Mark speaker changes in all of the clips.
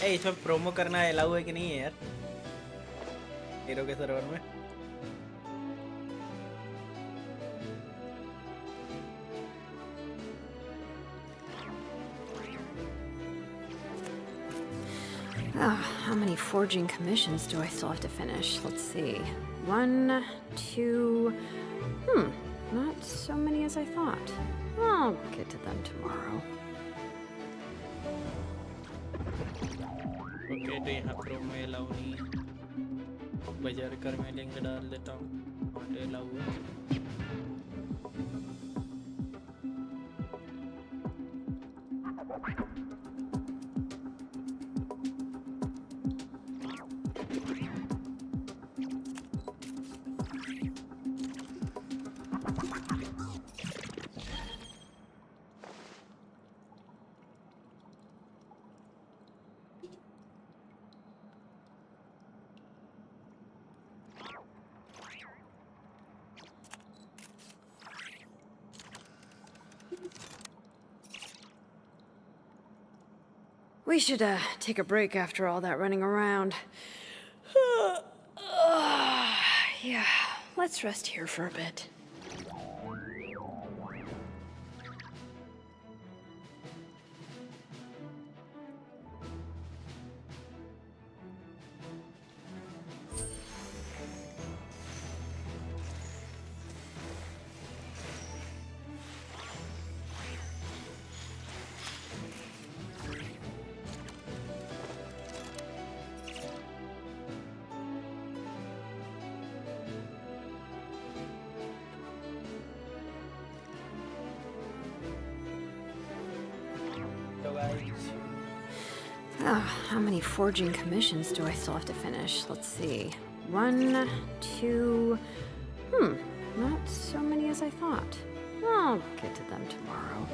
Speaker 1: इसमें प्रोमो करना अलाउ है कि नहीं है यार हीरो के सर्वर में?
Speaker 2: How many forging commissions do I still have to finish? Let's see. 1, 2... not so many as I thought. I'll get to them tomorrow.
Speaker 1: Okay तो यहाँ प्रोमो अलाउ नहीं है। बाजार कर मैं लिंक डाल देता हूँ। नॉट अलाउ है।
Speaker 2: We should, take a break after all that running around. Yeah, let's rest here for a bit. How many forging commissions do I still have to finish? Let's see. 1, 2... not so many as I thought. I'll get to them tomorrow.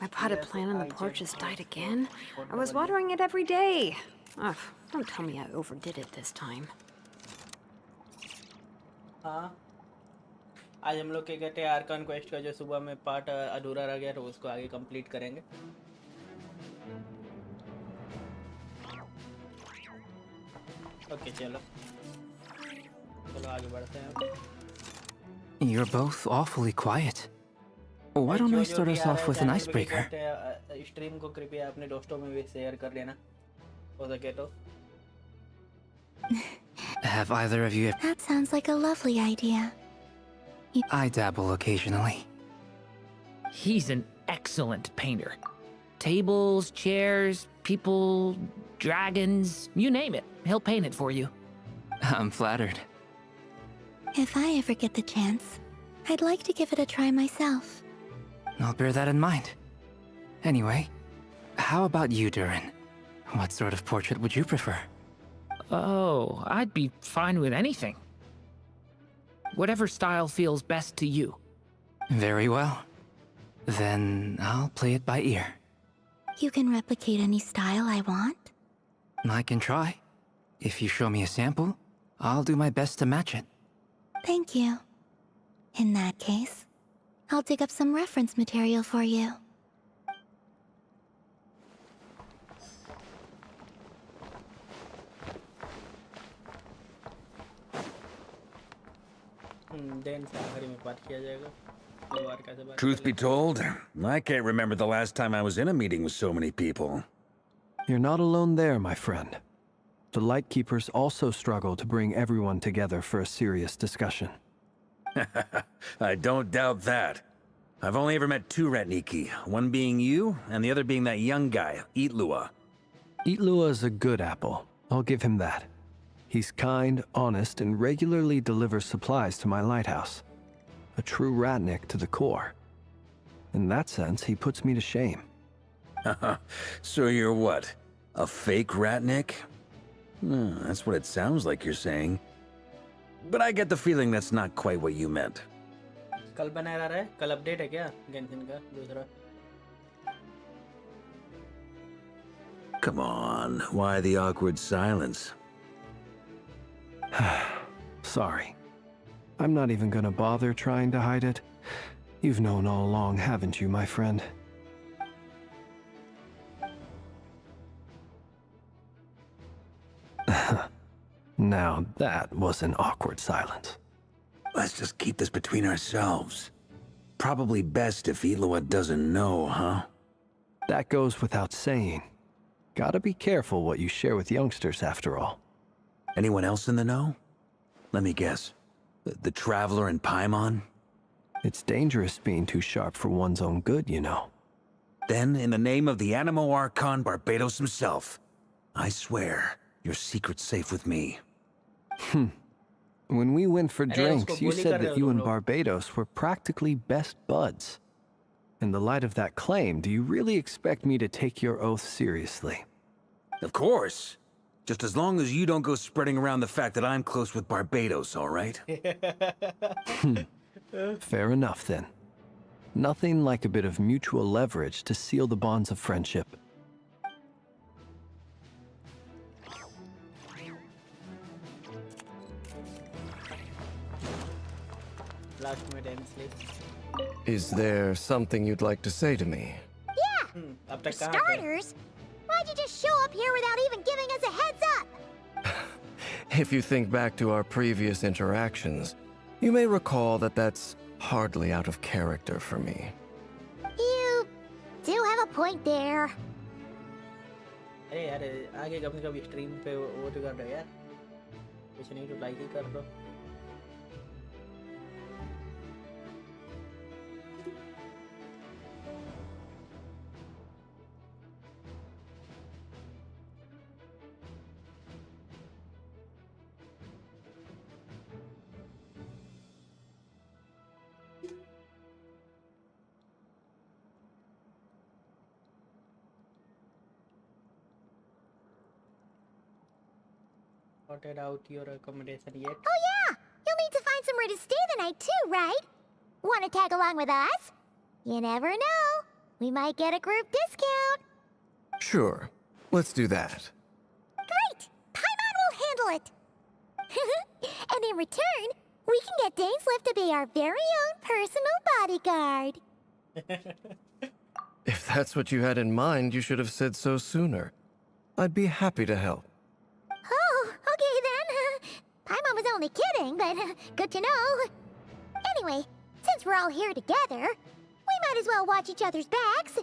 Speaker 2: My potted plant on the porch has died again. I was watering it every day. Ugh, don't tell me I overdid it this time.
Speaker 1: हाँ आज हम लोग क्या कहते हैं आर्कान quest का जो सुबह में पार्ट अधूरा रह गया तो उसको आगे कंप्लीट करेंगे। ओके चलो आगे बढ़ते हैं।
Speaker 3: You're both awfully quiet. Why don't I start us off with an icebreaker?
Speaker 1: Stream को कृपया अपने दोस्तों में भी शेयर कर लेना हो सके तो।
Speaker 3: Have either of you...
Speaker 4: That sounds like a lovely idea.
Speaker 3: I dabble occasionally.
Speaker 5: He's an excellent painter. Tables, chairs, people, dragons, you name it. He'll paint it for you.
Speaker 3: I'm flattered.
Speaker 4: If I ever get the chance, I'd like to give it a try myself.
Speaker 3: I'll bear that in mind. Anyway, how about you, Durin? What sort of portrait would you prefer?
Speaker 5: Oh, I'd be fine with anything. Whatever style feels best to you.
Speaker 3: Very well. Then I'll play it by ear.
Speaker 4: You can replicate any style I want?
Speaker 3: I can try. If you show me a sample, I'll do my best to match it.
Speaker 4: Thank you. In that case, I'll dig up some reference material for you.
Speaker 6: Truth be told, I can't remember the last time I was in a meeting with so many people.
Speaker 7: You're not alone there, my friend. The Lightkeepers also struggle to bring everyone together for a serious discussion.
Speaker 6: I don't doubt that. I've only ever met two Ratniki, one being you, and the other being that young guy, Itlua.
Speaker 7: Itlua is a good apple. I'll give him that. He's kind, honest, and regularly delivers supplies to my lighthouse. A true Ratnik to the core. In that sense, he puts me to shame.
Speaker 6: So you're what? A fake Ratnik? That's what it sounds like you're saying. But I get the feeling that's not quite what you meant.
Speaker 1: कल बनाया रहा है कल update है क्या Genshin का दूसरा
Speaker 6: Come on, why the awkward silence?
Speaker 7: Sorry. I'm not even gonna bother trying to hide it. You've known all along, haven't you, my friend? Now that was an awkward silence.
Speaker 6: Let's just keep this between ourselves. Probably best if Itlua doesn't know, huh?
Speaker 7: That goes without saying. Gotta be careful what you share with youngsters, after all.
Speaker 6: Anyone else in the know? Let me guess. The Traveler and Paimon?
Speaker 7: It's dangerous being too sharp for one's own good, you know.
Speaker 6: Then, in the name of the Animo Archon Barbados himself, I swear, your secret's safe with me.
Speaker 7: When we went for drinks, you
Speaker 1: bully
Speaker 7: said
Speaker 1: kar rahe
Speaker 7: that
Speaker 1: ho
Speaker 7: you
Speaker 1: tum
Speaker 7: and
Speaker 1: log.
Speaker 7: Barbados were practically best buds. In the light of that claim, do you really expect me to take your oath seriously?
Speaker 6: Of course. Just as long as you don't go spreading around the fact that I'm close with Barbados, all right?
Speaker 7: Fair enough, then. Nothing like a bit of mutual leverage to seal the bonds of friendship.
Speaker 1: Last में time slip
Speaker 8: Is there something you'd like to say to me?
Speaker 1: अब तक कहाँ थे
Speaker 4: Starters, why'd you just show up here without even giving us a heads up?
Speaker 8: If you think back to our previous interactions, you may recall that that's hardly out of character for me.
Speaker 4: You do have a point there.
Speaker 1: अरे यार आगे कभी कभी stream पे वो तो कर रहे हो यार कुछ नहीं तो लाइक ही कर दो sorted out your accommodation yet?
Speaker 4: Oh yeah, you'll need to find somewhere to stay the night too, right? Want to tag along with us? You never know. We might get a group discount.
Speaker 8: Sure, let's do that.
Speaker 4: Great! Paimon will handle it. And in return, we can get Dainslift to be our very own personal bodyguard.
Speaker 8: If that's what you had in mind, you should have said so sooner. I'd be happy to help.
Speaker 4: Oh, okay then. Paimon was only kidding, but good to know. Anyway, since we're all here together, we might as well watch each other's backs.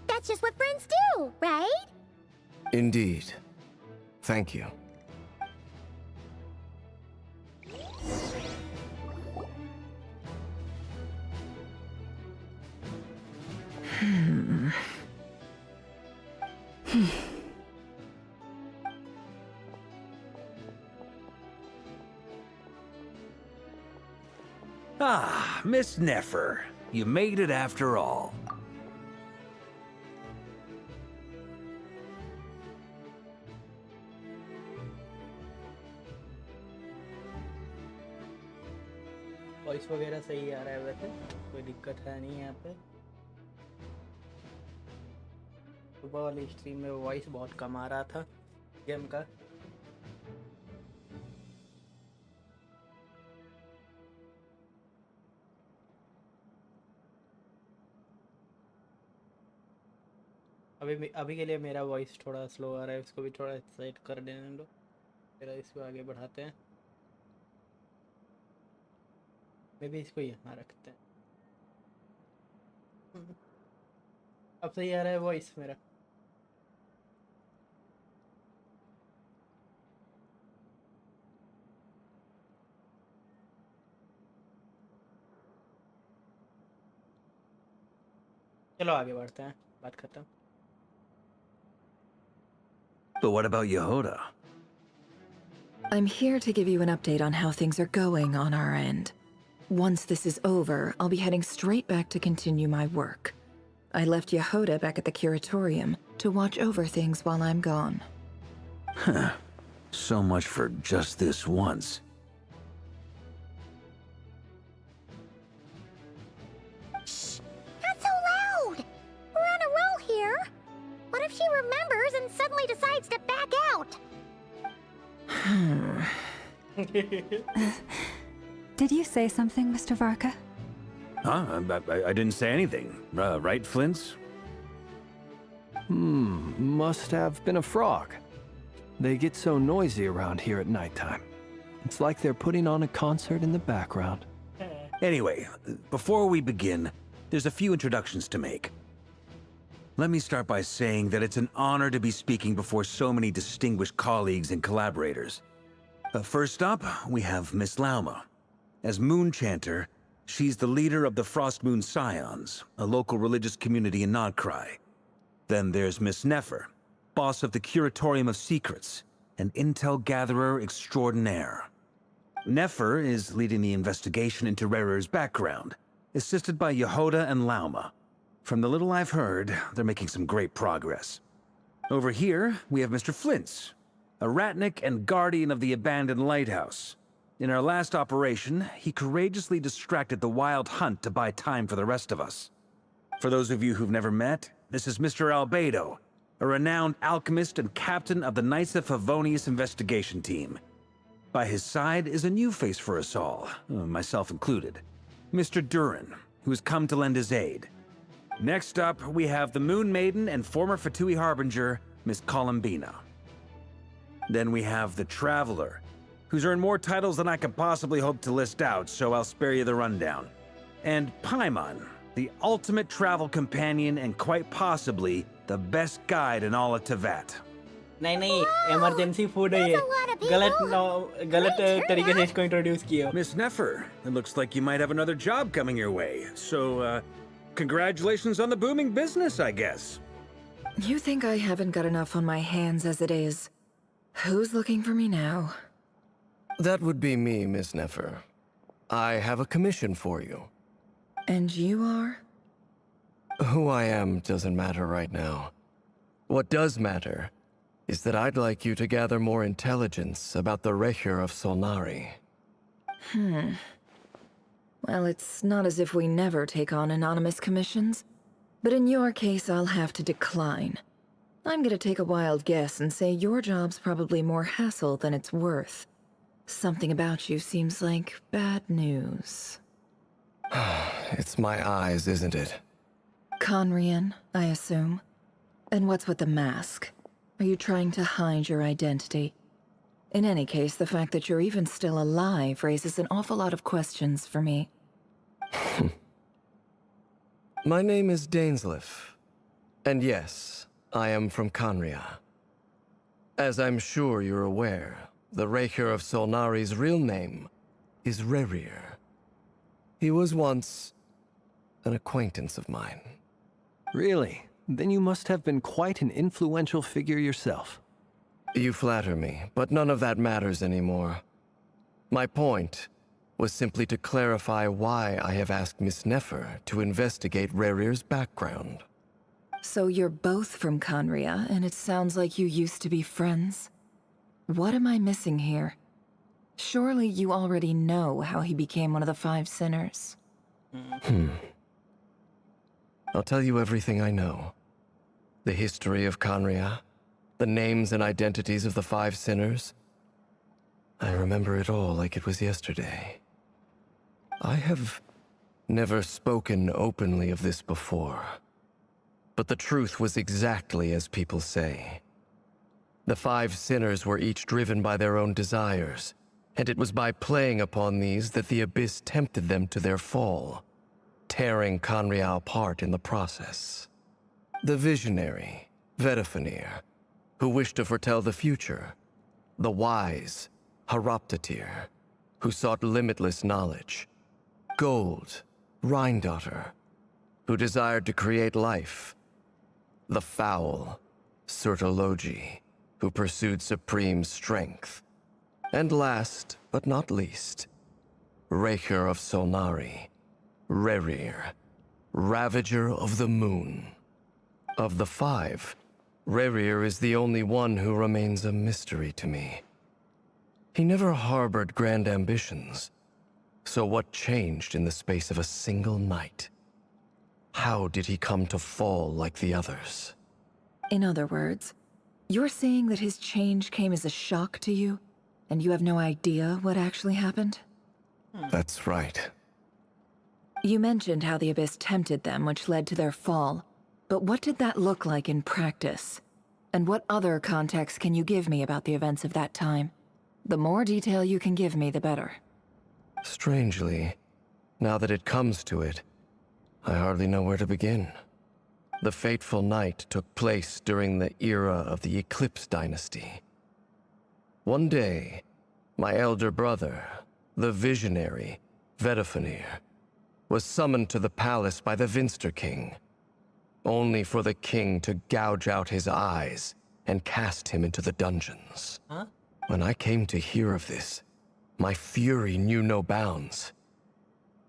Speaker 4: That's just what friends do, right?
Speaker 8: Indeed. Thank you.
Speaker 6: Ah, Miss Nefer. You made it after all.
Speaker 1: Voice वगैरह सही आ रहा है वैसे कोई दिक्कत है नहीं यहाँ पे सुबह वाली स्ट्रीम में वॉइस बहुत कम आ रहा था गेम का अभी के लिए मेरा वॉइस थोड़ा स्लो आ रहा है उसको भी थोड़ा सेट कर देने दो फिर इसको आगे बढ़ाते हैं मैं भी इसको यहाँ रखते हैं अब सही आ रहा है वॉइस मेरा चलो आगे बढ़ते हैं, बात खत्म।
Speaker 6: But what about Yehoda?
Speaker 9: I'm here to give you an update on how things are going on our end. Once this is over, I'll be heading straight back to continue my work. I left Yehoda back at the curatorium to watch over things while I'm gone.
Speaker 6: Huh. So much for just this once.
Speaker 4: Shh! Not so loud! We're on a roll here. What if she remembers and suddenly decides to back out?
Speaker 10: Did you say something, Mr. Varka?
Speaker 6: Huh? I didn't say anything. Right, Flint's?
Speaker 7: Must have been a frog. They get so noisy around here at nighttime. It's like they're putting on a concert in the background.
Speaker 6: Anyway, before we begin, there's a few introductions to make. Let me start by saying that it's an honor to be speaking before so many distinguished colleagues and collaborators. First up, we have Miss Lauma. As Moon Chanter, she's the leader of the Frost Moon Scions, a local religious community in Nodcry. Then there's Miss Nefer, boss of the Curatorium of Secrets, an intel gatherer extraordinaire. Nefer is leading the investigation into Rerer's background, assisted by Yehoda and Lauma. From the little I've heard, they're making some great progress. Over here, we have Mr. Flint's, a Ratnik and guardian of the abandoned lighthouse. In our last operation, he courageously distracted the wild hunt to buy time for the rest of us. For those of you who've never met, this is Mr. Albedo, a renowned alchemist and captain of the Knights of Favonius investigation team. By his side is a new face for us all, myself included, Mr. Durin, who has come to lend his aid. Next up, we have the Moon Maiden and former Fatui Harbinger, Miss Columbina. Then we have the Traveler, who's earned more titles than I could possibly hope to list out, so I'll spare you the rundown. And Paimon, the ultimate travel companion and quite possibly the best guide in all of Tevat.
Speaker 1: नहीं emergency food है ये, गलत तरीके से इसको introduce किया।
Speaker 6: Miss Nefer, it looks like you might have another job coming your way, so congratulations on the booming business, I guess.
Speaker 9: You think I haven't got enough on my hands as it is? Who's looking for me now?
Speaker 8: That would be me, Miss Nefer. I have a commission for you.
Speaker 9: And you are?
Speaker 8: Who I am doesn't matter right now. What does matter is that I'd like you to gather more intelligence about the Recher of Solnari.
Speaker 9: Well, it's not as if we never take on anonymous commissions. But in your case, I'll have to decline. I'm gonna take a wild guess and say your job's probably more hassle than it's worth. Something about you seems like bad news.
Speaker 8: It's my eyes, isn't it?
Speaker 9: Conrian, I assume. And what's with the mask? Are you trying to hide your identity? In any case, the fact that you're even still alive raises an awful lot of questions for me.
Speaker 8: My name is Dainsleif. And yes, I am from Conria. As I'm sure you're aware, the Recher of Solnari's real name is Rerir. He was once an acquaintance of mine.
Speaker 7: Really? Then you must have been quite an influential figure yourself.
Speaker 8: You flatter me, but none of that matters anymore. My point was simply to clarify why I have asked Miss Nefer to investigate Rerir's background.
Speaker 9: So you're both from Conria, and it sounds like you used to be friends? What am I missing here? Surely you already know how he became one of the Five Sinners.
Speaker 8: I'll tell you everything I know. The history of Conria, the names and identities of the Five Sinners. I remember it all like it was yesterday. I have never spoken openly of this before. But the truth was exactly as people say. The Five Sinners were each driven by their own desires, and it was by playing upon these that the Abyss tempted them to their fall, tearing Conria apart in the process. The visionary, Vedafinir, who wished to foretell the future. The wise, Haroptatir, who sought limitless knowledge. Gold, Rhindaughter, who desired to create life. The foul Sertologi, who pursued supreme strength. And last, but not least, Raker of Solnari, Rerir, Ravager of the Moon. Of the five, Rerir is the only one who remains a mystery to me. He never harbored grand ambitions, so what changed in the space of a single night? How did he come to fall like the others?
Speaker 9: In other words, you're saying that his change came as a shock to you, and you have no idea what actually happened?
Speaker 8: That's right.
Speaker 9: You mentioned how the Abyss tempted them, which led to their fall. But what did that look like in practice? And what other context can you give me about the events of that time? The more detail you can give me, the better.
Speaker 8: Strangely, now that it comes to it, I hardly know where to begin. The fateful night took place during the era of the Eclipse Dynasty. One day, my elder brother, the visionary, Vedafenir, was summoned to the palace by the Vinster King, only for the king to gouge out his eyes and cast him into the dungeons.
Speaker 1: Huh?
Speaker 8: When I came to hear of this, my fury knew no bounds.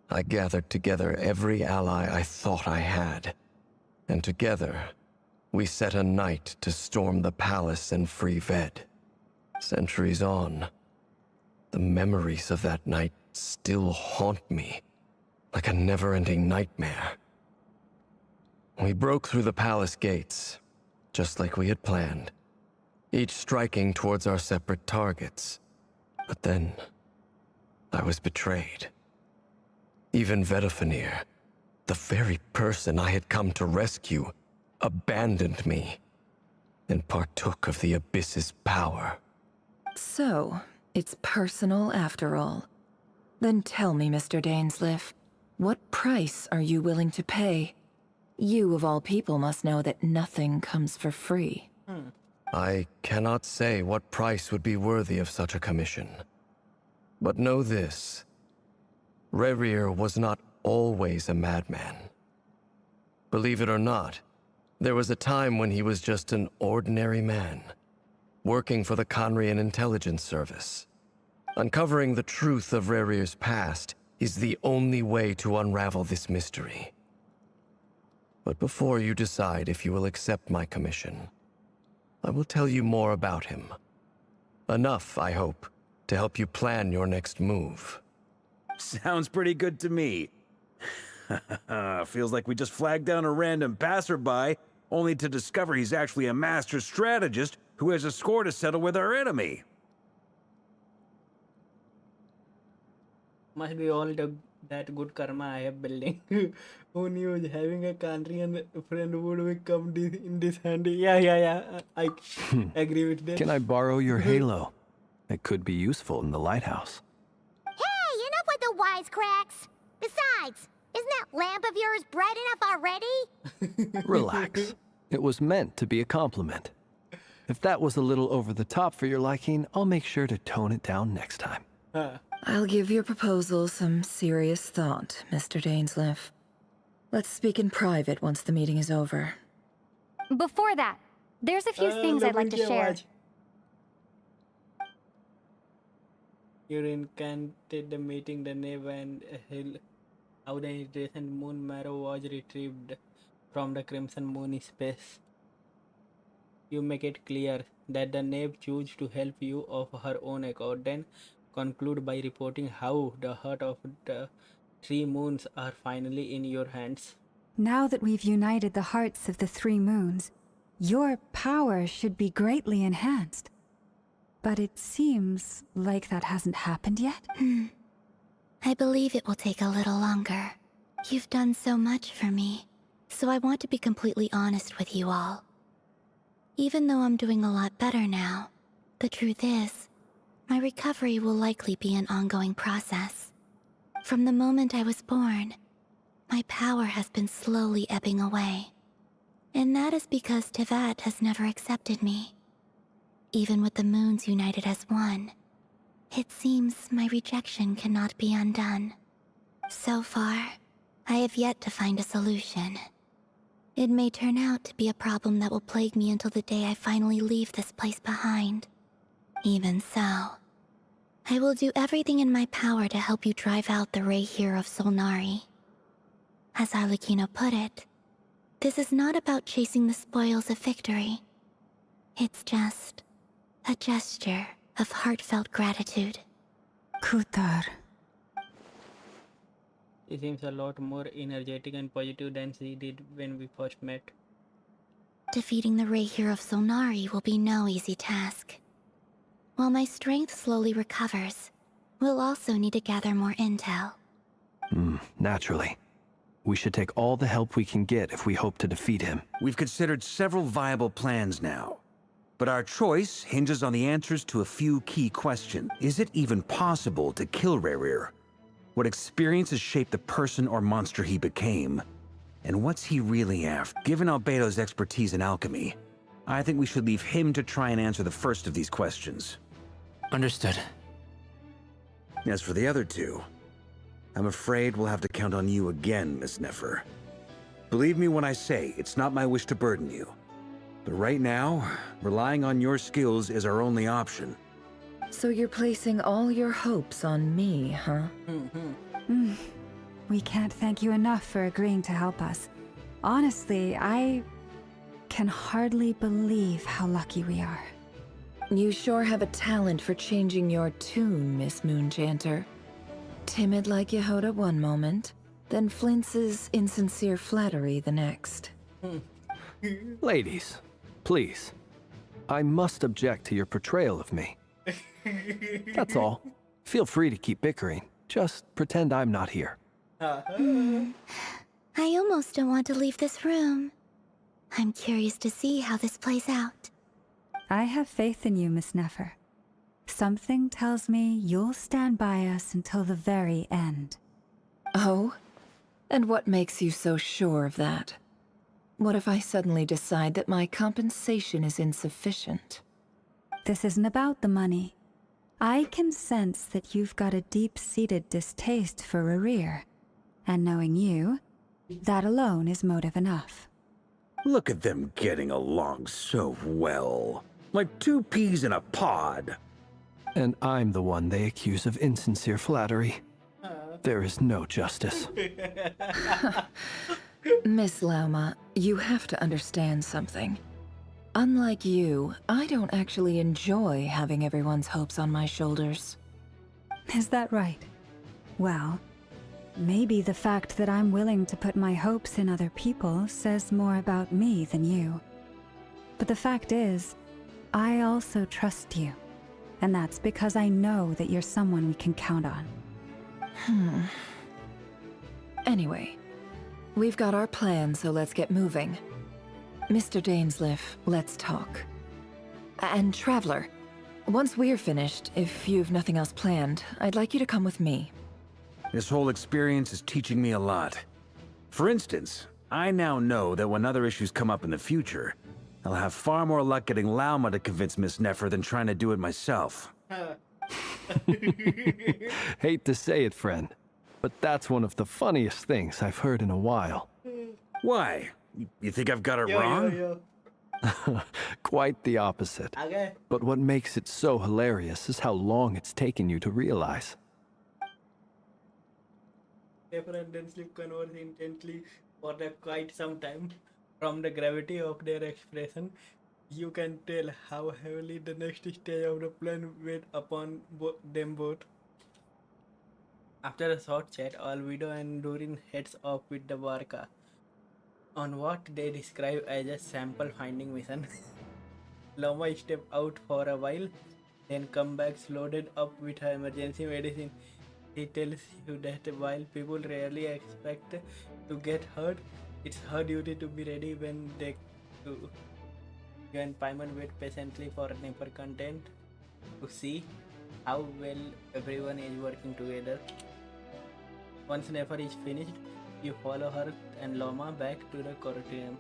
Speaker 8: I gathered together every ally I thought I had, and together, we set a night to storm the palace and free Ved. Centuries on, the memories of that night still haunt me, like a never-ending nightmare. We broke through the palace gates, just like we had planned, each striking towards our separate targets. But then, I was betrayed. Even Vedafenir, the very person I had come to rescue, abandoned me and partook of the Abyss's power.
Speaker 9: So, it's personal after all. Then tell me, Mr. Dainsleif, what price are you willing to pay? You, of all people, must know that nothing comes for free.
Speaker 8: I cannot say what price would be worthy of such a commission. But know this. Rerir was not always a madman. Believe it or not, there was a time when he was just an ordinary man, working for the Conrian Intelligence Service. Uncovering the truth of Rerir's past is the only way to unravel this mystery. But before you decide if you will accept my commission, I will tell you more about him. Enough, I hope, to help you plan your next move.
Speaker 6: Sounds pretty good to me. Feels like we just flagged down a random passerby, only to discover he's actually a master strategist who has a score to settle with our enemy.
Speaker 1: Must be all that good karma I have building. Who knew having a country and friend would become in this handy? Yeah. I agree with that.
Speaker 7: Can I borrow your halo? It could be useful in the lighthouse.
Speaker 4: Hey, enough with the wisecracks. Besides, isn't that lamp of yours bright enough already?
Speaker 7: Relax. It was meant to be a compliment. If that was a little over the top for your liking, I'll make sure to tone it down next time.
Speaker 9: I'll give your proposal some serious thought, Mr. Dainsleif. Let's speak in private once the meeting is over.
Speaker 11: Before that, there's a few things I'd like to share.
Speaker 1: You incanted the meeting, the nave and hill. How the hydration moon marrow was retrieved from the crimson moon space. You make it clear that the knave chose to help you of her own accord, then conclude by reporting how the heart of the three moons are finally in your hands.
Speaker 10: Now that we've united the hearts of the three moons, your power should be greatly enhanced. But it seems like that hasn't happened yet.
Speaker 11: I believe it will take a little longer. You've done so much for me, so I want to be completely honest with you all. Even though I'm doing a lot better now, the truth is, my recovery will likely be an ongoing process. From the moment I was born, my power has been slowly ebbing away. And that is because Tevat has never accepted me. Even with the moons united as one, it seems my rejection cannot be undone. So far, I have yet to find a solution. It may turn out to be a problem that will plague me until the day I finally leave this place behind. Even so, I will do everything in my power to help you drive out the Ray here of Solnari. As Wlkin put it, this is not about chasing the spoils of victory. It's just a gesture of heartfelt gratitude.
Speaker 10: Kutar.
Speaker 1: She seems a lot more energetic and positive than she did when we first met.
Speaker 11: Defeating the Ray here of Solnari will be no easy task. While my strength slowly recovers, we'll also need to gather more intel.
Speaker 7: Naturally. We should take all the help we can get if we hope to defeat him.
Speaker 6: We've considered several viable plans now, but our choice hinges on the answers to a few key questions. Is it even possible to kill Rerir? What experiences shaped the person or monster he became? And what's he really after? Given Albedo's expertise in alchemy, I think we should leave him to try and answer the first of these questions.
Speaker 3: Understood.
Speaker 6: As for the other two, I'm afraid we'll have to count on you again, Miss Nefer. Believe me when I say it's not my wish to burden you. But right now, relying on your skills is our only option.
Speaker 9: So you're placing all your hopes on me, huh?
Speaker 10: We can't thank you enough for agreeing to help us. Honestly, I can hardly believe how lucky we are.
Speaker 9: You sure have a talent for changing your tune, Miss Moonchanter. Timid like Yehoda one moment, then flinches insincere flattery the next.
Speaker 7: Ladies, please. I must object to your portrayal of me. That's all. Feel free to keep bickering. Just pretend I'm not here.
Speaker 11: I almost don't want to leave this room. I'm curious to see how this plays out.
Speaker 10: I have faith in you, Miss Nefer. Something tells me you'll stand by us until the very end.
Speaker 9: Oh? And what makes you so sure of that? What if I suddenly decide that my compensation is insufficient?
Speaker 10: This isn't about the money. I can sense that you've got a deep-seated distaste for Rerir. And knowing you, that alone is motive enough.
Speaker 6: Look at them getting along so well. Like two peas in a pod.
Speaker 7: And I'm the one they accuse of insincere flattery. There is no justice.
Speaker 9: Miss Lauma, you have to understand something. Unlike you, I don't actually enjoy having everyone's hopes on my shoulders.
Speaker 10: Is that right? Well, maybe the fact that I'm willing to put my hopes in other people says more about me than you. But the fact is, I also trust you. And that's because I know that you're someone we can count on.
Speaker 9: Anyway, we've got our plan, so let's get moving. Mr. Dainsleif, let's talk. And Traveler, once we're finished, if you've nothing else planned, I'd like you to come with me.
Speaker 6: This whole experience is teaching me a lot. For instance, I now know that when other issues come up in the future, I'll have far more luck getting Lauma to convince Miss Nefer than trying to do it myself.
Speaker 7: Hate to say it, friend, but that's one of the funniest things I've heard in a while.
Speaker 6: Why? You think I've got it wrong?
Speaker 7: Quite the opposite.
Speaker 1: Okay.
Speaker 7: But what makes it so hilarious is how long it's taken you to realize.
Speaker 1: Nefer and Densleif converse intently for quite some time. From the gravity of their expression, you can tell how heavily the next stage of the plan weighed upon them both. After a short chat, Albedo and Durin heads off with the Barca on what they describe as a sample finding mission. Lauma step out for a while, then come back loaded up with her emergency medicine. He tells you that while people rarely expect to get hurt, it's her duty to be ready when they do. You and Paimon wait patiently for Nefer content to see how well everyone is working together. Once Nefer is finished, you follow her and Lauma back to the courtroom.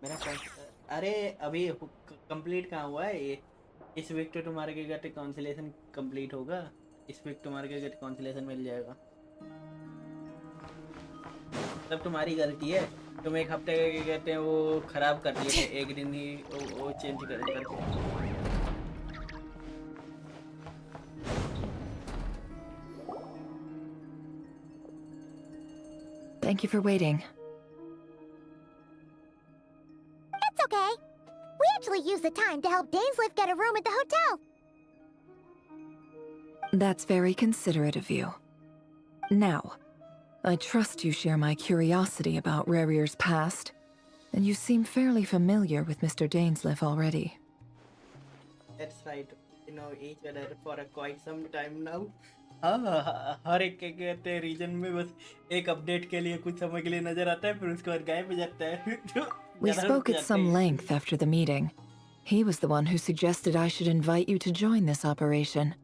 Speaker 1: मेरा अरे अभी complete कहाँ हुआ है ये इस week तो तुम्हारे के घर काउंसिलेशन कंप्लीट होगा, इस वीक तुम्हारे के घर काउंसिलेशन मिल जाएगा। तब तुम्हारी गलती है, तुम एक हफ्ते के कहते हैं वो खराब कर दिए थे, एक दिन ही वो चेंज करके।
Speaker 9: Thank you for waiting.
Speaker 4: It's okay. We actually used the time to help Dainsliff get a room at the hotel.
Speaker 9: That's very considerate of you. Now, I trust you share my curiosity about Rarier's past, and you seem fairly familiar with Mr. Dainsliff already.
Speaker 1: That's right. You know each other for quite some time now. हाँ, हर एक के कहते हैं reason में बस एक update के लिए कुछ समय के लिए नजर आता है, फिर उसके बाद गायब हो जाता है।
Speaker 9: We spoke at some length after the meeting. He was the one who suggested I should invite you to join this operation.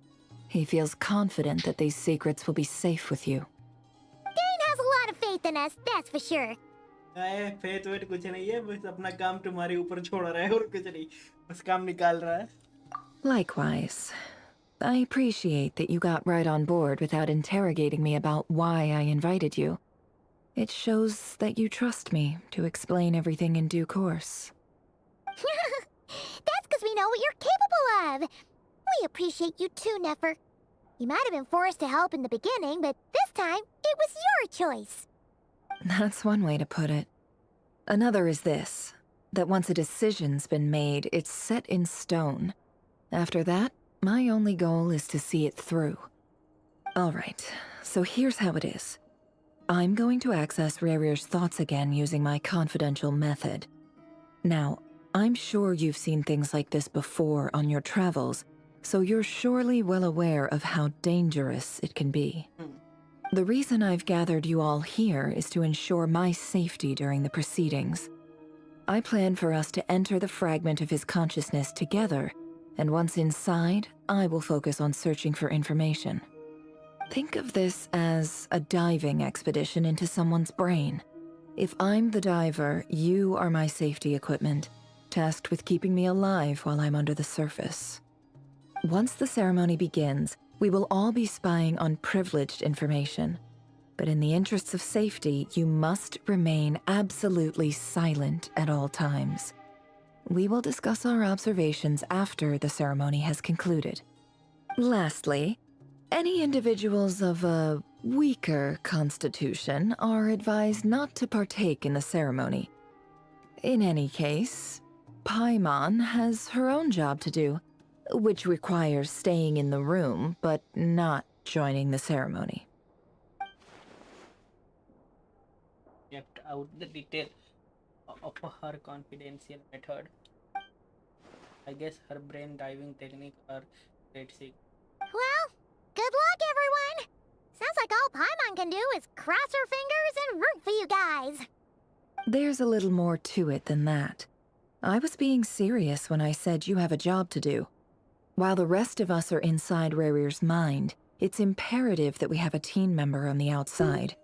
Speaker 9: He feels confident that these secrets will be safe with you.
Speaker 4: Dane has a lot of faith in us, that's for sure.
Speaker 1: Faith वेथ कुछ नहीं है, बस अपना काम तुम्हारे ऊपर छोड़ रहा है और कुछ नहीं, बस काम निकाल रहा है।
Speaker 9: Likewise. I appreciate that you got right on board without interrogating me about why I invited you. It shows that you trust me to explain everything in due course.
Speaker 4: That's because we know what you're capable of. We appreciate you too, Nefer. You might have been forced to help in the beginning, but this time, it was your choice.
Speaker 9: That's one way to put it. Another is this, that once a decision's been made, it's set in stone. After that, my only goal is to see it through. Alright, so here's how it is. I'm going to access Rarier's thoughts again using my confidential method. Now, I'm sure you've seen things like this before on your travels, so you're surely well aware of how dangerous it can be. The reason I've gathered you all here is to ensure my safety during the proceedings. I plan for us to enter the fragment of his consciousness together, and once inside, I will focus on searching for information. Think of this as a diving expedition into someone's brain. If I'm the diver, you are my safety equipment, tasked with keeping me alive while I'm under the surface. Once the ceremony begins, we will all be spying on privileged information. But in the interests of safety, you must remain absolutely silent at all times. We will discuss our observations after the ceremony has concluded. Lastly, any individuals of a weaker constitution are advised not to partake in the ceremony. In any case, Paimon has her own job to do, which requires staying in the room but not joining the ceremony.
Speaker 1: Kept out the detail of her confidential method. I guess her brain diving technique are great secret.
Speaker 4: Well, good luck, everyone. Sounds like all Paimon can do is cross her fingers and root for you guys.
Speaker 9: There's a little more to it than that. I was being serious when I said you have a job to do. While the rest of us are inside Rarier's mind, it's imperative that we have a team member on the outside.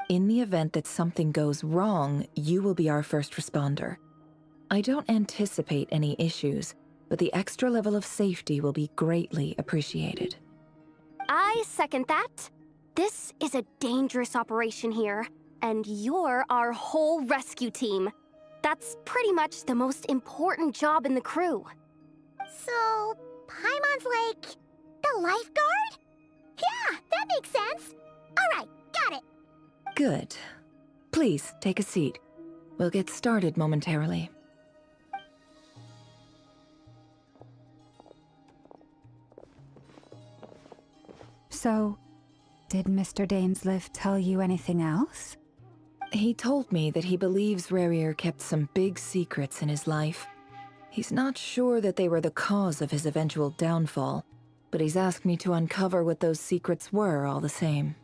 Speaker 9: In the event that something goes wrong, you will be our first responder. I don't anticipate any issues, but the extra level of safety will be greatly appreciated.
Speaker 12: I second that. This is a dangerous operation here, and you're our whole rescue team. That's pretty much the most important job in the crew.
Speaker 4: So, Paimon's like the lifeguard? Yeah, that makes sense. All right, got it.
Speaker 9: Good. Please, take a seat. We'll get started momentarily.
Speaker 10: So, did Mr. Dainsliff tell you anything else?
Speaker 9: He told me that he believes Rarier kept some big secrets in his life. He's not sure that they were the cause of his eventual downfall, but he's asked me to uncover what those secrets were all the same.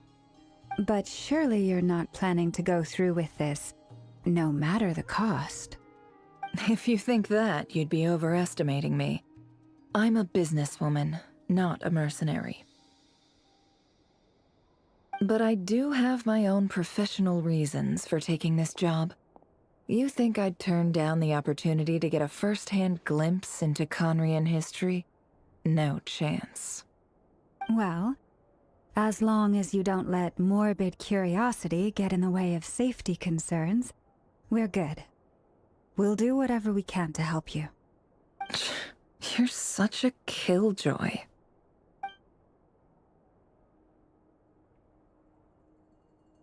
Speaker 10: But surely you're not planning to go through with this, no matter the cost.
Speaker 9: If you think that, you'd be overestimating me. I'm a businesswoman, not a mercenary. But I do have my own professional reasons for taking this job. You think I'd turn down the opportunity to get a first-hand glimpse into Conrian history no chance.
Speaker 10: Well, as long as you don't let morbid curiosity get in the way of safety concerns, we're good. We'll do whatever we can to help you.
Speaker 9: You're such a killjoy.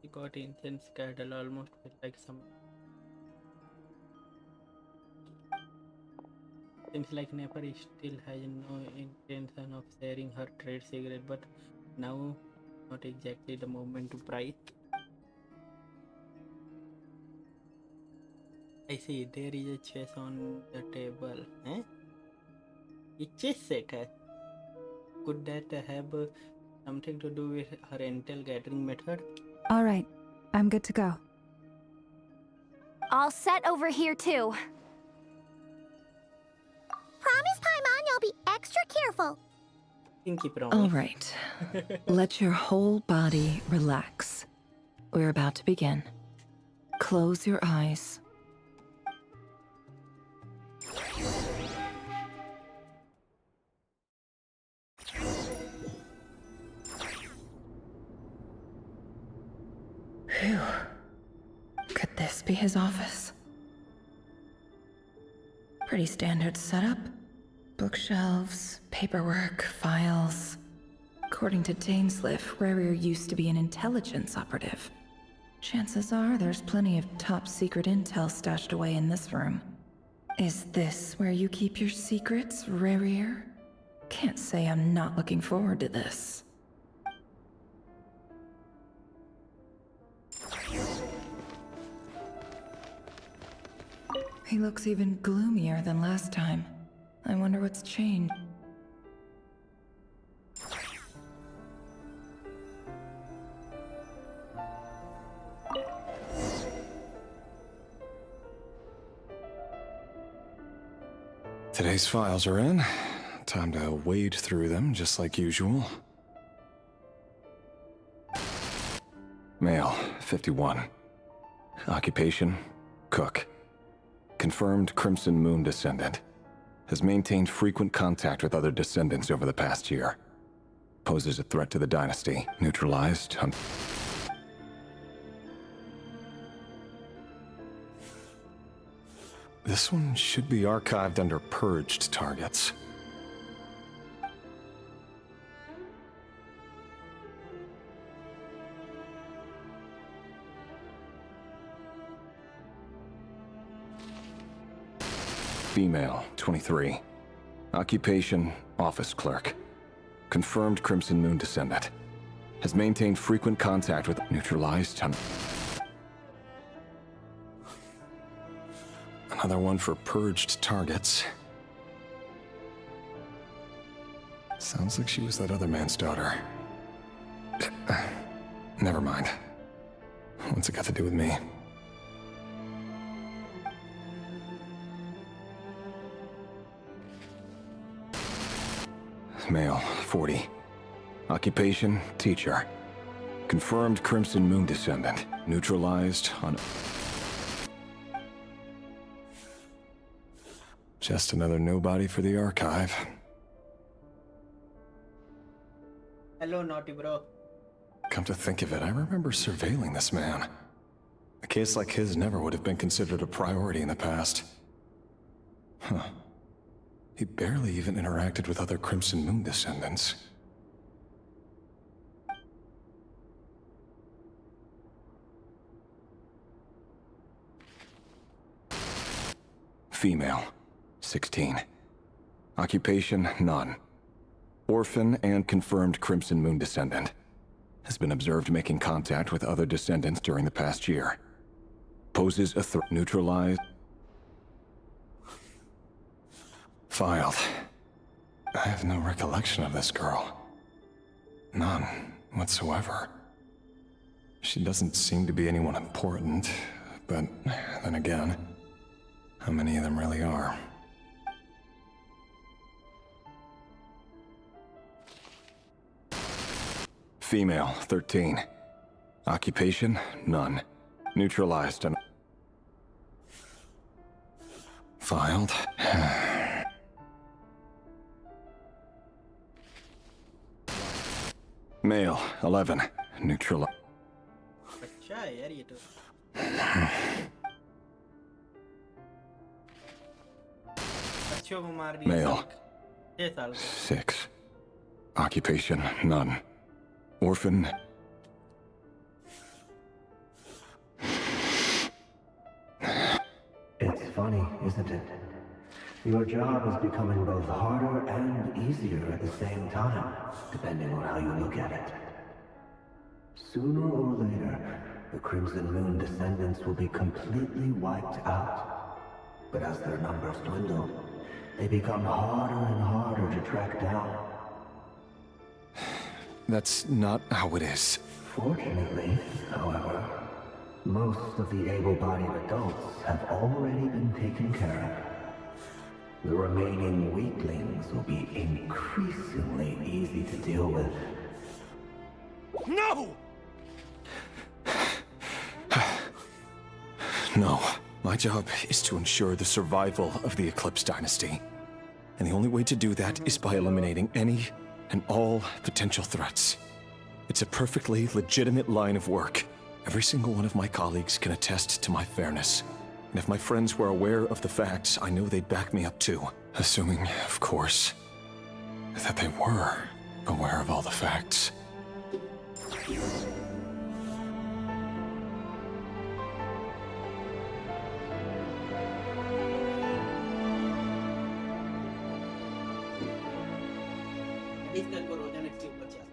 Speaker 1: He got intense cattle, almost felt like some. Seems like Nepal still has no intention of sharing her trade secret, but now not exactly the moment to pry. I see, there is a chess on the table. Eh? A chess set. Could that have something to do with her intel gathering method?
Speaker 10: All right, I'm good to go.
Speaker 12: All set over here, too.
Speaker 4: Promise, Paimon, you'll be extra careful.
Speaker 1: Pinky promise.
Speaker 9: All right. Let your whole body relax. We're about to begin. Close your eyes. Phew. Could this be his office? Pretty standard setup. Bookshelves, paperwork, files. According to Dainsliff, Rarier used to be an intelligence operative. Chances are there's plenty of top-secret intel stashed away in this room. Is this where you keep your secrets, Rarier? Can't say I'm not looking forward to this. He looks even gloomier than last time. I wonder what's changed.
Speaker 13: Today's files are in. Time to wade through them, just like usual. Male, 51. Occupation, cook. Confirmed Crimson Moon descendant. Has maintained frequent contact with other descendants over the past year. Poses a threat to the dynasty. Neutralized. This one should be archived under purged targets. Female, 23. Occupation, office clerk. Confirmed Crimson Moon descendant. Has maintained frequent contact with neutralized. Another one for purged targets. Sounds like she was that other man's daughter. Never mind. What's it got to do with me? Male, 40. Occupation, teacher. Confirmed Crimson Moon descendant. Neutralized on... Just another nobody for the archive.
Speaker 1: Hello, naughty bro.
Speaker 13: Come to think of it, I remember surveilling this man. A case like his never would have been considered a priority in the past. Huh. He barely even interacted with other Crimson Moon descendants. Female, 16. Occupation, none. Orphan and confirmed Crimson Moon descendant. Has been observed making contact with other descendants during the past year. Poses a threat. Neutralized. Filed. I have no recollection of this girl. None whatsoever. She doesn't seem to be anyone important, but then again, how many of them really are? Female, 13. Occupation, none. Neutralized and... Filed. Male, 11. Neutral.
Speaker 1: अच्छा है यार ये तो बच्चों को मार दिया
Speaker 13: Male.
Speaker 1: 6 साल का
Speaker 13: 6. Occupation, none. Orphan.
Speaker 14: It's funny, isn't it? Your job is becoming both harder and easier at the same time, depending on how you look at it. Sooner or later, the Crimson Moon descendants will be completely wiped out. But as their numbers dwindle, they become harder and harder to track down.
Speaker 13: That's not how it is.
Speaker 14: Fortunately, however, most of the able-bodied adults have already been taken care of. The remaining weaklings will be increasingly easy to deal with.
Speaker 13: No! No. My job is to ensure the survival of the Eclipse Dynasty. And the only way to do that is by eliminating any and all potential threats. It's a perfectly legitimate line of work. Every single one of my colleagues can attest to my fairness. And if my friends were aware of the facts, I know they'd back me up too. Assuming, of course, that they were aware of all the facts.
Speaker 1: इसका को रोजाना इसके ऊपर चल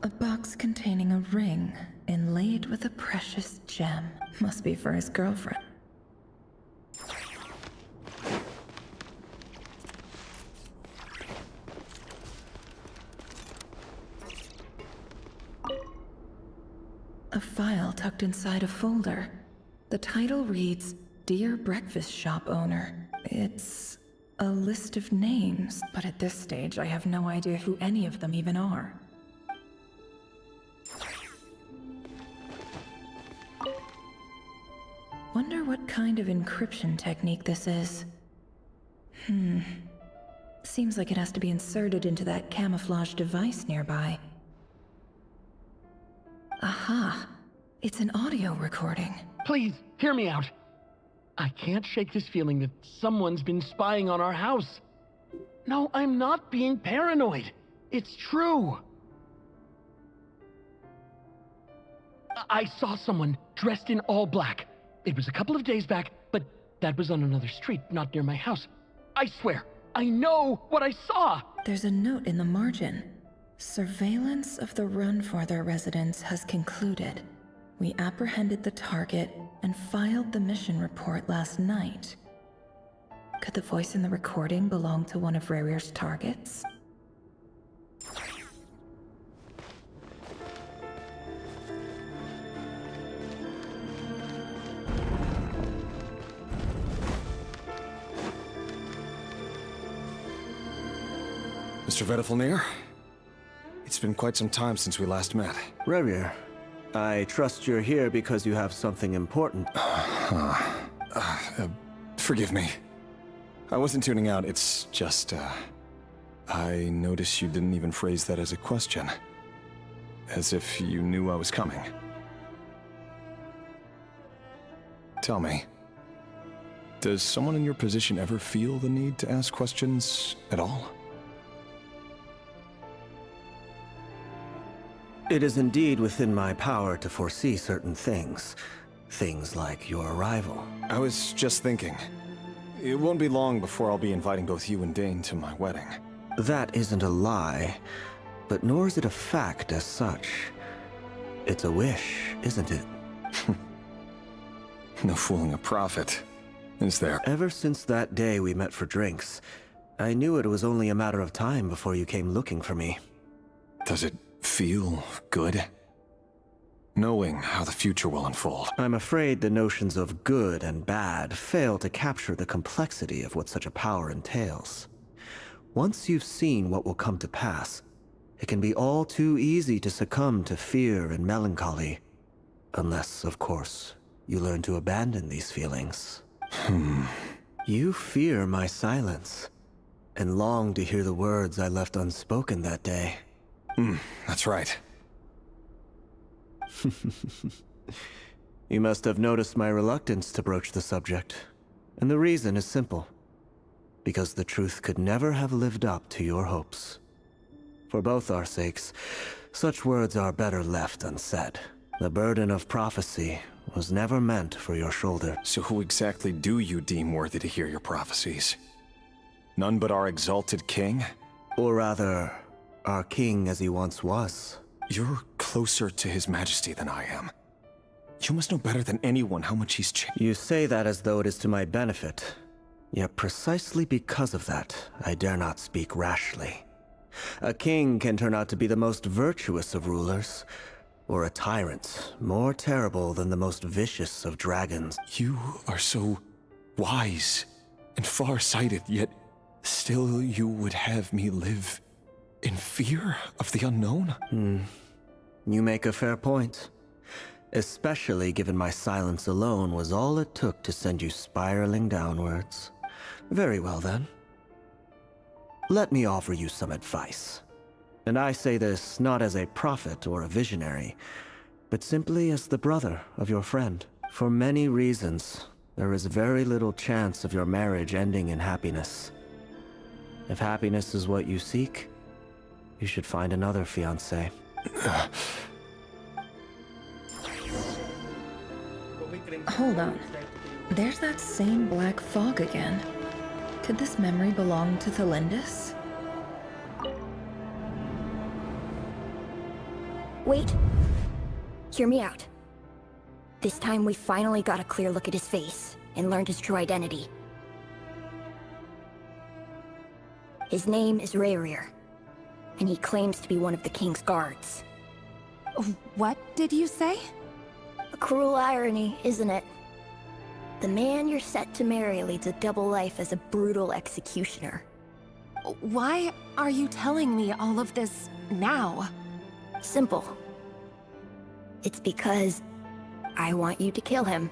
Speaker 9: A box containing a ring inlaid with a precious gem. Must be for his girlfriend. A file tucked inside a folder. The title reads, Dear Breakfast Shop Owner. It's a list of names, but at this stage I have no idea who any of them even are. Wonder what kind of encryption technique this is. Seems like it has to be inserted into that camouflage device nearby. Aha! It's an audio recording.
Speaker 15: Please, hear me out. I can't shake this feeling that someone's been spying on our house. No, I'm not being paranoid. It's true. I saw someone dressed in all black. It was a couple of days back, but that was on another street, not near my house. I swear, I know what I saw!
Speaker 9: There's a note in the margin. Surveillance of the run for their residence has concluded. We apprehended the target and filed the mission report last night. Could the voice in the recording belong to one of Rarier's targets?
Speaker 13: Mr. Vedifalnir? It's been quite some time since we last met.
Speaker 14: Rarier, I trust you're here because you have something important.
Speaker 13: Forgive me. I wasn't tuning out, it's just, I noticed you didn't even phrase that as a question. As if you knew I was coming. Tell me, does someone in your position ever feel the need to ask questions at all?
Speaker 14: It is indeed within my power to foresee certain things. Things like your arrival.
Speaker 13: I was just thinking. It won't be long before I'll be inviting both you and Dane to my wedding.
Speaker 14: That isn't a lie, but nor is it a fact as such. It's a wish, isn't it?
Speaker 13: No fooling a prophet, is there?
Speaker 14: Ever since that day we met for drinks, I knew it was only a matter of time before you came looking for me.
Speaker 13: Does it feel good? knowing how the future will unfold.
Speaker 7: I'm afraid the notions of good and bad fail to capture the complexity of what such a power entails. Once you've seen what will come to pass, it can be all too easy to succumb to fear and melancholy. Unless, of course, you learn to abandon these feelings. You fear my silence, and long to hear the words I left unspoken that day.
Speaker 13: That's right.
Speaker 7: You must have noticed my reluctance to broach the subject, and the reason is simple. Because the truth could never have lived up to your hopes. For both our sakes, such words are better left unsaid. The burden of prophecy was never meant for your shoulder.
Speaker 13: So who exactly do you deem worthy to hear your prophecies? None but our exalted king?
Speaker 7: Or rather, our king as he once was.
Speaker 13: You're closer to his majesty than I am. You must know better than anyone how much he's changed.
Speaker 7: You say that as though it is to my benefit. Yet precisely because of that, I dare not speak rashly. A king can turn out to be the most virtuous of rulers, or a tyrant more terrible than the most vicious of dragons.
Speaker 13: You are so wise and far-sighted, yet still you would have me live in fear of the unknown?
Speaker 7: You make a fair point. Especially given my silence alone was all it took to send you spiraling downwards. Very well then. Let me offer you some advice. And I say this not as a prophet or a visionary, but simply as the brother of your friend. For many reasons, there is very little chance of your marriage ending in happiness. If happiness is what you seek, you should find another fiancé.
Speaker 9: Hold on. There's that same black fog again. Could this memory belong to Thelindis?
Speaker 16: Wait. Hear me out. This time we finally got a clear look at his face and learned his true identity. His name is Rayrir, and he claims to be one of the king's guards.
Speaker 17: What did you say?
Speaker 16: A cruel irony, isn't it? The man you're set to marry leads a double life as a brutal executioner.
Speaker 17: Why are you telling me all of this now?
Speaker 16: Simple. It's because I want you to kill him.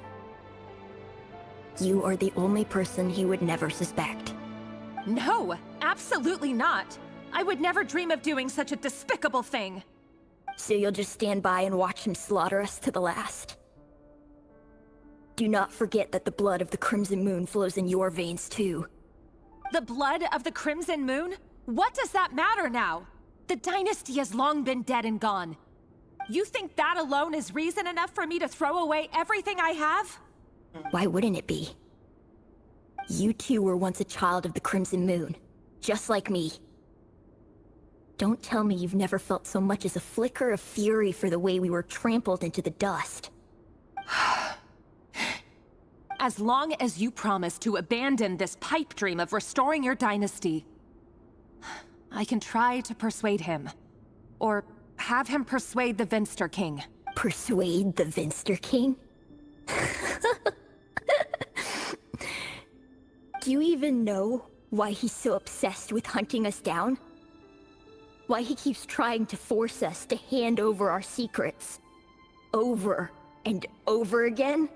Speaker 16: You are the only person he would never suspect.
Speaker 17: No, absolutely not. I would never dream of doing such a despicable thing.
Speaker 16: So you'll just stand by and watch him slaughter us to the last? Do not forget that the blood of the Crimson Moon flows in your veins too.
Speaker 17: The blood of the Crimson Moon? What does that matter now? The dynasty has long been dead and gone. You think that alone is reason enough for me to throw away everything I have?
Speaker 16: Why wouldn't it be? You two were once a child of the Crimson Moon, just like me. Don't tell me you've never felt so much as a flicker of fury for the way we were trampled into the dust.
Speaker 17: As long as you promise to abandon this pipe dream of restoring your dynasty, I can try to persuade him. Or have him persuade the Vinster King.
Speaker 16: Persuade the Vinster King? Do you even know why he's so obsessed with hunting us down? Why he keeps trying to force us to hand over our secrets? Over and over again?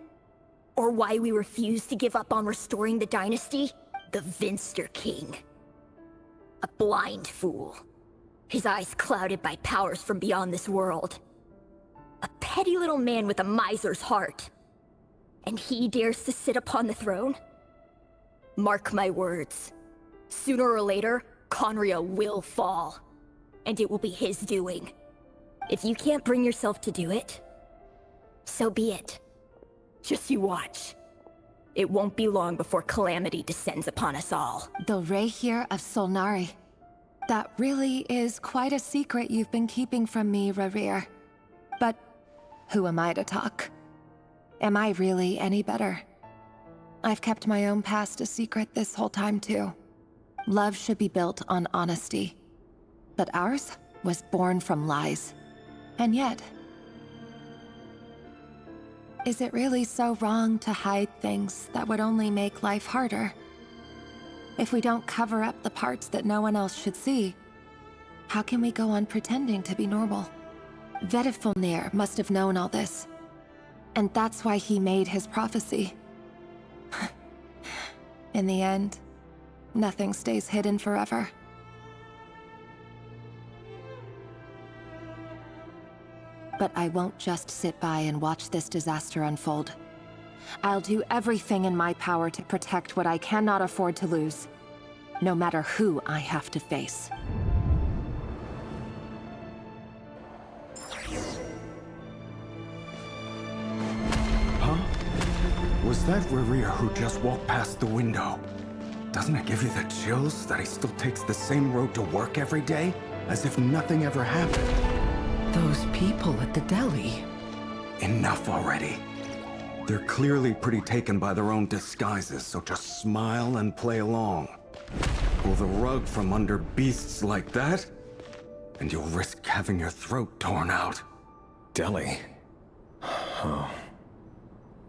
Speaker 16: Or why we refuse to give up on restoring the dynasty? The Vinster King. A blind fool. His eyes clouded by powers from beyond this world. A petty little man with a miser's heart. And he dares to sit upon the throne? Mark my words. Sooner or later, Conria will fall. And it will be his doing. If you can't bring yourself to do it, so be it. Just you watch. It won't be long before calamity descends upon us all.
Speaker 17: The Rayrir of Solnari. That really is quite a secret you've been keeping from me, Rayrir. But who am I to talk? Am I really any better? I've kept my own past a secret this whole time too. Love should be built on honesty. But ours was born from lies. And yet, Is it really so wrong to hide things that would only make life harder? If we don't cover up the parts that no one else should see, how can we go on pretending to be normal? Vedifulnir must have known all this. And that's why he made his prophecy. In the end, nothing stays hidden forever. But I won't just sit by and watch this disaster unfold. I'll do everything in my power to protect what I cannot afford to lose, no matter who I have to face.
Speaker 6: Huh? Was that Revere who just walked past the window? Doesn't it give you the chills that he still takes the same road to work every day, as if nothing ever happened?
Speaker 3: Those people at the deli.
Speaker 6: Enough already. They're clearly pretty taken by their own disguises, so just smile and play along. Pull the rug from under beasts like that, and you'll risk having your throat torn out.
Speaker 13: Deli? Oh.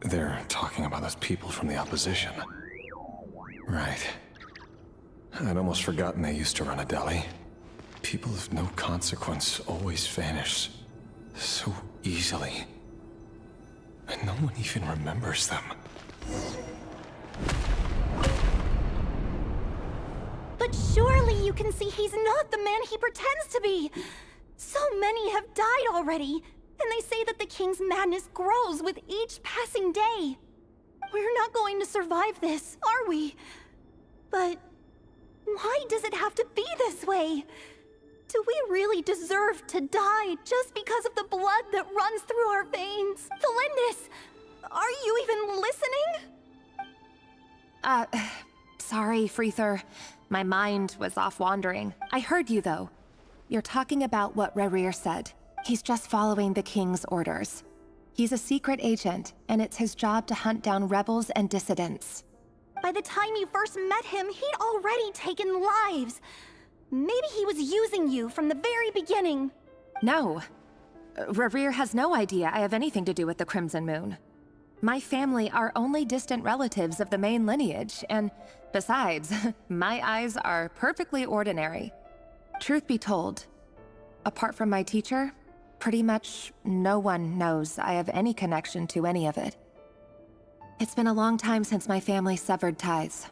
Speaker 13: They're talking about those people from the opposition. Right. I'd almost forgotten they used to run a deli. People of no consequence always vanish so easily. And no one even remembers them.
Speaker 18: But surely you can see he's not the man he pretends to be! So many have died already, and they say that the king's madness grows with each passing day. We're not going to survive this, are we? But why does it have to be this way? Do we really deserve to die just because of the blood that runs through our veins? Felindis, are you even listening?
Speaker 17: Sorry, Freether. My mind was off wandering. I heard you, though. You're talking about what Rerir said. He's just following the king's orders. He's a secret agent, and it's his job to hunt down rebels and dissidents.
Speaker 18: By the time you first met him, he'd already taken lives. Maybe he was using you from the very beginning.
Speaker 17: No. Rerir has no idea I have anything to do with the Crimson Moon. My family are only distant relatives of the main lineage, and besides, my eyes are perfectly ordinary. Truth be told, apart from my teacher, pretty much no one knows I have any connection to any of it. It's been a long time since my family severed ties.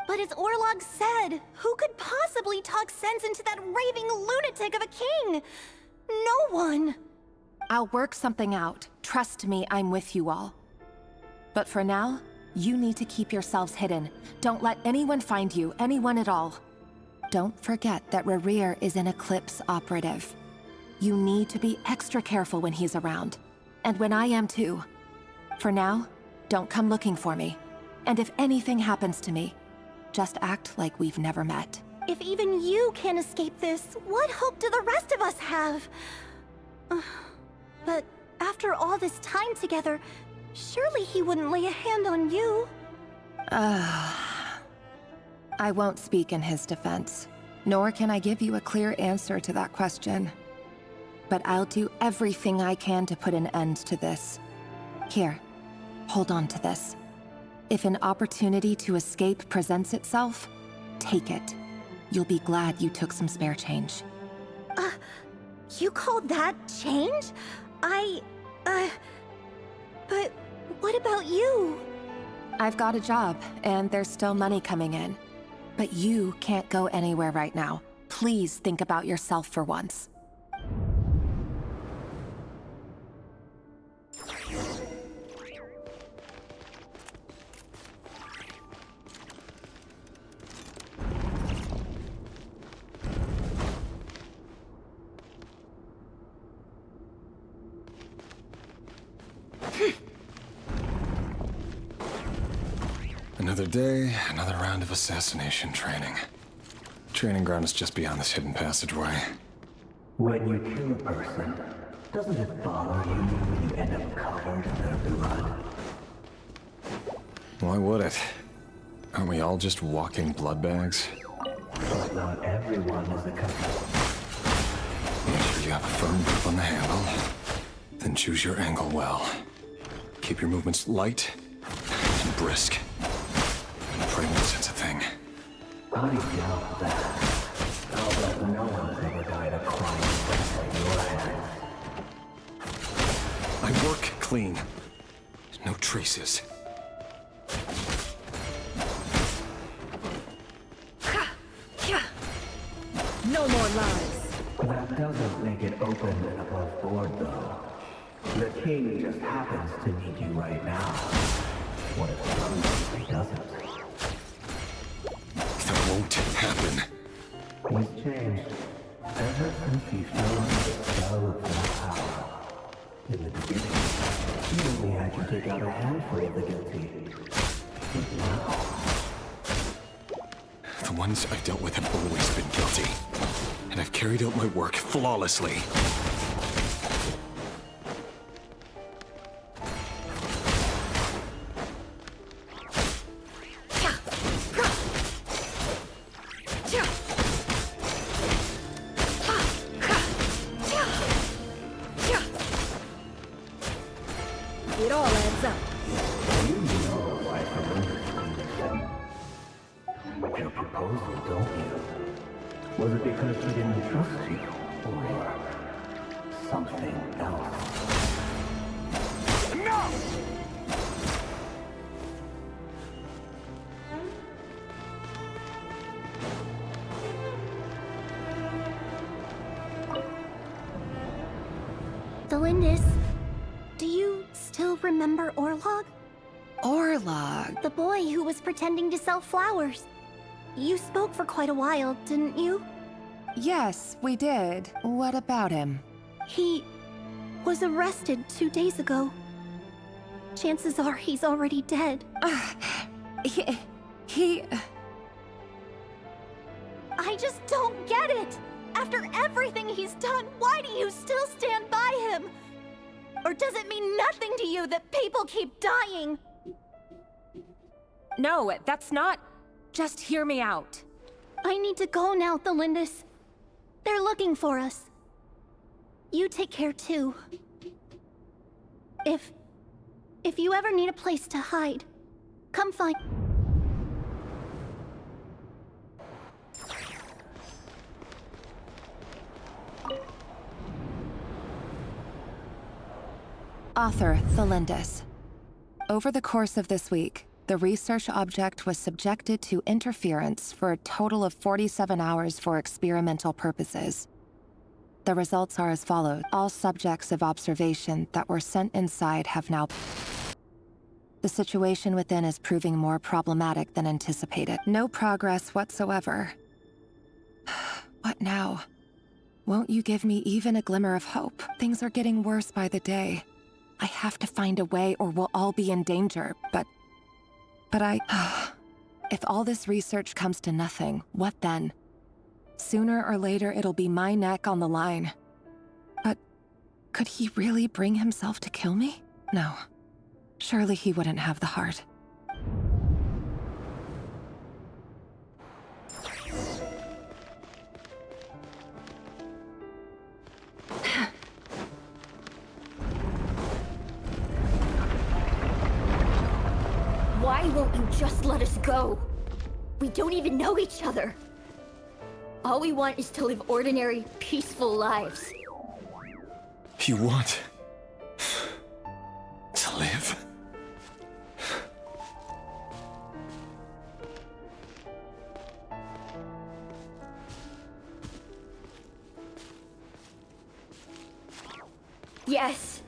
Speaker 18: But as Orlog said, who could possibly talk sense into that raving lunatic of a king? No one.
Speaker 17: I'll work something out. Trust me, I'm with you all. But for now, you need to keep yourselves hidden. Don't let anyone find you, anyone at all. Don't forget that Rerir is an Eclipse operative. You need to be extra careful when he's around. And when I am too. For now, don't come looking for me. And if anything happens to me, just act like we've never met.
Speaker 18: If even you can't escape this, what hope do the rest of us have? But after all this time together, surely he wouldn't lay a hand on you.
Speaker 17: I won't speak in his defense, nor can I give you a clear answer to that question. But I'll do everything I can to put an end to this. Here, hold on to this. If an opportunity to escape presents itself, take it. You'll be glad you took some spare change.
Speaker 18: You call that change? But what about you?
Speaker 17: I've got a job, and there's still money coming in. But you can't go anywhere right now. Please think about yourself for once.
Speaker 13: Another day, another round of assassination training. Training ground is just beyond this hidden passageway.
Speaker 14: When you kill a person, doesn't it bother you when you end up covered in their blood?
Speaker 13: Why would it? Aren't we all just walking blood bags?
Speaker 14: But not everyone is a cover.
Speaker 13: Make sure you have a firm grip on the handle, then choose your angle well. Keep your movements light and brisk. And pray won't sense a thing.
Speaker 14: I doubt that. I'll bet no one's ever died a crying death at your hands.
Speaker 13: I work clean. No traces.
Speaker 9: No more lies.
Speaker 14: That doesn't make it open and above board, though. The king just happens to need you right now. What if somebody doesn't?
Speaker 13: That won't happen.
Speaker 14: He's changed. Ever since he fell under the spell of that power. In the beginning, he only had you take out a handful of the guilty. But now...
Speaker 13: The ones I've dealt with have always been guilty. And I've carried out my work flawlessly.
Speaker 9: It all adds up.
Speaker 14: You know why Furina your proposal, don't you? Was it because he didn't trust you? Or something else?
Speaker 13: No!
Speaker 18: Delindis, do you still remember Orlog?
Speaker 17: Orlog?
Speaker 18: The boy who was pretending to sell flowers. You spoke for quite a while, didn't you?
Speaker 17: Yes, we did. What about him?
Speaker 18: He was arrested 2 days ago. Chances are he's already dead.
Speaker 17: He...
Speaker 18: I just don't get it! After everything he's done, why do you still stand by him? Or does it mean nothing to you that people keep dying?
Speaker 19: No, that's not... Just hear me out.
Speaker 18: I need to go now, Delindis. They're looking for us. You take care too. If you ever need a place to hide, come find...
Speaker 17: Author Thelindis. Over the course of this week, the research object was subjected to interference for a total of 47 hours for experimental purposes. The results are as follows. All subjects of observation that were sent inside have now... The situation within is proving more problematic than anticipated. No progress whatsoever. What now? Won't you give me even a glimmer of hope? Things are getting worse by the day. I have to find a way or we'll all be in danger, but if all this research comes to nothing, what then? Sooner or later, it'll be my neck on the line. But could he really bring himself to kill me? No. Surely he wouldn't have the heart.
Speaker 16: Why won't you just let us go? We don't even know each other. All we want is to live ordinary, peaceful lives.
Speaker 13: You want... to live?
Speaker 16: Yes.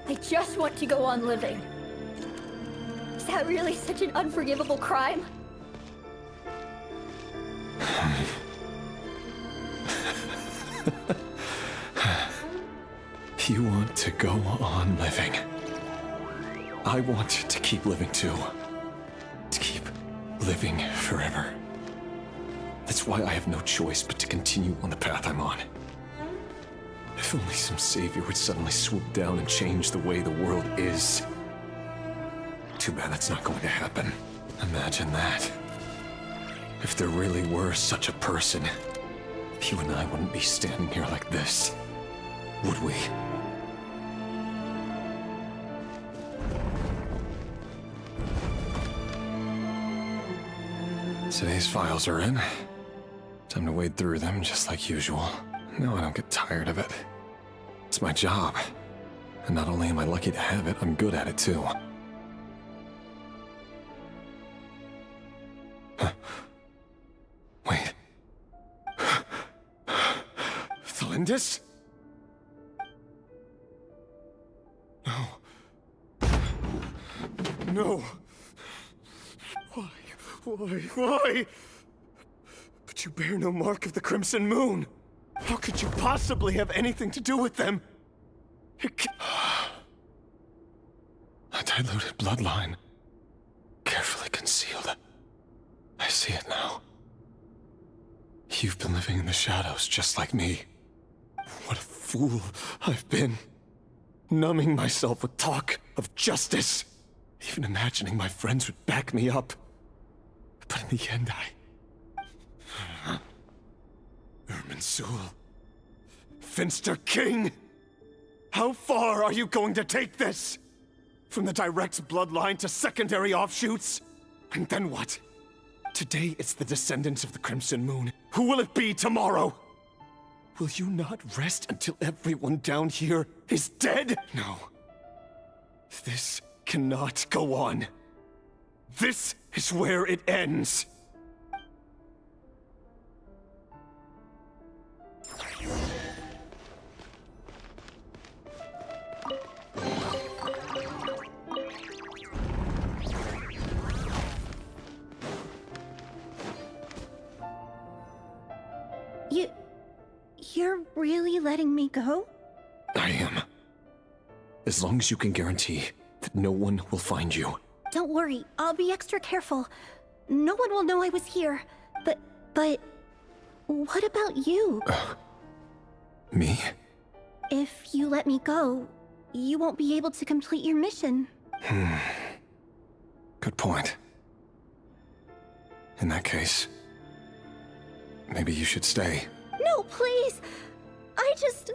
Speaker 16: I just want to go on living. Is that really such an unforgivable crime?
Speaker 13: You want to go on living. I want to keep living too. To keep living forever. That's why I have no choice but to continue on the path I'm on. If only some savior would suddenly swoop down and change the way the world is. Too bad that's not going to happen. Imagine that. If there really were such a person, you and I wouldn't be standing here like this, would we? Today's files are in. Time to wade through them just like usual. No, I don't get tired of it. It's my job. And not only am I lucky to have it, I'm good at it too. Wait. Thalindis? No. No. Why? But you bear no mark of the Crimson Moon. How could you possibly have anything to do with them? A diluted bloodline. Carefully concealed. I see it now. You've been living in the shadows just like me. What a fool I've been. Numbing myself with talk of justice. Even imagining my friends would back me up. But in the end, Irminsul. Finster King! How far are you going to take this? From the direct bloodline to secondary offshoots? And then what? Today it's the descendants of the Crimson Moon. Who will it be tomorrow? Will you not rest until everyone down here is dead? No. This cannot go on. This is where it ends.
Speaker 18: You're really letting me go?
Speaker 13: I am. As long as you can guarantee that no one will find you.
Speaker 18: Don't worry, I'll be extra careful. No one will know I was here. But what about you?
Speaker 13: Me?
Speaker 18: If you let me go, you won't be able to complete your mission.
Speaker 13: Good point. In that case, maybe you should stay.
Speaker 18: No, please! I just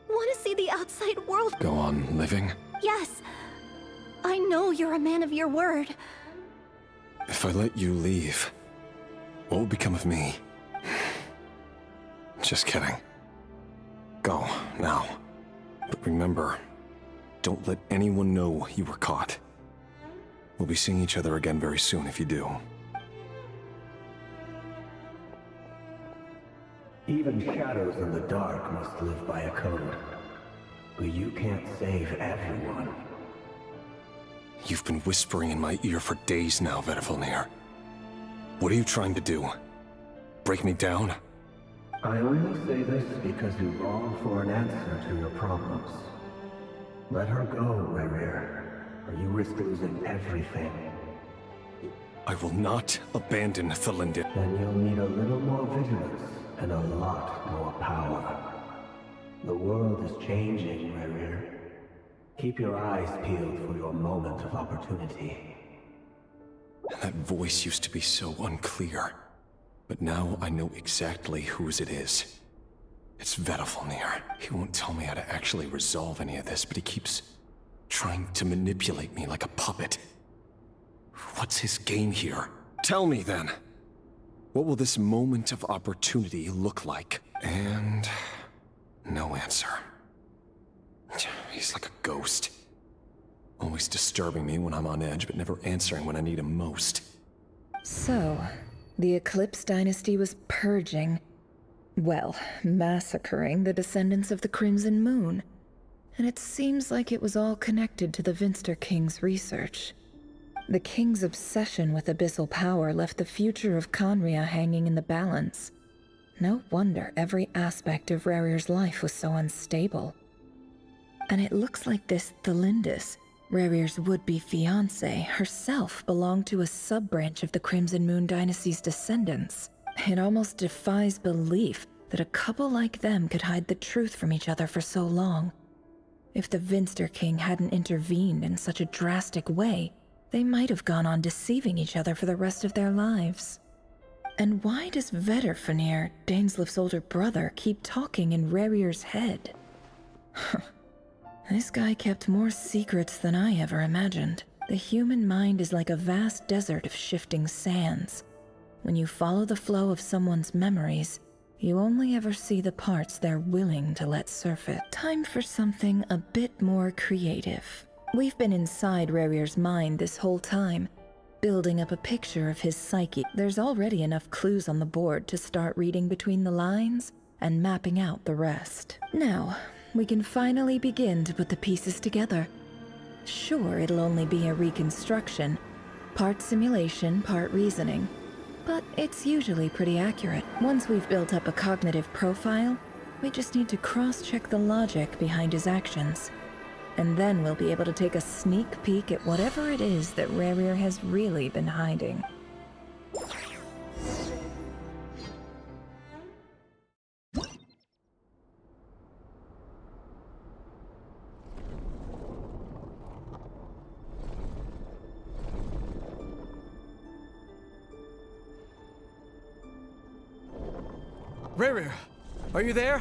Speaker 18: want to see the outside world.
Speaker 13: Go on living?
Speaker 18: Yes. I know you're a man of your word.
Speaker 13: If I let you leave, what will become of me? Just kidding. Go, now. But remember, don't let anyone know you were caught. We'll be seeing each other again very soon if you do.
Speaker 14: Even shadows in the dark must live by a code. But you can't save everyone.
Speaker 13: You've been whispering in my ear for days now, Vedifalnir. What are you trying to do? Break me down?
Speaker 14: I only say this because you long for an answer to your problems. Let her go, Rerir, or you risk losing everything.
Speaker 13: I will not abandon Thalindis.
Speaker 14: Then you'll need a little more vigilance and a lot more power. The world is changing, Rerir. Keep your eyes peeled for your moment of opportunity.
Speaker 13: That voice used to be so unclear. But now I know exactly whose it is. It's Vedifalnir. He won't tell me how to actually resolve any of this, but he keeps trying to manipulate me like a puppet. What's his game here? Tell me then. What will this moment of opportunity look like? And no answer. He's like a ghost. Always disturbing me when I'm on edge, but never answering when I need him most.
Speaker 9: So, the Eclipse Dynasty was purging, well, massacring the descendants of the Crimson Moon. And it seems like it was all connected to the Vinster King's research. The King's obsession with abyssal power left the future of Khaenri'ah hanging in the balance. No wonder every aspect of Rerir's life was so unstable. And it looks like this Thalindis, Rerir's would-be fiancé, herself belonged to a sub-branch of the Crimson Moon Dynasty's descendants. It almost defies belief that a couple like them could hide the truth from each other for so long. If the Vinster King hadn't intervened in such a drastic way, they might have gone on deceiving each other for the rest of their lives. And why does Vedifalnir, Daneslif's older brother, keep talking in Rerir's head? This guy kept more secrets than I ever imagined. The human mind is like a vast desert of shifting sands. when you follow the flow of someone's memories, you only ever see the parts they're willing to let surface. Time for something a bit more creative. We've been inside Rerir's mind this whole time, building up a picture of his psyche. There's already enough clues on the board to start reading between the lines and mapping out the rest. Now, we can finally begin to put the pieces together. Sure, it'll only be a reconstruction, part simulation, part reasoning, but it's usually pretty accurate. Once we've built up a cognitive profile, we just need to cross-check the logic behind his actions. And then we'll be able to take a sneak peek at whatever it is that Rerir has really been hiding.
Speaker 8: Rerir, are you there?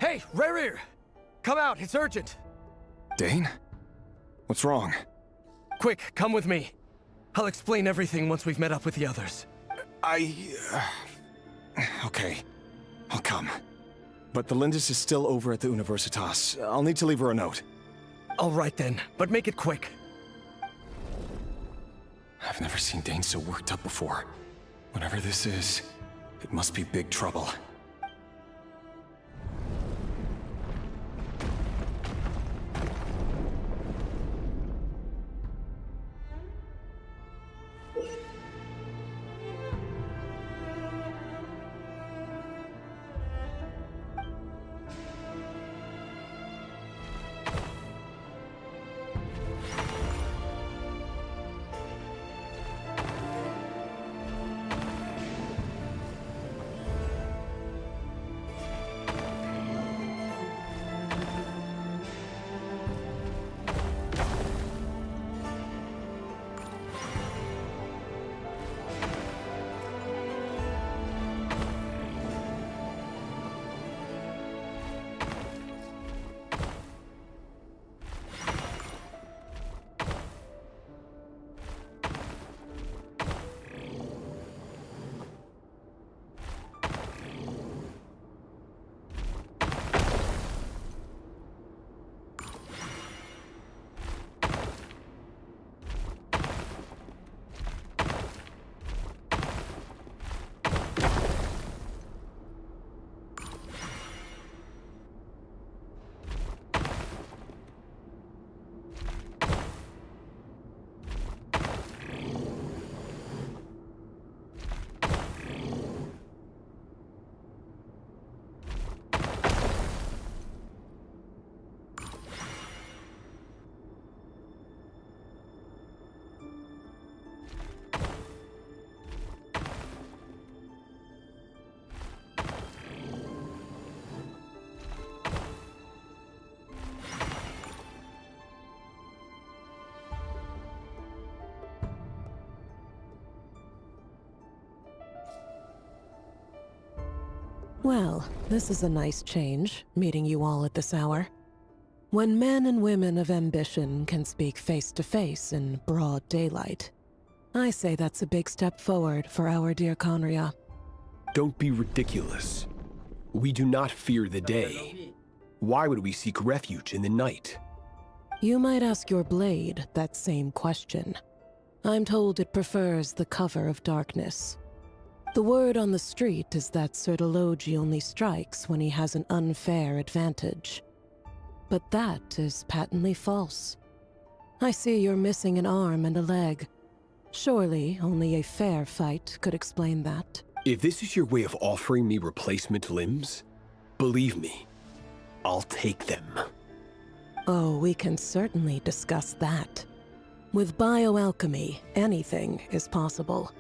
Speaker 8: Hey, Rerir! Come out, it's urgent!
Speaker 13: Dane? What's wrong?
Speaker 8: Quick, come with me. I'll explain everything once we've met up with the others.
Speaker 13: Okay. I'll come. But the Lindis is still over at the Universitas. I'll need to leave her a note.
Speaker 8: All right then, but make it quick.
Speaker 13: I've never seen Dane so worked up before. Whatever this is, it must be big trouble.
Speaker 20: Well, this is a nice change, meeting you all at this hour. When men and women of ambition can speak face to face in broad daylight, I say that's a big step forward for our dear Conria.
Speaker 21: Don't be ridiculous. We do not fear the day. Why would we seek refuge in the night?
Speaker 20: You might ask your blade that same question. I'm told it prefers the cover of darkness. The word on the street is that Sir Deloge only strikes when he has an unfair advantage. But that is patently false. I see you're missing an arm and a leg. Surely only a fair fight could explain that.
Speaker 21: If this is your way of offering me replacement limbs, believe me, I'll take them.
Speaker 20: Oh, we can certainly discuss that. With bioalchemy, anything is possible.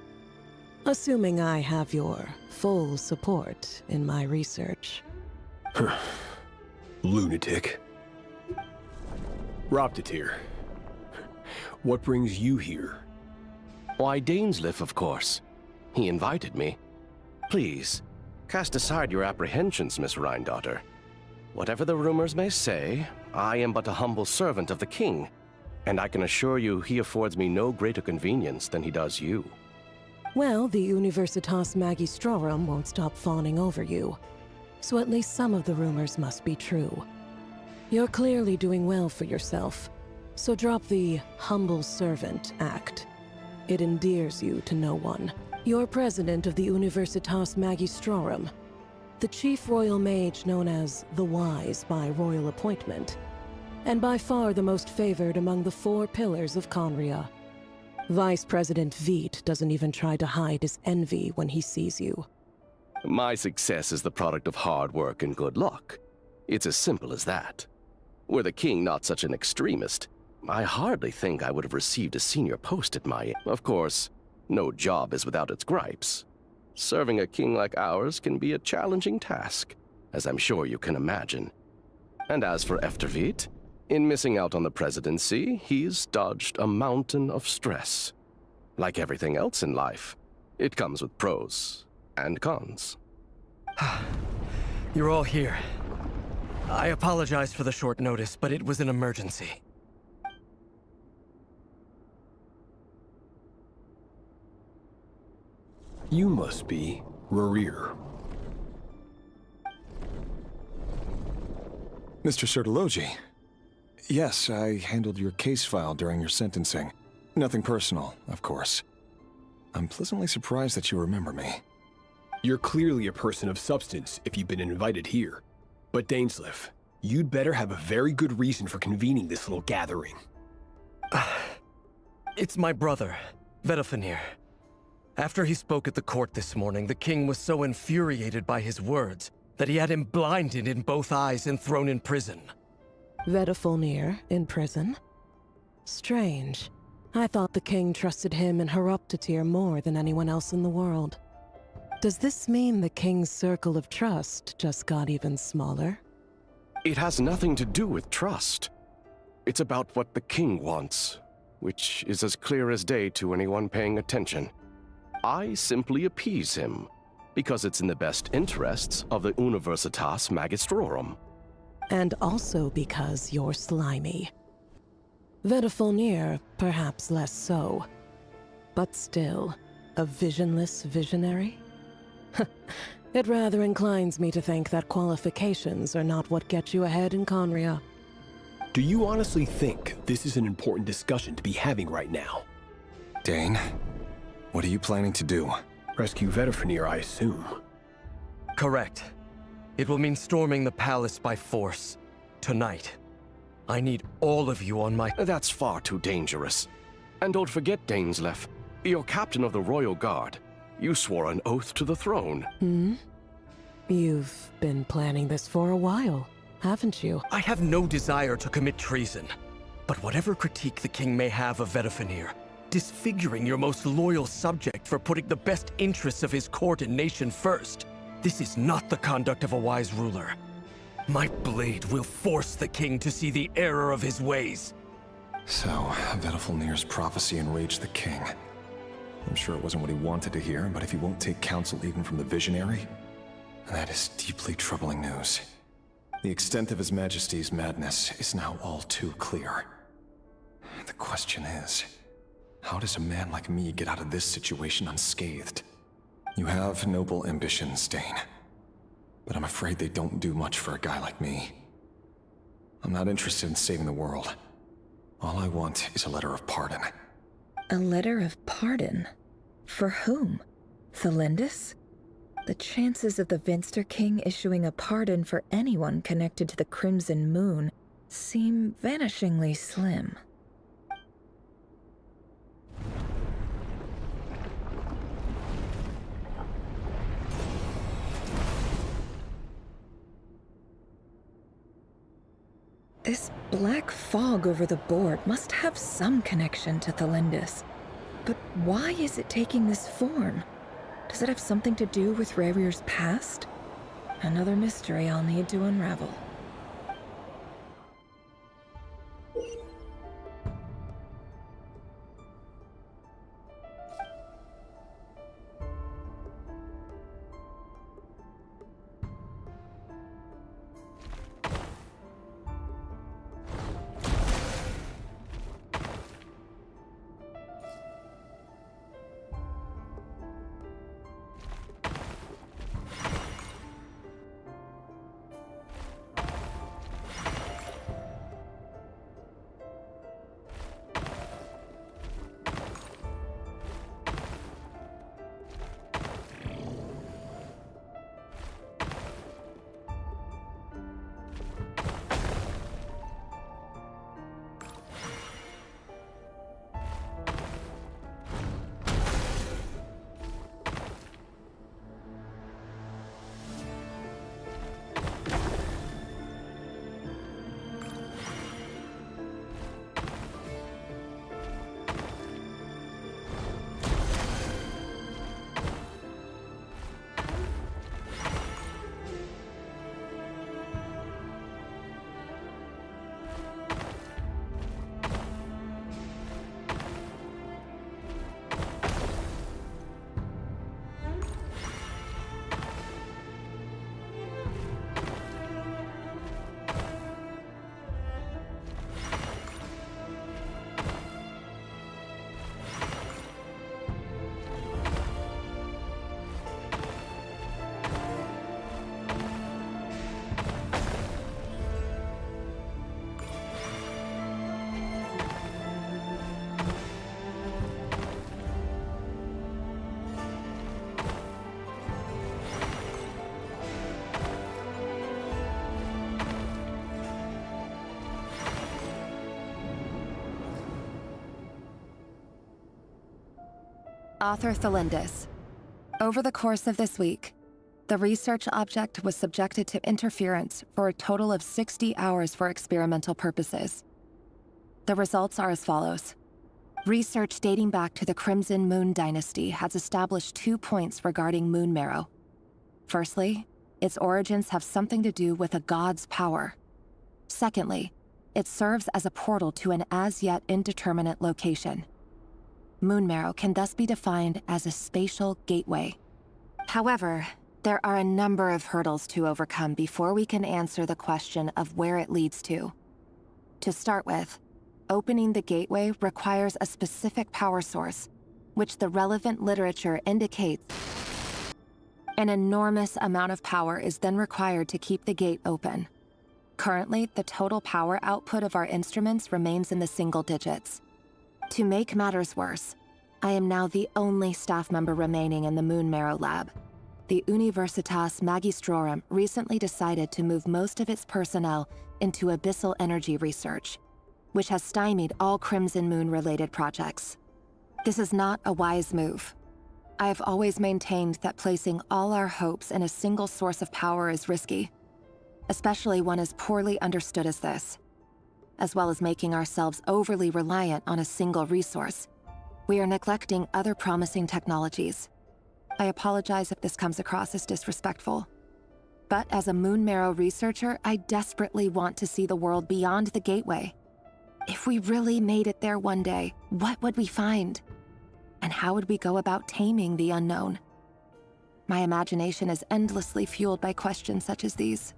Speaker 20: Assuming I have your full support in my research.
Speaker 21: Lunatic. Roptatir, what brings you here?
Speaker 2: Why, Dainsleif, of course. He invited me. Please, cast aside your apprehensions, Miss Rhine-daughter. Whatever the rumors may say, I am but a humble servant of the king, and I can assure you he affords me no greater convenience than he does you.
Speaker 20: Well, the Universitas Magistrorum won't stop fawning over you. So at least some of the rumors must be true. You're clearly doing well for yourself, so drop the humble servant act. It endears you to no one. You're president of the Universitas Magistrorum, the chief royal mage known as the Wise by royal appointment, and by far the most favored among the 4 pillars of Conria. Vice President Veit doesn't even try to hide his envy when he sees you.
Speaker 2: My success is the product of hard work and good luck. It's as simple as that. Were the king not such an extremist, I hardly think I would have received a senior post at my age. Of course, no job is without its gripes. Serving a king like ours can be a challenging task, as I'm sure you can imagine. And as for Efterveit, in missing out on the presidency, he's dodged a mountain of stress. Like everything else in life, it comes with pros and cons.
Speaker 8: You're all here. I apologize for the short notice, but it was an emergency.
Speaker 21: You must be Rarir.
Speaker 13: Mr. Sertologi. Yes, I handled your case file during your sentencing. Nothing personal, of course. I'm pleasantly surprised that you remember me.
Speaker 21: You're clearly a person of substance if you've been invited here. But Dainsleif, you'd better have a very good reason for convening this little gathering.
Speaker 8: It's my brother, Vedafenir. After he spoke at the court this morning, the king was so infuriated by his words that he had him blinded in both eyes and thrown in prison.
Speaker 20: Vedafenir in prison? Strange. I thought the king trusted him and Roptatir more than anyone else in the world. Does this mean the king's circle of trust just got even smaller?
Speaker 2: It has nothing to do with trust. It's about what the king wants, which is as clear as day to anyone paying attention. I simply appease him, because it's in the best interests of the Universitas Magistrorum.
Speaker 20: And also because you're slimy. Vedafenir, perhaps less so. But still, a visionless visionary? It rather inclines me to think that qualifications are not what get you ahead in Conria.
Speaker 21: Do you honestly think this is an important discussion to be having right now?
Speaker 13: Dane, what are you planning to do?
Speaker 21: Rescue Vedafenir, I assume.
Speaker 8: Correct. It will mean storming the palace by force. Tonight. I need all of you on my—
Speaker 2: That's far too dangerous. And don't forget, Dainsleif, you're captain of the Royal Guard. You swore an oath to the throne.
Speaker 20: You've been planning this for a while, haven't you?
Speaker 8: I have no desire to commit treason. But whatever critique the king may have of Vedafenir, disfiguring your most loyal subject for putting the best interests of his court and nation first, this is not the conduct of a wise ruler. My blade will force the king to see the error of his ways.
Speaker 13: So, Vedafenir's prophecy enraged the king. I'm sure it wasn't what he wanted to hear, but if he won't take counsel even from the visionary, that is deeply troubling news. The extent of His Majesty's madness is now all too clear. The question is, how does a man like me get out of this situation unscathed? You have noble ambitions, Dane, but I'm afraid they don't do much for a guy like me. I'm not interested in saving the world. All I want is a letter of pardon.
Speaker 9: A letter of pardon? For whom? Thelindis? The chances of the Vinster King issuing a pardon for anyone connected to the Crimson Moon seem vanishingly slim. This black fog over the board must have some connection to Thalindis. But why is it taking this form? Does it have something to do with Rarir's past? Another mystery I'll need to unravel.
Speaker 17: Author Thalindis. Over the course of this week, the research object was subjected to interference for a total of 60 hours for experimental purposes. The results are as follows. Research dating back to the Crimson Moon Dynasty has established 2 points regarding moon marrow. Firstly, its origins have something to do with a god's power. Secondly, it serves as a portal to an as-yet indeterminate location. Moon marrow can thus be defined as a spatial gateway. However, there are a number of hurdles to overcome before we can answer the question of where it leads to. To start with, opening the gateway requires a specific power source, which the relevant literature indicates. An enormous amount of power is then required to keep the gate open. Currently, the total power output of our instruments remains in the single digits. To make matters worse, I am now the only staff member remaining in the Moon Marrow lab. The Universitas Magistrorum recently decided to move most of its personnel into abyssal energy research, which has stymied all Crimson Moon-related projects. This is not a wise move. I have always maintained that placing all our hopes in a single source of power is risky, especially one as poorly understood as this. As well as making ourselves overly reliant on a single resource, we are neglecting other promising technologies. I apologize if this comes across as disrespectful. But as a Moon Marrow researcher, I desperately want to see the world beyond the gateway. If we really made it there one day, what would we find? And how would we go about taming the unknown? My imagination is endlessly fueled by questions such as these.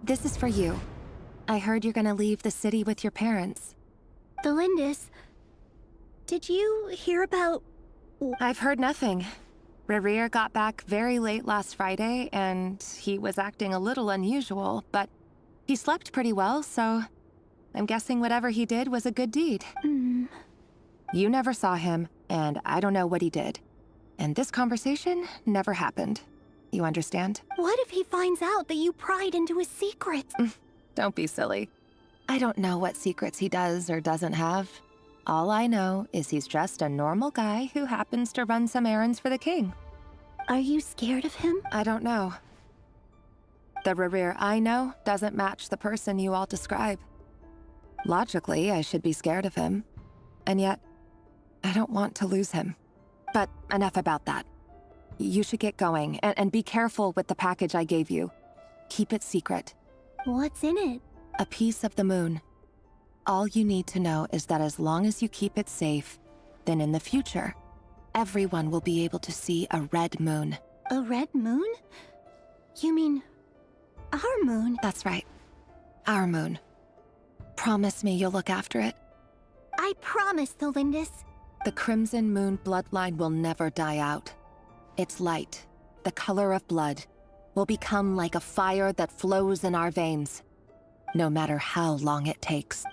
Speaker 17: This is for you. I heard you're gonna leave the city with your parents.
Speaker 18: The Lindis... Did you hear about...
Speaker 17: I've heard nothing. Rerir got back very late last Friday, and he was acting a little unusual, but he slept pretty well, so I'm guessing whatever he did was a good deed. You never saw him, and I don't know what he did. And this conversation never happened. You understand?
Speaker 18: What if he finds out that you pried into his secrets?
Speaker 17: Don't be silly. I don't know what secrets he does or doesn't have. All I know is he's just a normal guy who happens to run some errands for the king.
Speaker 18: Are you scared of him?
Speaker 17: I don't know. The Rerir I know doesn't match the person you all describe. Logically, I should be scared of him. And yet, I don't want to lose him. But enough about that. You should get going, and be careful with the package I gave you. Keep it secret.
Speaker 18: What's in it?
Speaker 17: A piece of the moon. All you need to know is that as long as you keep it safe, then in the future, everyone will be able to see a red moon.
Speaker 18: A red moon? You mean... our moon?
Speaker 17: That's right. Our moon. Promise me you'll look after it.
Speaker 18: I promise, the Lindis.
Speaker 17: The Crimson Moon bloodline will never die out. Its light, the color of blood, will become like a fire that flows in our veins, no matter how long it takes.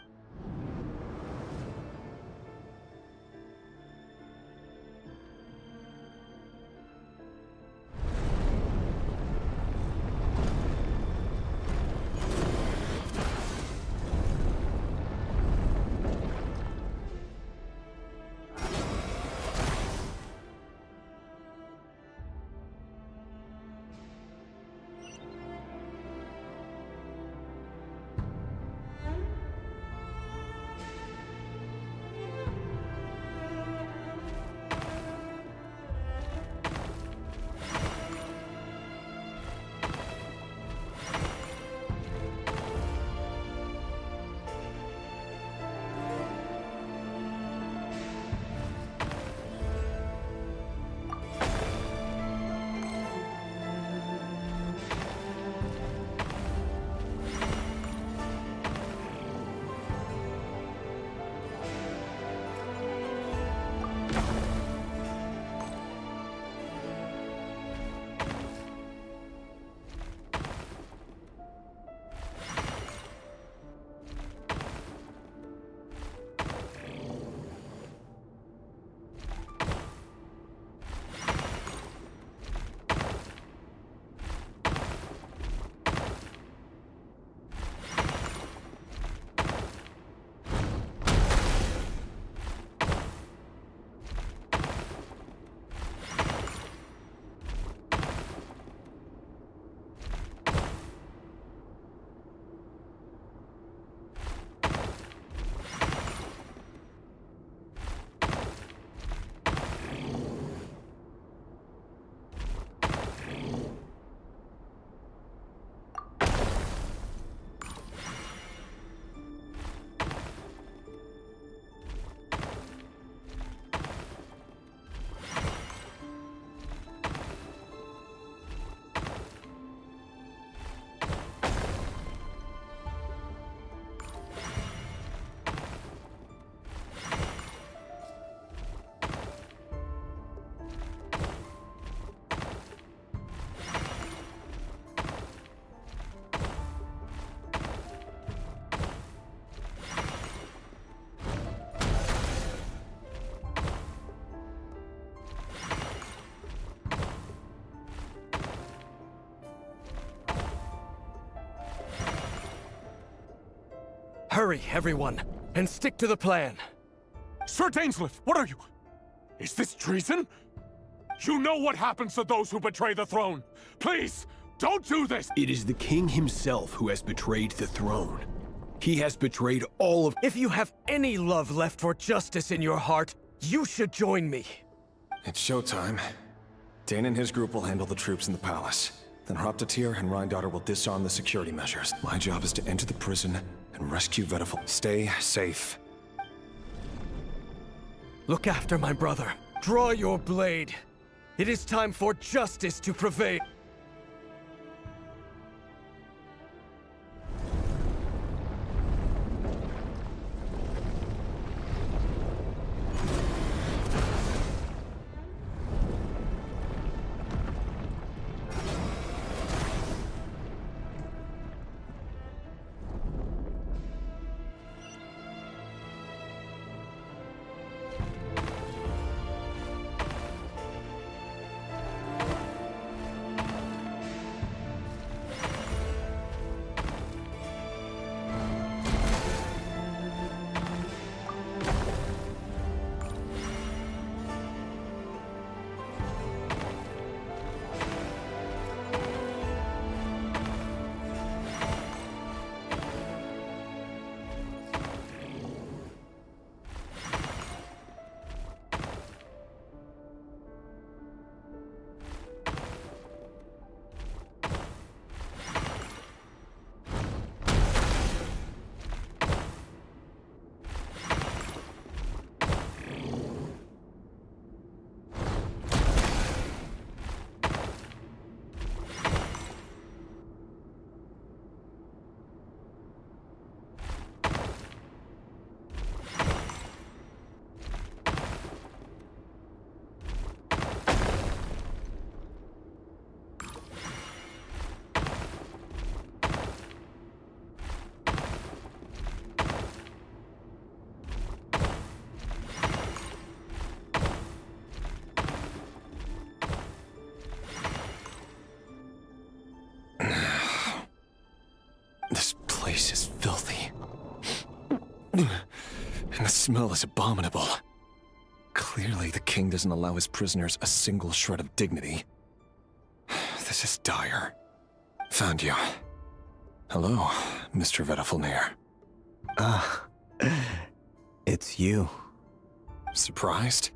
Speaker 5: Hurry, everyone, and stick to the plan.
Speaker 22: Sir Dainsleif, what are you? Is this treason? You know what happens to those who betray the throne. Please, don't do this!
Speaker 21: It is the king himself who has betrayed the throne. He has betrayed all of—
Speaker 5: If you have any love left for justice in your heart, you should join me.
Speaker 13: It's showtime. Dane and his group will handle the troops in the palace. Then Hraptatir and Rheindotter will disarm the security measures. My job is to enter the prison and rescue Vedifel. Stay safe.
Speaker 5: Look after my brother. Draw your blade. It is time for justice to prevail.
Speaker 13: place is filthy. And the smell is abominable. Clearly, the king doesn't allow his prisoners a single shred of dignity. This is dire. Found you. Hello, Mr. Wlkin.
Speaker 14: Ah, it's you.
Speaker 13: Surprised?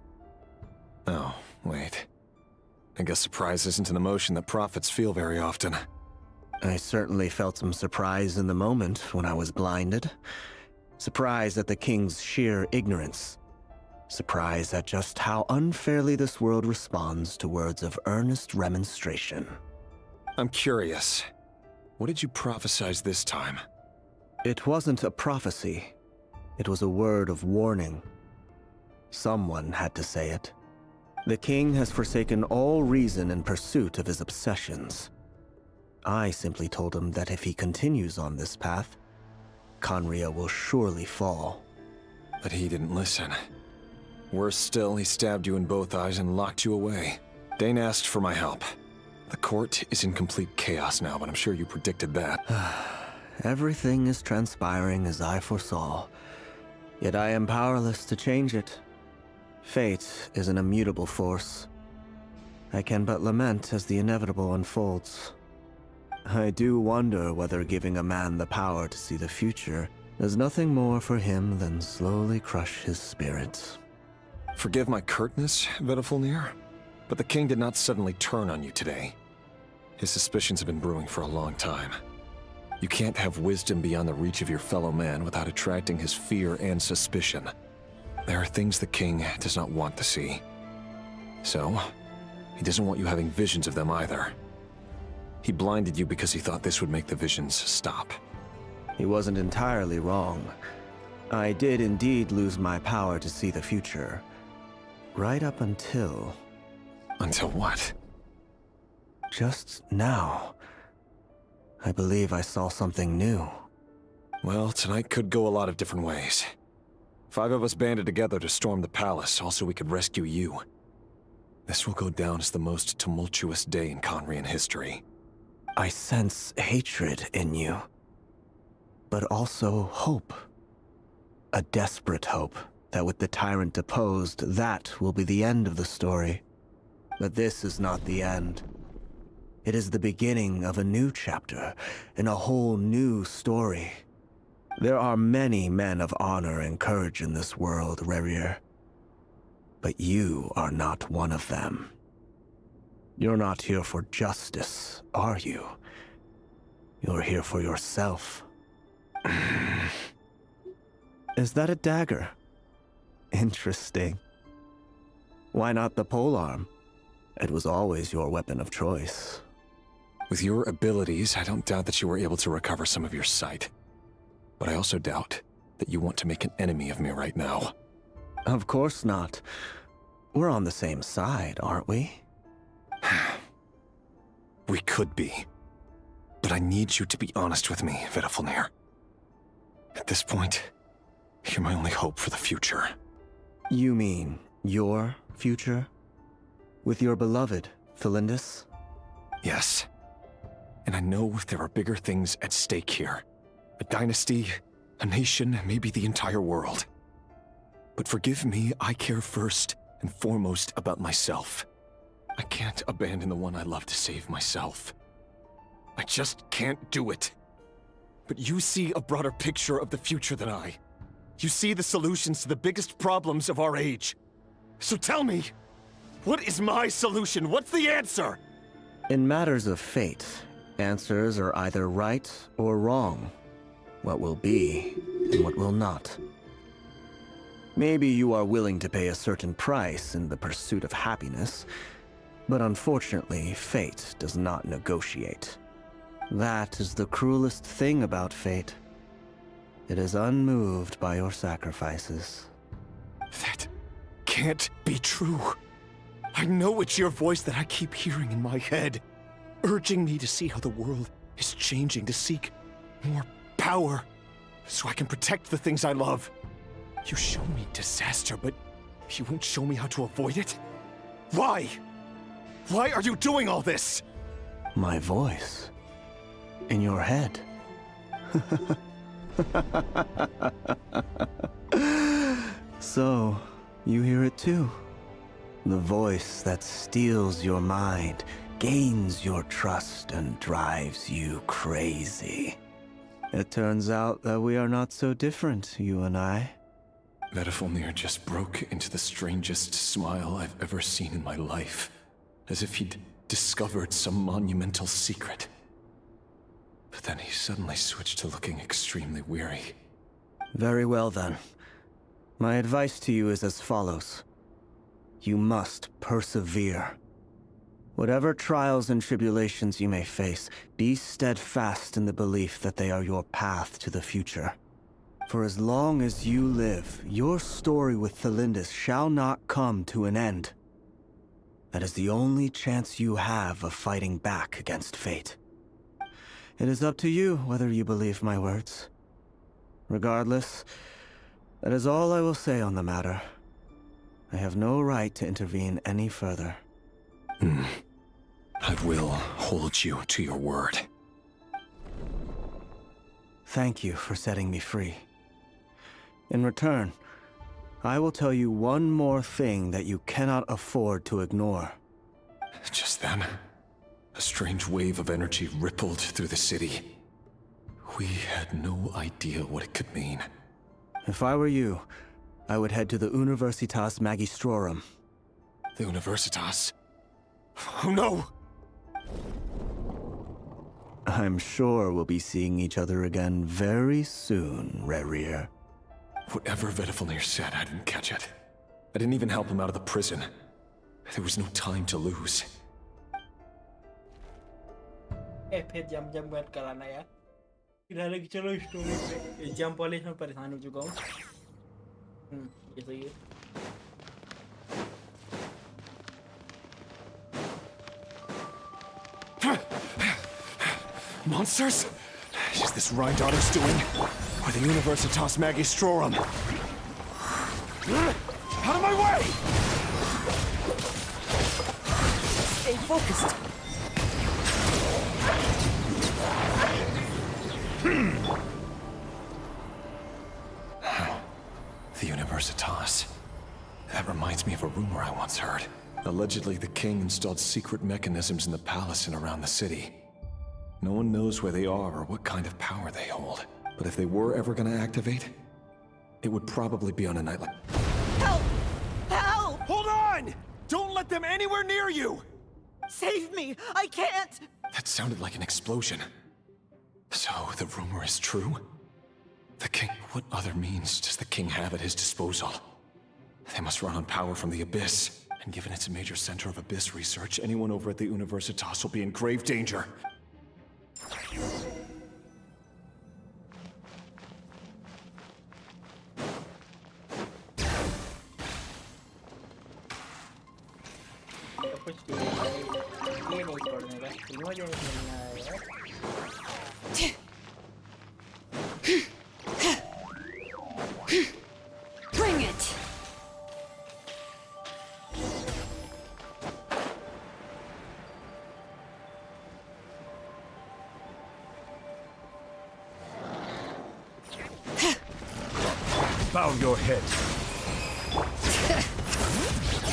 Speaker 13: Oh, wait. I guess surprise isn't an emotion that prophets feel very often.
Speaker 14: I certainly felt some surprise in the moment when I was blinded. Surprise at the king's sheer ignorance. Surprise at just how unfairly this world responds to words of earnest remonstration.
Speaker 13: I'm curious. What did you prophesize this time?
Speaker 14: It wasn't a prophecy. It was a word of warning. Someone had to say it. The king has forsaken all reason in pursuit of his obsessions. I simply told him that if he continues on this path, Khaenri'ah will surely fall.
Speaker 13: But he didn't listen. Worse still, he stabbed you in both eyes and locked you away. Dane asked for my help. The court is in complete chaos now, but I'm sure you predicted that.
Speaker 14: Everything is transpiring as I foresaw, yet I am powerless to change it. Fate is an immutable force. I can but lament as the inevitable unfolds. I do wonder whether giving a man the power to see the future does nothing more for him than slowly crush his spirit.
Speaker 13: Forgive my curtness, Wlkin, but the king did not suddenly turn on you today. His suspicions have been brewing for a long time. You can't have wisdom beyond the reach of your fellow man without attracting his fear and suspicion. There are things the king does not want to see. So, he doesn't want you having visions of them either. He blinded you because he thought this would make the visions stop.
Speaker 14: He wasn't entirely wrong. I did indeed lose my power to see the future. Right up until...
Speaker 13: Until what?
Speaker 14: Just now. I believe I saw something new.
Speaker 13: Well, tonight could go a lot of different ways. 5 of us banded together to storm the palace, also we could rescue you. This will go down as the most tumultuous day in Khaenri'ah history.
Speaker 14: I sense hatred in you, but also hope. A desperate hope that with the tyrant deposed, that will be the end of the story. But this is not the end. It is the beginning of a new chapter, in a whole new story. There are many men of honor and courage in this world, Rerir. But you are not one of them. You're not here for justice, are you? You're here for yourself. Is that a dagger? Interesting. Why not the polearm? It was always your weapon of choice.
Speaker 13: With your abilities, I don't doubt that you were able to recover some of your sight. But I also doubt that you want to make an enemy of me right now.
Speaker 14: Of course not. We're on the same side, aren't we?
Speaker 13: We could be. But I need you to be honest with me, Wlkin. At this point, you're my only hope for the future.
Speaker 14: You mean your future? With your beloved, Felindis?
Speaker 13: Yes. And I know there are bigger things at stake here. A dynasty, a nation, maybe the entire world. But forgive me, I care first and foremost about myself. I can't abandon the one I love to save myself. I just can't do it. But you see a broader picture of the future than I. You see the solutions to the biggest problems of our age. So tell me, what is my solution? What's the answer?
Speaker 14: In matters of fate, answers are either right or wrong. What will be, and what will not. Maybe you are willing to pay a certain price in the pursuit of happiness, but unfortunately, fate does not negotiate. That is the cruelest thing about fate. It is unmoved by your sacrifices.
Speaker 13: That can't be true. I know it's your voice that I keep hearing in my head, urging me to see how the world is changing, to seek more power, so I can protect the things I love. You show me disaster, but you won't show me how to avoid it? Why? Why are you doing all this?
Speaker 14: My voice. In your head. So, you hear it too? The voice that steals your mind, gains your trust, and drives you crazy. It turns out that we are not so different, you and I.
Speaker 13: Vedifilnir just broke into the strangest smile I've ever seen in my life, as if he'd discovered some monumental secret. But then he suddenly switched to looking extremely weary.
Speaker 14: Very well then. My advice to you is as follows. You must persevere. Whatever trials and tribulations you may face, be steadfast in the belief that they are your path to the future. For as long as you live, your story with Thelindis shall not come to an end. That is the only chance you have of fighting back against fate. It is up to you whether you believe my words. Regardless, that is all I will say on the matter. I have no right to intervene any further.
Speaker 13: I will hold you to your word.
Speaker 14: Thank you for setting me free. In return, I will tell you one more thing that you cannot afford to ignore.
Speaker 13: Just then, a strange wave of energy rippled through the city. We had no idea what it could mean.
Speaker 14: If I were you, I would head to the Universitas Magistrorum.
Speaker 13: The Universitas? Oh no!
Speaker 14: I'm sure we'll be seeing each other again very soon, Rerir.
Speaker 13: Whatever Vedifilnir said, I didn't catch it. I didn't even help him out of the prison. There was no time to lose.
Speaker 1: फिर जम wait कराना यार इधर की चलो story पे जम polish में परेशान हो चुका हूँ ये सही है
Speaker 13: Monsters? Is this Rhindotter's doing? Or the Universitas Magistrorum? Out of my way!
Speaker 19: Stay focused.
Speaker 13: The Universitas. That reminds me of a rumor I once heard. Allegedly, the king installed secret mechanisms in the palace and around the city. No one knows where they are or what kind of power they hold. But if they were ever gonna activate, it would probably be on a night like...
Speaker 19: Help! Help!
Speaker 5: Hold on! Don't let them anywhere near you!
Speaker 19: Save me! I can't!
Speaker 13: That sounded like an explosion. So, the rumor is true? The king... What other means does the king have at his disposal? They must run on power from the Abyss. And given it's a major center of Abyss research, anyone over at the Universitas will be in grave danger.
Speaker 18: Bring it!
Speaker 5: Bow your head.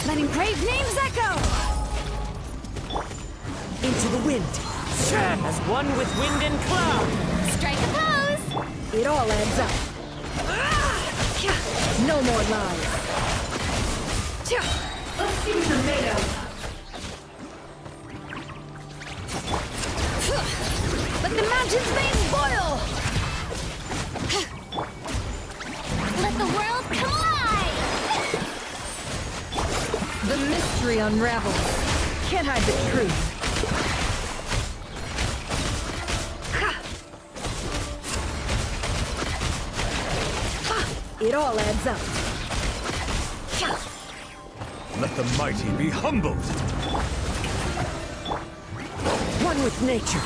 Speaker 18: Letting brave names echo!
Speaker 19: Into the wind. As one with wind and cloud.
Speaker 18: Strike a pose!
Speaker 9: It all adds up. No more lies.
Speaker 18: Let's see what they're made of. Let the mountains veins boil! Let the world come alive!
Speaker 9: The mystery unravels. Can't hide the truth. It all adds up.
Speaker 5: Let the mighty be humbled.
Speaker 19: One with nature.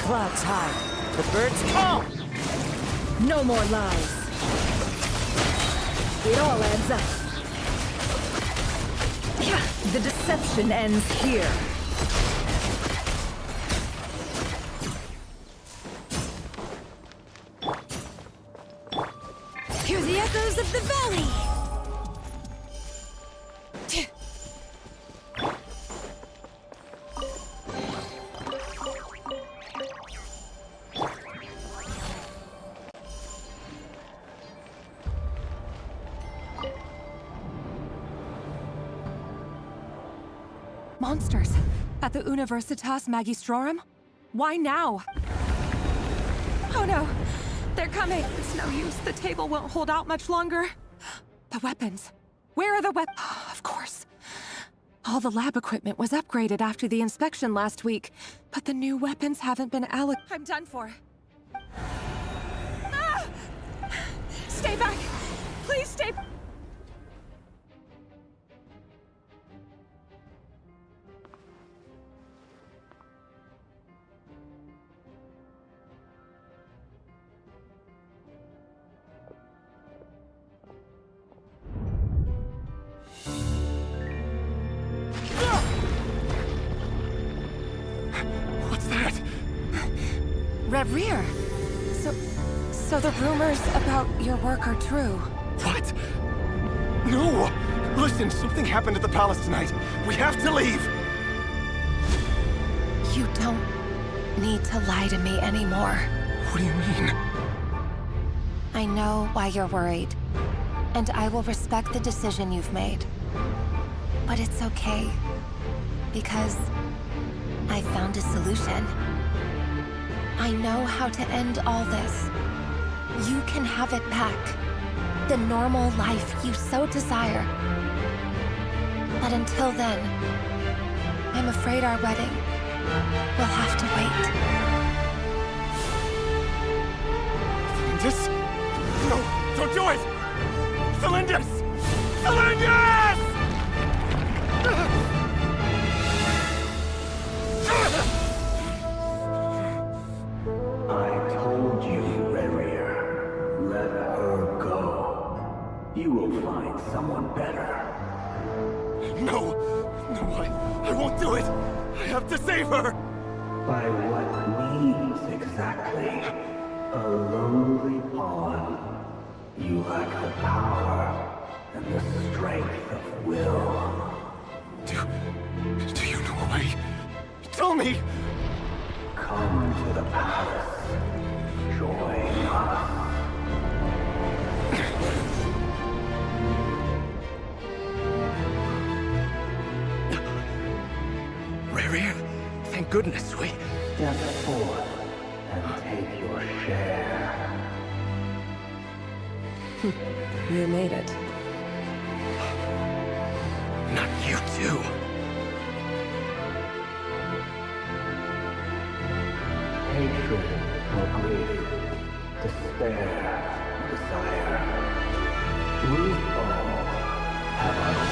Speaker 19: Clouds high. The birds call.
Speaker 9: No more lies. It all adds up. The deception ends here.
Speaker 18: echoes of the valley!
Speaker 17: Monsters! At the Universitas Magistrorum? Why now? Oh no! They're coming! It's no use. The table won't hold out much longer. The weapons. Where are the weapons? Of course. All the lab equipment was upgraded after the inspection last week, but the new weapons haven't been allocated. I'm done for. Ah! Stay back! Please stay back!
Speaker 22: What's that?
Speaker 17: Reverie! So the rumors about your work are true.
Speaker 22: What? No! Listen, something happened at the palace tonight. We have to leave!
Speaker 17: You don't need to lie to me anymore.
Speaker 22: What do you mean?
Speaker 17: I know why you're worried, and I will respect the decision you've made. But it's okay, because I found a solution. I know how to end all this. You can have it back. The normal life you so desire. But until then, I'm afraid our wedding will have to wait.
Speaker 22: Celindus? No, don't do it! Celindus! Celindus!
Speaker 14: I told you, Reverie. Let her go. You will find someone better.
Speaker 22: No! No, I won't do it! I have to save her!
Speaker 14: By what means exactly? A lowly pawn. You lack the power and the strength of will.
Speaker 22: Do you know a way? Tell me!
Speaker 14: Come to the palace. Join us.
Speaker 22: Reverie, thank goodness we...
Speaker 14: Step forth and take your share.
Speaker 20: You made it.
Speaker 22: Not you too.
Speaker 14: Hatred or grief, despair, desire. We all have our own.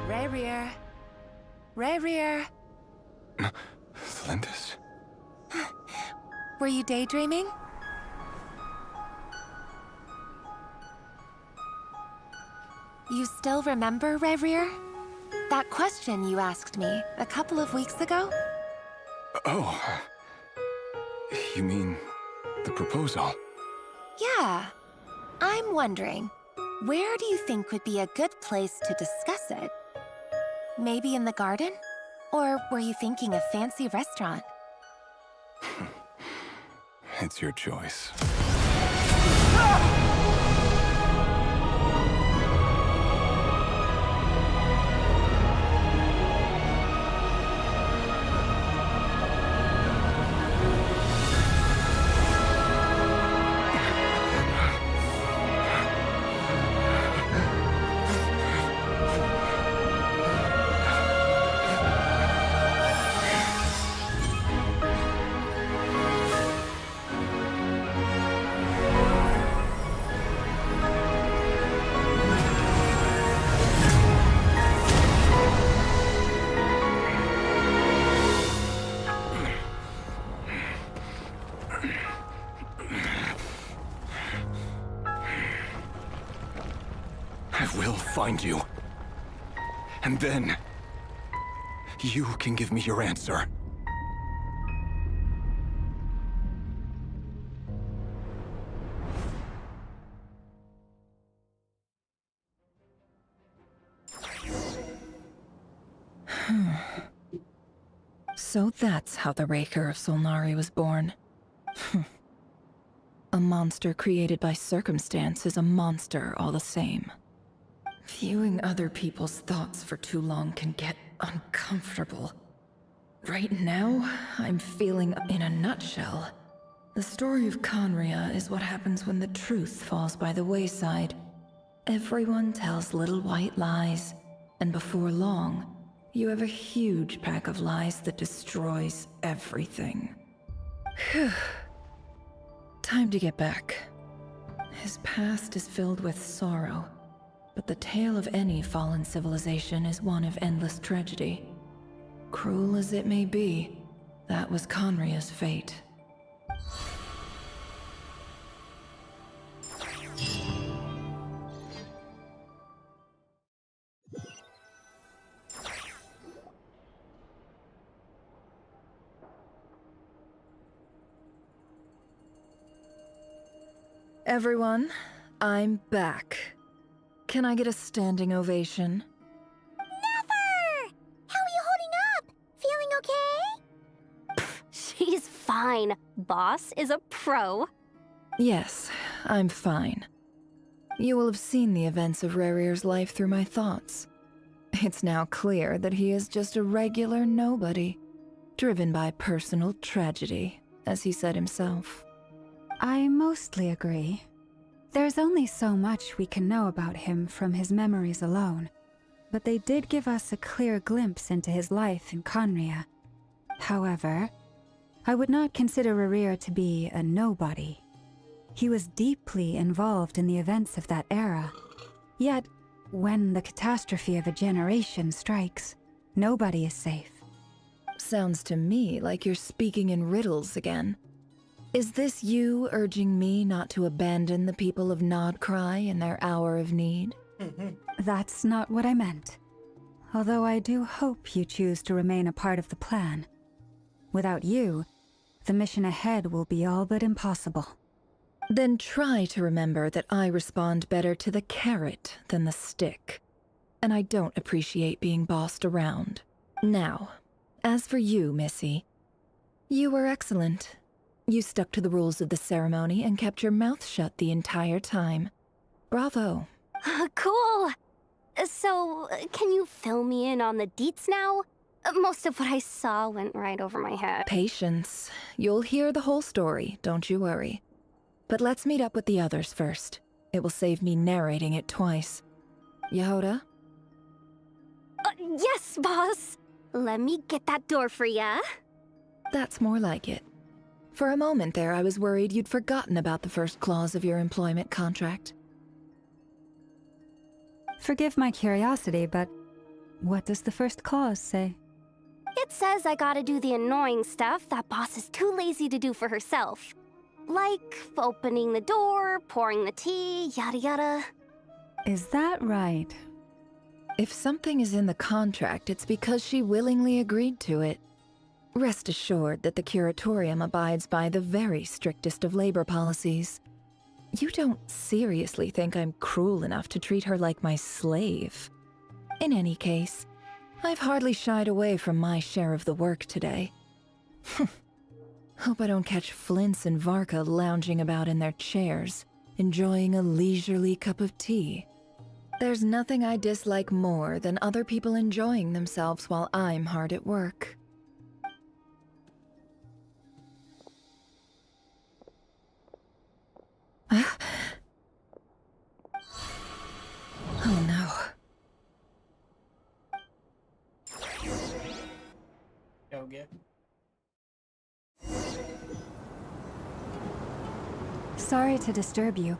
Speaker 17: Reverie. Reverie.
Speaker 22: Celindus?
Speaker 17: Were you daydreaming? You still remember, Reverie? That question you asked me a couple of weeks ago?
Speaker 22: Oh. You mean the proposal?
Speaker 17: Yeah. I'm wondering, where do you think would be a good place to discuss it? Maybe in the garden? Or were you thinking a fancy restaurant?
Speaker 22: It's your choice. I will find you.
Speaker 13: And then... you can give me your answer.
Speaker 9: So that's how the Raker of Solnari was born. A monster created by circumstance is a monster all the same. Viewing other people's thoughts for too long can get uncomfortable. Right now, I'm feeling in a nutshell. The story of Conria is what happens when the truth falls by the wayside. Everyone tells little white lies, and before long, you have a huge pack of lies that destroys everything. Whew. Time to get back. His past is filled with sorrow, but the tale of any fallen civilization is one of endless tragedy. Cruel as it may be, that was Conria's fate. Everyone, I'm back. Can I get a standing ovation?
Speaker 4: Never! How are you holding up? Feeling okay?
Speaker 12: She's fine. Boss is a pro.
Speaker 9: Yes, I'm fine. You will have seen the events of Rerir's life through my thoughts. It's now clear that he is just a regular nobody, driven by personal tragedy, as he said himself.
Speaker 10: I mostly agree. There's only so much we can know about him from his memories alone, but they did give us a clear glimpse into his life in Conria. However, I would not consider Rerir to be a nobody. He was deeply involved in the events of that era. Yet, when the catastrophe of a generation strikes, nobody is safe.
Speaker 9: Sounds to me like you're speaking in riddles again. Is this you urging me not to abandon the people of Nodcry in their hour of need?
Speaker 10: That's not what I meant. Although I do hope you choose to remain a part of the plan. Without you, the mission ahead will be all but impossible.
Speaker 9: Then try to remember that I respond better to the carrot than the stick. And I don't appreciate being bossed around. Now, as for you, Missy, you were excellent. You stuck to the rules of the ceremony and kept your mouth shut the entire time. Bravo.
Speaker 12: Cool. So, can you fill me in on the deets now? Most of what I saw went right over my head.
Speaker 9: Patience. You'll hear the whole story, don't you worry. But let's meet up with the others first. It will save me narrating it twice. Yehoda?
Speaker 12: Yes, boss. Let me get that door for ya.
Speaker 9: That's more like it. For a moment there, I was worried you'd forgotten about the first clause of your employment contract.
Speaker 10: Forgive my curiosity, but what does the first clause say?
Speaker 12: It says I gotta do the annoying stuff that boss is too lazy to do for herself. Like opening the door, pouring the tea, yada yada.
Speaker 10: Is that right?
Speaker 9: If something is in the contract, it's because she willingly agreed to it. Rest assured that the Curatorium abides by the very strictest of labor policies. You don't seriously think I'm cruel enough to treat her like my slave? In any case, I've hardly shied away from my share of the work today. Hope I don't catch Flintz and Varka lounging about in their chairs, enjoying a leisurely cup of tea. There's nothing I dislike more than other people enjoying themselves while I'm hard at work. Oh no.
Speaker 1: क्या हो गया?
Speaker 10: Sorry to disturb you,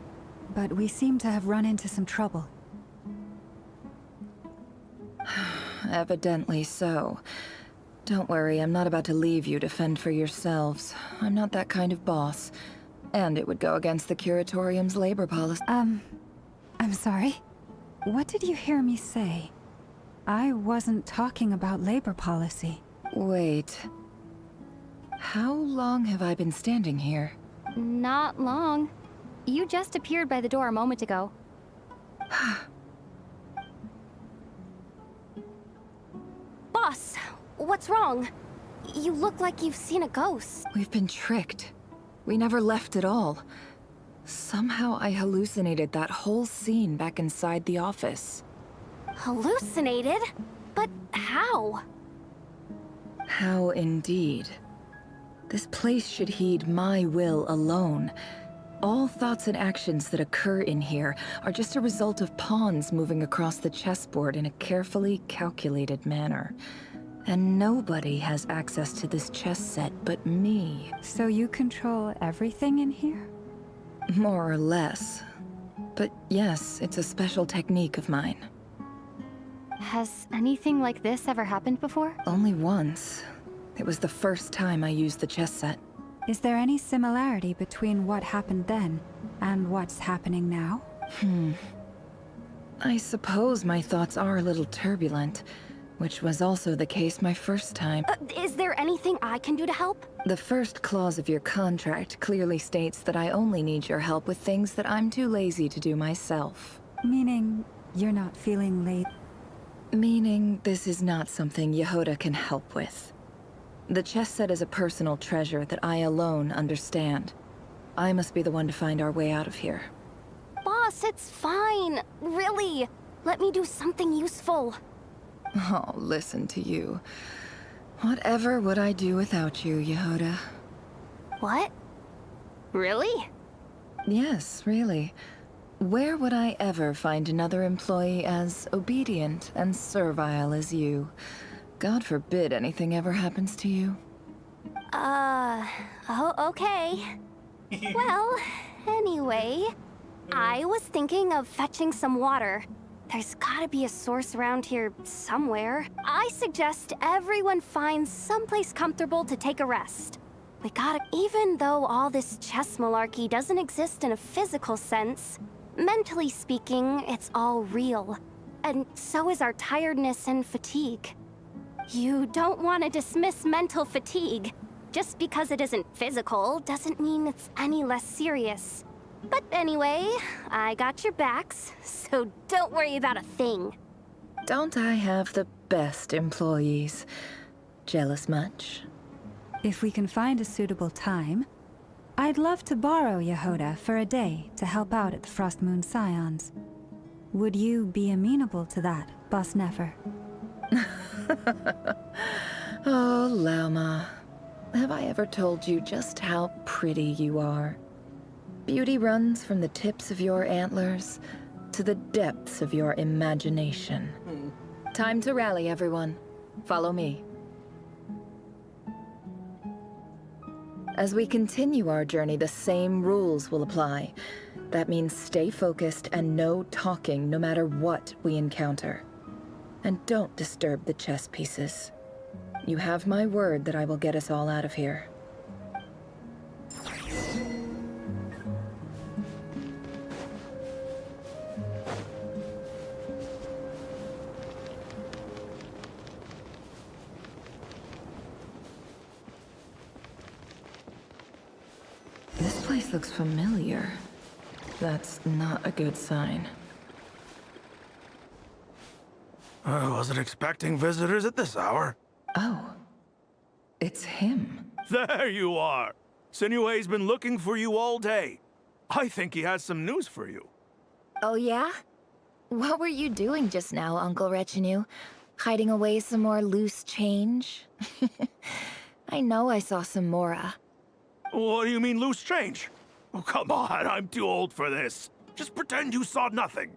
Speaker 10: but we seem to have run into some trouble.
Speaker 9: Evidently so. Don't worry, I'm not about to leave you to fend for yourselves. I'm not that kind of boss. And it would go against the Curatorium's labor policy.
Speaker 10: I'm sorry? What did you hear me say? I wasn't talking about labor policy.
Speaker 9: Wait. How long have I been standing here?
Speaker 12: Not long. You just appeared by the door a moment ago. Boss, what's wrong? You look like you've seen a ghost.
Speaker 9: We've been tricked. We never left at all. Somehow I hallucinated that whole scene back inside the office.
Speaker 12: Hallucinated? But how?
Speaker 9: How indeed. This place should heed my will alone. All thoughts and actions that occur in here are just a result of pawns moving across the chessboard in a carefully calculated manner. And nobody has access to this chess set but me.
Speaker 10: So you control everything in here?
Speaker 9: More or less. But yes, it's a special technique of mine.
Speaker 12: Has anything like this ever happened before?
Speaker 9: Only once. It was the first time I used the chess set.
Speaker 10: Is there any similarity between what happened then and what's happening now?
Speaker 9: I suppose my thoughts are a little turbulent, which was also the case my first time.
Speaker 12: Is there anything I can do to help?
Speaker 9: The first clause of your contract clearly states that I only need your help with things that I'm too lazy to do myself.
Speaker 10: Meaning, you're not feeling late?
Speaker 9: Meaning, this is not something Yehoda can help with. The chess set is a personal treasure that I alone understand. I must be the one to find our way out of here.
Speaker 12: Boss, it's fine. Really. Let me do something useful.
Speaker 9: Oh, listen to you. Whatever would I do without you, Yehoda?
Speaker 12: What? Really?
Speaker 9: Yes, really. Where would I ever find another employee as obedient and servile as you? God forbid anything ever happens to you.
Speaker 12: Oh, okay. Well, anyway, I was thinking of fetching some water. There's gotta be a source around here somewhere. I suggest everyone finds someplace comfortable to take a rest. We gotta... Even though all this chess malarkey doesn't exist in a physical sense, mentally speaking, it's all real. And so is our tiredness and fatigue. You don't want to dismiss mental fatigue. Just because it isn't physical doesn't mean it's any less serious. But anyway, I got your backs, so don't worry about a thing.
Speaker 9: Don't I have the best employees? Jealous much?
Speaker 10: If we can find a suitable time, I'd love to borrow Yehoda for a day to help out at the Frost Moon Scions. Would you be amenable to that, Boss Nefer?
Speaker 9: Oh, Lauma. Have I ever told you just how pretty you are? Beauty runs from the tips of your antlers to the depths of your imagination. Time to rally, everyone. Follow me. As we continue our journey, the same rules will apply. That means stay focused and no talking no matter what we encounter. And don't disturb the chess pieces. You have my word that I will get us all out of here. This place looks familiar. That's not a good sign.
Speaker 11: I wasn't expecting visitors at this hour.
Speaker 9: Oh. It's him.
Speaker 11: There you are! Sinue's been looking for you all day. I think he has some news for you.
Speaker 4: Oh yeah? What were you doing just now, Uncle Retinue? Hiding away some more loose change? I know I saw some Mora.
Speaker 11: What do you mean, loose change? Oh, come on, I'm too old for this. Just pretend you saw nothing.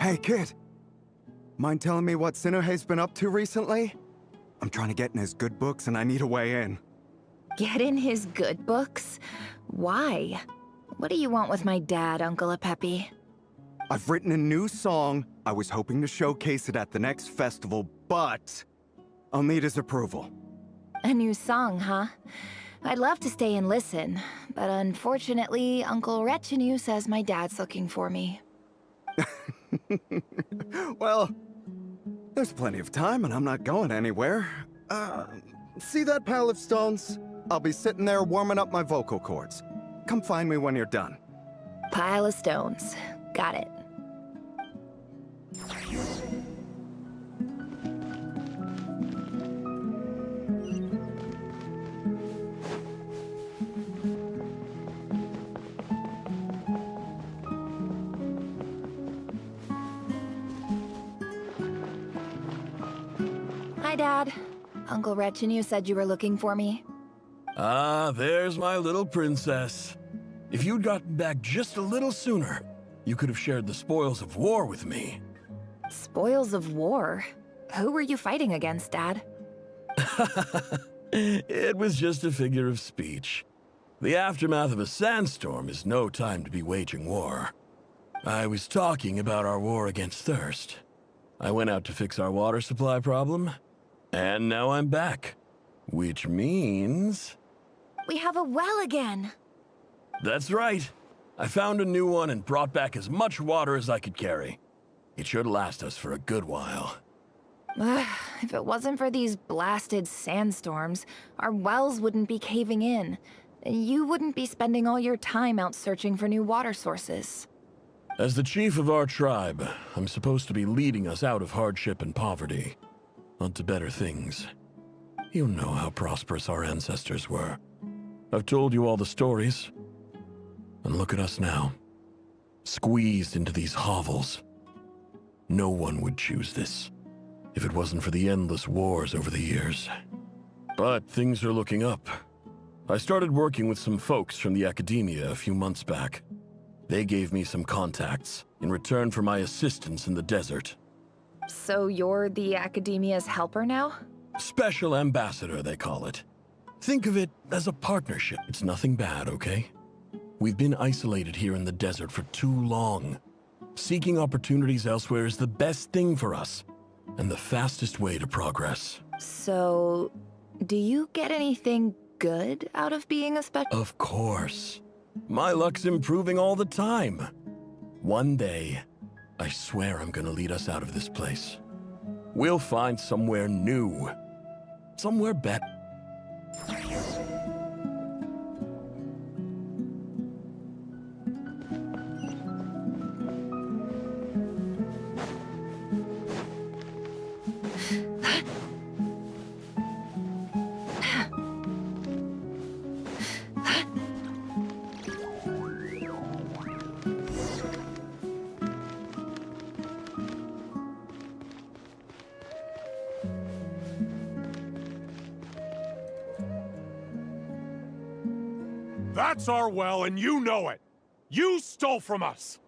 Speaker 15: Hey, kid. Mind telling me what Sinuhe's been up to recently? I'm trying to get in his good books and I need a way in.
Speaker 4: Get in his good books? Why? What do you want with my dad, Uncle Apepi?
Speaker 15: I've written a new song. I was hoping to showcase it at the next festival, but I'll need his approval.
Speaker 9: A new song, huh? I'd love to stay and listen, but unfortunately, Uncle Retinue says my dad's looking for me.
Speaker 15: Well, there's plenty of time and I'm not going anywhere. See that pile of stones? I'll be sitting there warming up my vocal cords. Come find me when you're done.
Speaker 9: Pile of stones. Got it. Hi, Dad. Uncle Retinue said you were looking for me.
Speaker 3: Ah, there's my little princess. If you'd gotten back just a little sooner, you could have shared the spoils of war with me.
Speaker 9: Spoils of war? Who were you fighting against, Dad?
Speaker 3: It was just a figure of speech. The aftermath of a sandstorm is no time to be waging war. I was talking about our war against thirst. I went out to fix our water supply problem, and now I'm back. Which means...
Speaker 9: We have a well again!
Speaker 3: That's right. I found a new one and brought back as much water as I could carry. It should last us for a good while.
Speaker 9: If it wasn't for these blasted sandstorms, our wells wouldn't be caving in. You wouldn't be spending all your time out searching for new water sources.
Speaker 3: As the chief of our tribe, I'm supposed to be leading us out of hardship and poverty, onto better things. You know how prosperous our ancestors were. I've told you all the stories. And look at us now, squeezed into these hovels. No one would choose this, if it wasn't for the endless wars over the years. But things are looking up. I started working with some folks from the academia a few months back. They gave me some contacts in return for my assistance in the desert.
Speaker 9: So you're the academia's helper now?
Speaker 3: Special ambassador, they call it. Think of it as a partnership. It's nothing bad, okay? We've been isolated here in the desert for too long. Seeking opportunities elsewhere is the best thing for us, and the fastest way to progress.
Speaker 9: So, do you get anything good out of being a
Speaker 3: Of course. My luck's improving all the time. One day, I swear I'm gonna lead us out of this place. We'll find somewhere new. Somewhere better.
Speaker 22: That's our well, and you know it. You stole from us.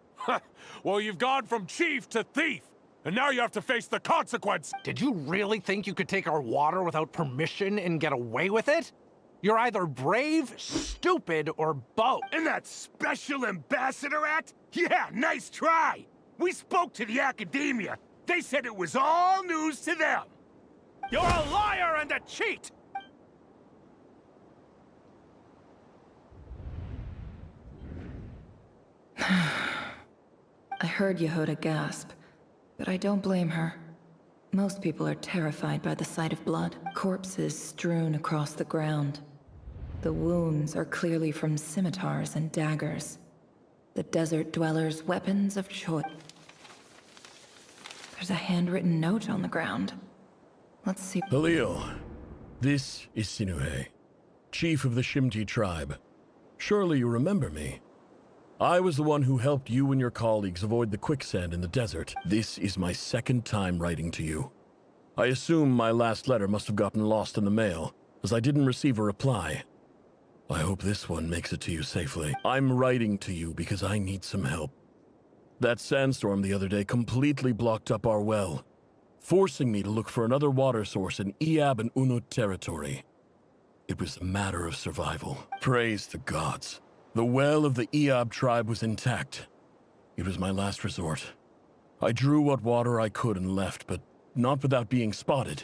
Speaker 22: Well, you've gone from chief to thief, and now you have to face the consequence.
Speaker 7: Did you really think you could take our water without permission and get away with it? You're either brave, stupid, or both.
Speaker 11: And that special ambassador act? Yeah, nice try. We spoke to the academia. They said it was all news to them.
Speaker 22: You're a liar and a cheat!
Speaker 9: I heard Yehuda gasp, but I don't blame her. Most people are terrified by the sight of blood, corpses strewn across the ground. The wounds are clearly from scimitars and daggers. The desert dwellers' weapons of choice. There's a handwritten note on the ground. Let's see.
Speaker 3: Halil, this is Sinuhe, chief of the Shimti tribe. Surely you remember me. I was the one who helped you and your colleagues avoid the quicksand in the desert. This is my second time writing to you. I assume my last letter must have gotten lost in the mail, as I didn't receive a reply. I hope this one makes it to you safely. I'm writing to you because I need some help. That sandstorm the other day completely blocked up our well, forcing me to look for another water source in Iab and Unut territory. It was a matter of survival. Praise the gods. The well of the Iab tribe was intact. It was my last resort. I drew what water I could and left, but not without being spotted.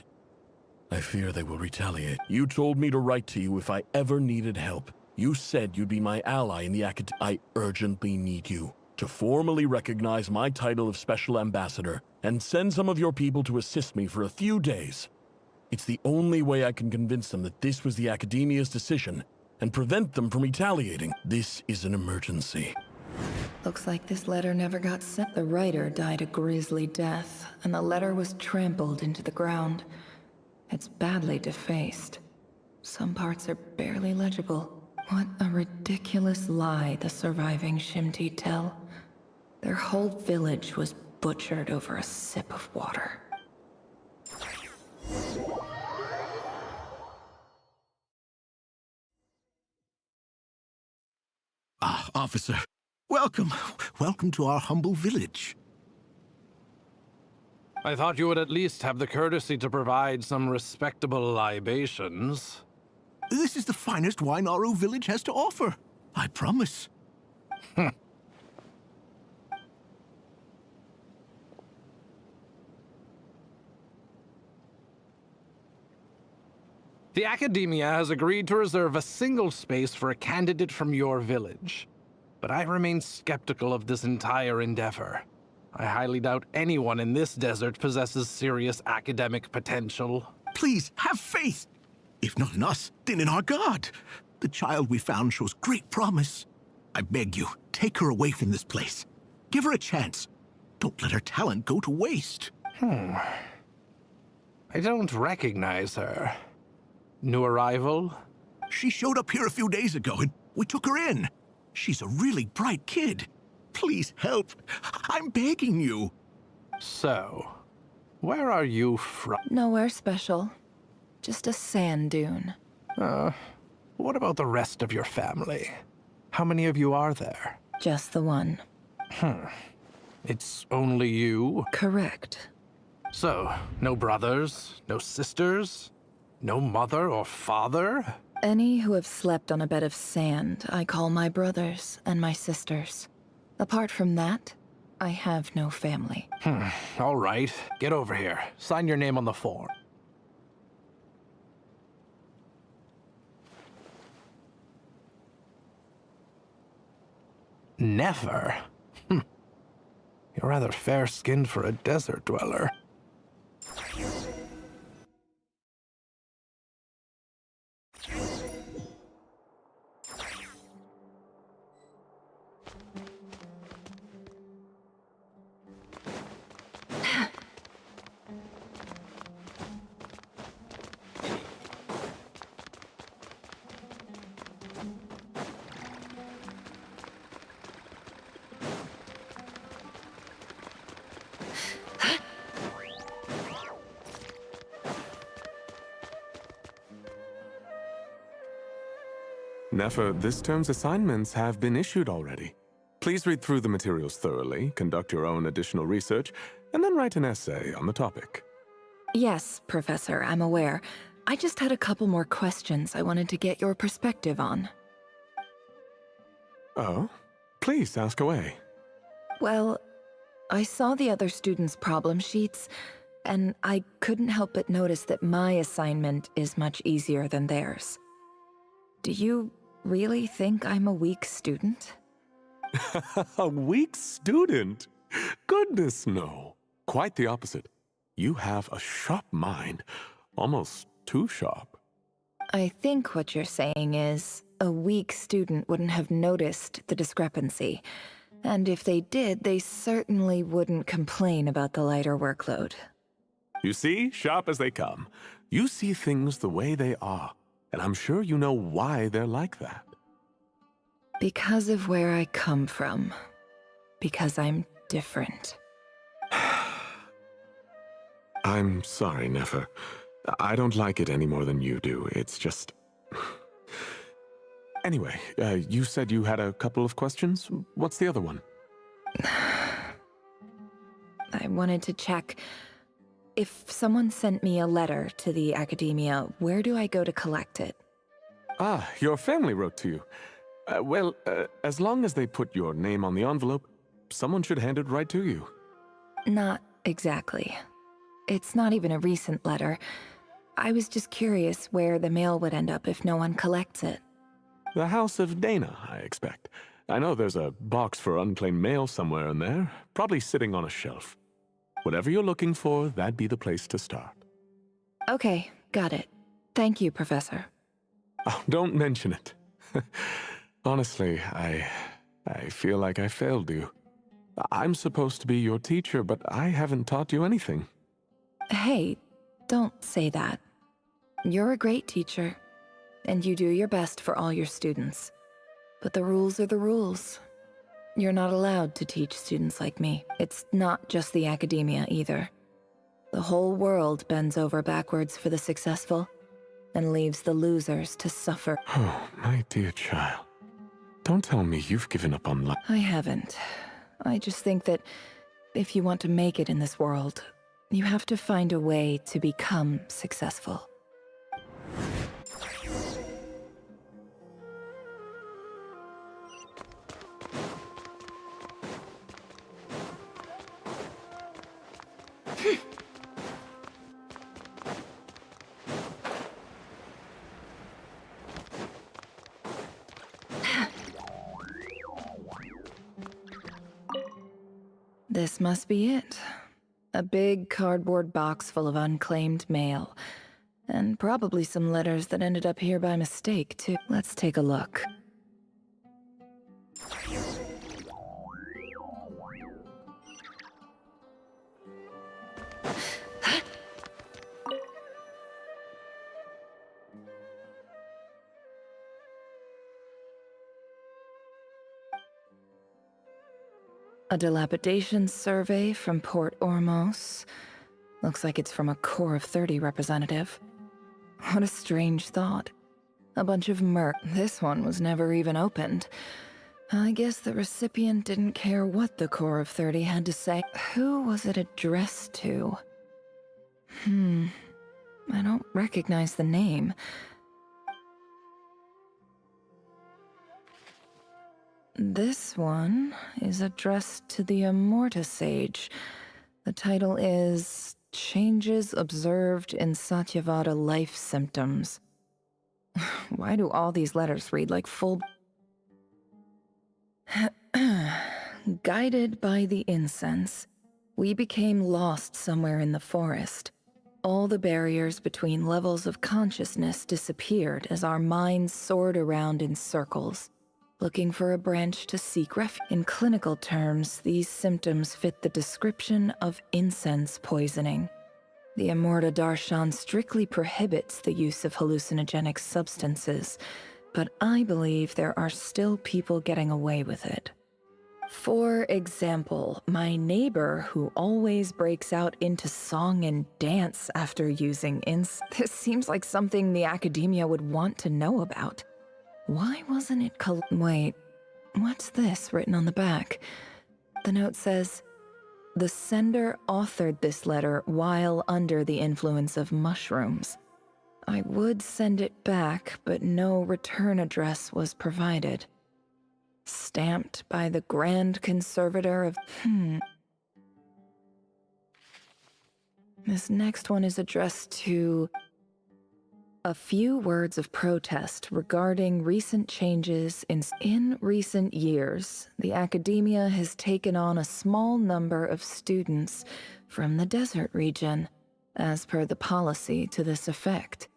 Speaker 3: I fear they will retaliate. You told me to write to you if I ever needed help. You said you'd be my ally in the I urgently need you to formally recognize my title of Special Ambassador and send some of your people to assist me for a few days. It's the only way I can convince them that this was the Academia's decision and prevent them from retaliating. This is an emergency.
Speaker 9: Looks like this letter never got sent. The writer died a grisly death, and the letter was trampled into the ground. It's badly defaced. Some parts are barely legible. What a ridiculous lie the surviving Shimti tell. Their whole village was butchered over a sip of water.
Speaker 6: Ah, officer. Welcome. Welcome to our humble village.
Speaker 7: I thought you would at least have the courtesy to provide some respectable libations.
Speaker 6: This is the finest wine Aru village has to offer. I promise.
Speaker 7: The Academia has agreed to reserve a single space for a candidate from your village. But I remain skeptical of this entire endeavor. I highly doubt anyone in this desert possesses serious academic potential.
Speaker 6: Please, have faith. If not in us, then in our god. The child we found shows great promise. I beg you, take her away from this place. Give her a chance. Don't let her talent go to waste.
Speaker 7: I don't recognize her. New arrival?
Speaker 6: She showed up here a few days ago and we took her in. She's a really bright kid. Please help. I'm begging you.
Speaker 7: So, where are you from?
Speaker 9: Nowhere special. Just a sand dune.
Speaker 7: What about the rest of your family? How many of you are there?
Speaker 9: Just the one.
Speaker 7: It's only you?
Speaker 9: Correct.
Speaker 7: So, no brothers, no sisters, no mother or father?
Speaker 9: Any who have slept on a bed of sand, I call my brothers and my sisters. Apart from that, I have no family.
Speaker 7: All right, get over here. Sign your name on the form. Never? You're rather fair-skinned for a desert dweller.
Speaker 16: Nefer, this term's assignments have been issued already. Please read through the materials thoroughly, conduct your own additional research, and then write an essay on the topic.
Speaker 9: Yes, Professor, I'm aware. I just had a couple more questions I wanted to get your perspective on.
Speaker 16: Oh? Please, ask away.
Speaker 9: Well, I saw the other students' problem sheets, and I couldn't help but notice that my assignment is much easier than theirs. Do you really think I'm a weak student?
Speaker 16: A weak student? Goodness, no. Quite the opposite. You have a sharp mind. Almost too sharp.
Speaker 9: I think what you're saying is, a weak student wouldn't have noticed the discrepancy. And if they did, they certainly wouldn't complain about the lighter workload.
Speaker 16: You see, sharp as they come. You see things the way they are. And I'm sure you know why they're like that.
Speaker 9: Because of where I come from. Because I'm different.
Speaker 16: I'm sorry, Nefer. I don't like it any more than you do. It's just... Anyway, you said you had a couple of questions. What's the other one?
Speaker 9: I wanted to check. If someone sent me a letter to the Academia, where do I go to collect it?
Speaker 16: Ah, your family wrote to you. Well, as long as they put your name on the envelope, someone should hand it right to you.
Speaker 9: Not exactly. It's not even a recent letter. I was just curious where the mail would end up if no one collects it.
Speaker 16: The House of Dana, I expect. I know there's a box for unclaimed mail somewhere in there, probably sitting on a shelf. Whatever you're looking for, that'd be the place to start.
Speaker 9: Okay, got it. Thank you, Professor.
Speaker 16: Oh, don't mention it. Honestly, I feel like I failed you. I'm supposed to be your teacher, but I haven't taught you anything.
Speaker 9: Hey, don't say that. You're a great teacher, and you do your best for all your students. But the rules are the rules. You're not allowed to teach students like me. It's not just the academia either. The whole world bends over backwards for the successful, and leaves the losers to suffer.
Speaker 16: Oh, my dear child. Don't tell me you've given up on life.
Speaker 9: I haven't. I just think that if you want to make it in this world, you have to find a way to become successful. This must be it. A big cardboard box full of unclaimed mail. And probably some letters that ended up here by mistake, too. Let's take a look. A dilapidation survey from Port Ormos. Looks like it's from a Core of 30 representative. What a strange thought. A bunch of murk. This one was never even opened. I guess the recipient didn't care what the Core of 30 had to say. Who was it addressed to? I don't recognize the name. This one is addressed to the Immorta Sage. The title is Changes Observed in Satyavada Life Symptoms. Why do all these letters read like full... Guided by the incense, we became lost somewhere in the forest. All the barriers between levels of consciousness disappeared as our minds soared around in circles, looking for a branch to seek refuge. In clinical terms, these symptoms fit the description of incense poisoning. The Immorta Darshan strictly prohibits the use of hallucinogenic substances, but I believe there are still people getting away with it. For example, my neighbor who always breaks out into song and dance after using incense. This seems like something the academia would want to know about. Why wasn't it Wait, what's this written on the back? The note says, the sender authored this letter while under the influence of mushrooms. I would send it back, but no return address was provided. Stamped by the Grand Conservator of... This next one is addressed to... A few words of protest regarding recent changes in recent years. The academia has taken on a small number of students from the desert region, as per the policy to this effect.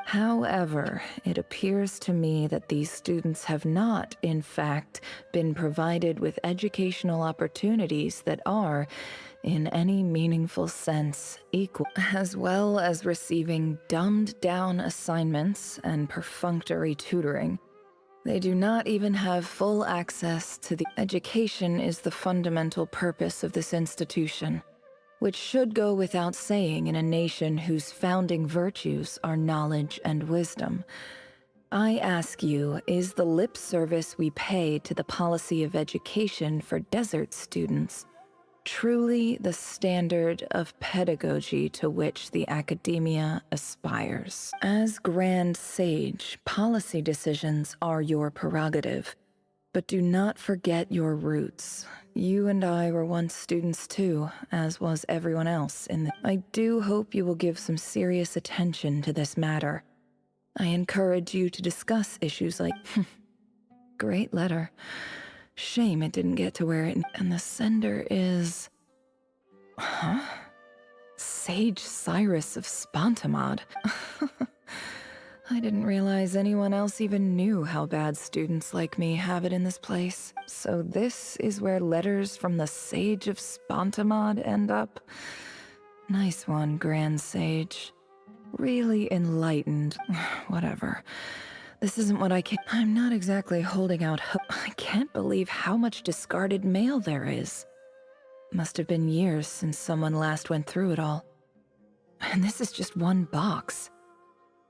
Speaker 9: However, it appears to me that these students have not, in fact, been provided with educational opportunities that are, in any meaningful sense, equal, as well as receiving dumbed-down assignments and perfunctory tutoring. They do not even have full access to the education is the fundamental purpose of this institution, which should go without saying in a nation whose founding virtues are knowledge and wisdom. I ask you, is the lip service we pay to the policy of education for desert students truly the standard of pedagogy to which the academia aspires? As Grand Sage, policy decisions are your prerogative, But do not forget your roots. You and I were once students too, as was everyone else in the— I do hope you will give some serious attention to this matter. I encourage you to discuss issues like— Great letter. Shame it didn't get to where it— And the sender is— Huh? Sage Cyrus of Spontamod. I didn't realize anyone else even knew how bad students like me have it in this place. So this is where letters from the Sage of Spontamod end up? Nice one, Grand Sage. Really enlightened. Whatever. This isn't what I can— I'm not exactly holding out hope. I can't believe how much discarded mail there is. Must have been years since someone last went through it all. And this is just one box.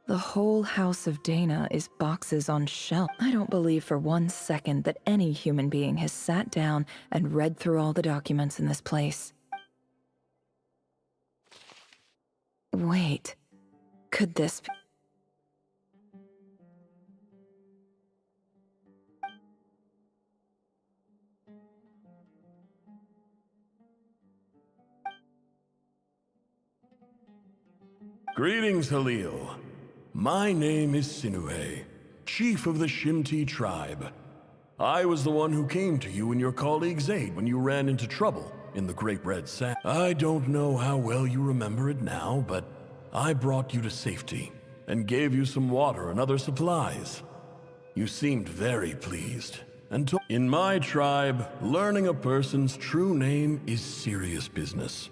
Speaker 9: The whole House of Dana is boxes on shelf. I don't believe for 1 second that any human being has sat down and read through all the documents in this place. Wait, could this be—
Speaker 3: Greetings, Halil. My name is Sinue, chief of the Shimti tribe. I was the one who came to you and your colleague's aid when you ran into trouble in the Great Red Sand. I don't know how well you remember it now, but I brought you to safety and gave you some water and other supplies. You seemed very pleased. In my tribe, learning a person's true name is serious business.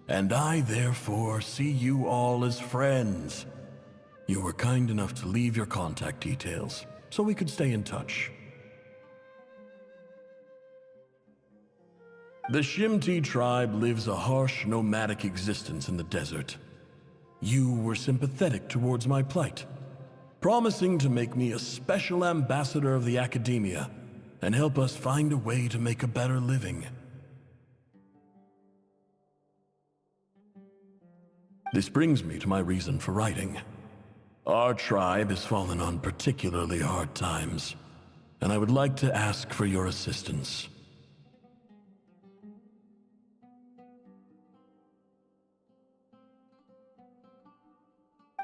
Speaker 3: And I therefore see you all as friends. You were kind enough to leave your contact details, so we could stay in touch. The Shimti tribe lives a harsh, nomadic existence in the desert. You were sympathetic towards my plight, promising to make me a special ambassador of the academia and help us find a way to make a better living. This brings me to my reason for writing. Our tribe has fallen on particularly hard times, and I would like to ask for your assistance.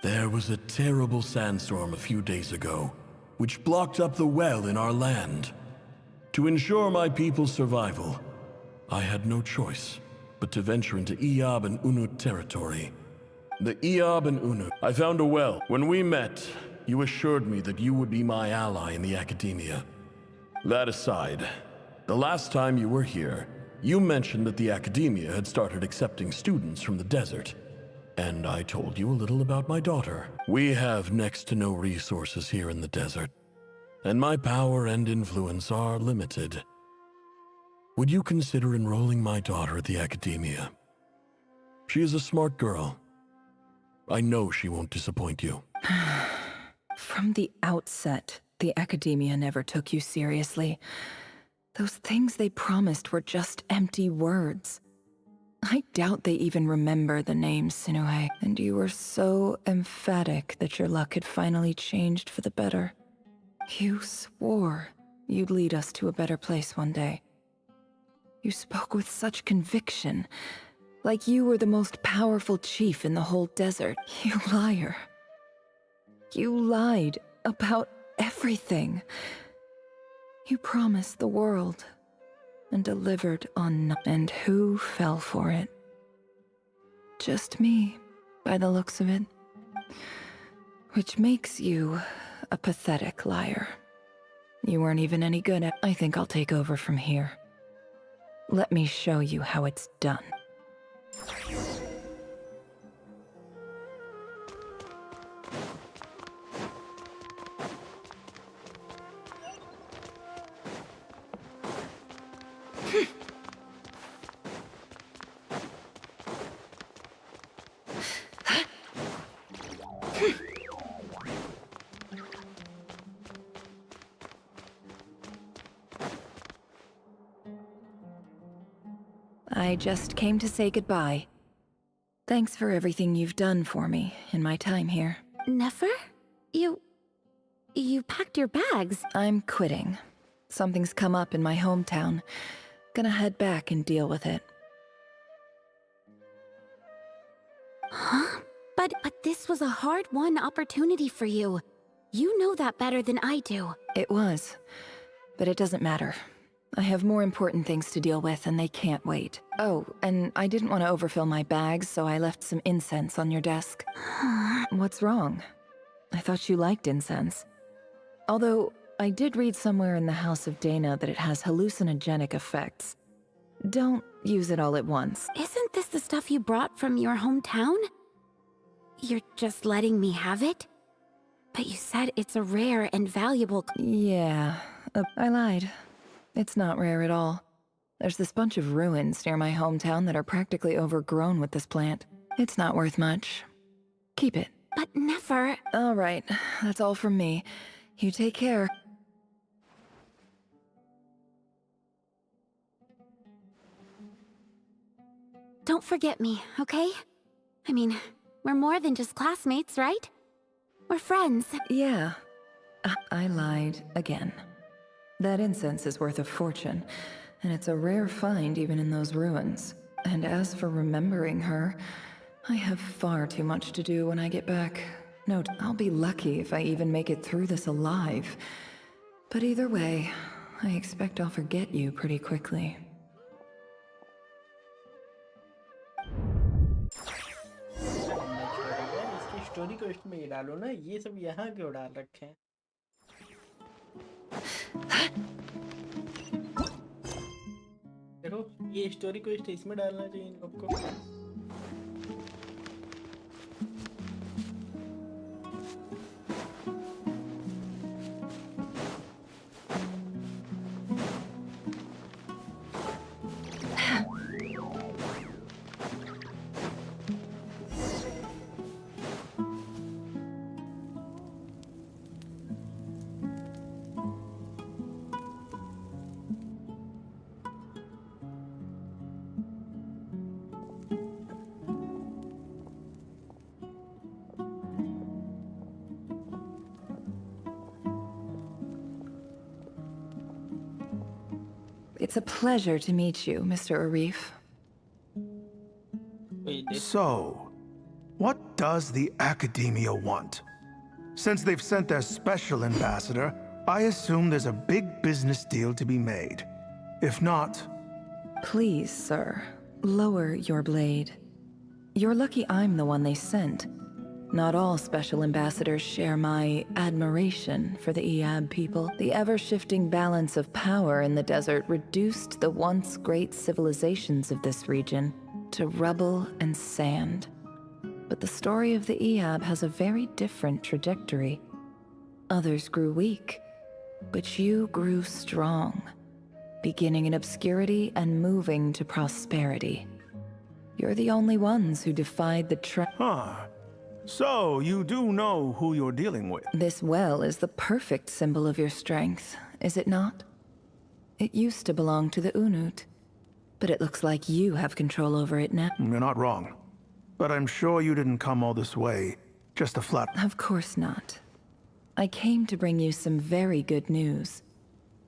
Speaker 3: There was a terrible sandstorm a few days ago, which blocked up the well in our land. To ensure my people's survival, I had no choice but to venture into Iyab and Unut territory. The Iyab and Unut. I found a well. When we met, you assured me that you would be my ally in the academia. That aside, the last time you were here, you mentioned that the academia had started accepting students from the desert. And I told you a little about my daughter. We have next to no resources here in the desert, and my power and influence are limited. Would you consider enrolling my daughter at the academia? She is a smart girl. I know she won't disappoint you.
Speaker 9: From the outset, the academia never took you seriously. Those things they promised were just empty words. I doubt they even remember the name Sinue, and you were so emphatic that your luck had finally changed for the better. You swore you'd lead us to a better place one day. You spoke with such conviction, like you were the most powerful chief in the whole desert. You liar. You lied about everything. You promised the world and delivered on nothing. And who fell for it? Just me, by the looks of it. Which makes you a pathetic liar. You weren't even any good at— I think I'll take over from here. Let me show you how it's done. I just came to say goodbye. Thanks for everything you've done for me in my time here.
Speaker 4: Nefer? You packed your bags.
Speaker 9: I'm quitting. Something's come up in my hometown. Gonna head back and deal with it.
Speaker 2: Huh? But this was a hard-won opportunity for you. You know that better than I do.
Speaker 9: It was. But it doesn't matter. I have more important things to deal with, and they can't wait. Oh, and I didn't want to overfill my bags, so I left some incense on your desk. What's wrong? I thought you liked incense. Although, I did read somewhere in the House of Dana that it has hallucinogenic effects. Don't use it all at once.
Speaker 2: Isn't this the stuff you brought from your hometown? You're just letting me have it? But you said it's a rare and valuable...
Speaker 9: Yeah, I lied. It's not rare at all. There's this bunch of ruins near my hometown that are practically overgrown with this plant. It's not worth much. Keep it.
Speaker 2: But never...
Speaker 9: All right, that's all from me. You take care.
Speaker 2: Don't forget me, okay? I mean, we're more than just classmates, right? We're friends.
Speaker 9: Yeah. I lied again. That incense is worth a fortune, and it's a rare find even in those ruins. And as for remembering her, I have far too much to do when I get back. Note, I'll be lucky if I even make it through this alive. But either way, I expect I'll forget you pretty quickly.
Speaker 1: इसकी story को इसमें ही डालो ना, ये सब यहाँ क्यों डाल रखे हैं? देखो, ये स्टोरी को इसमें डालना चाहिए इन लोग को.
Speaker 9: It's a pleasure to meet you, Mr. Arif.
Speaker 8: So, what does the Academia want? Since they've sent their special ambassador, I assume there's a big business deal to be made. If not...
Speaker 9: Please, sir, lower your blade. You're lucky I'm the one they sent. Not all special ambassadors share my admiration for the Iab people. The ever-shifting balance of power in the desert reduced the once great civilizations of this region to rubble and sand. But the story of the Iab has a very different trajectory. Others grew weak, but you grew strong, beginning in obscurity and moving to prosperity. You're the only ones who defied the
Speaker 8: So, you do know who you're dealing with?
Speaker 9: This well is the perfect symbol of your strength, is it not? It used to belong to the Unut, but it looks like you have control over it now.
Speaker 8: You're not wrong. But I'm sure you didn't come all this way just to flat...
Speaker 9: Of course not. I came to bring you some very good news.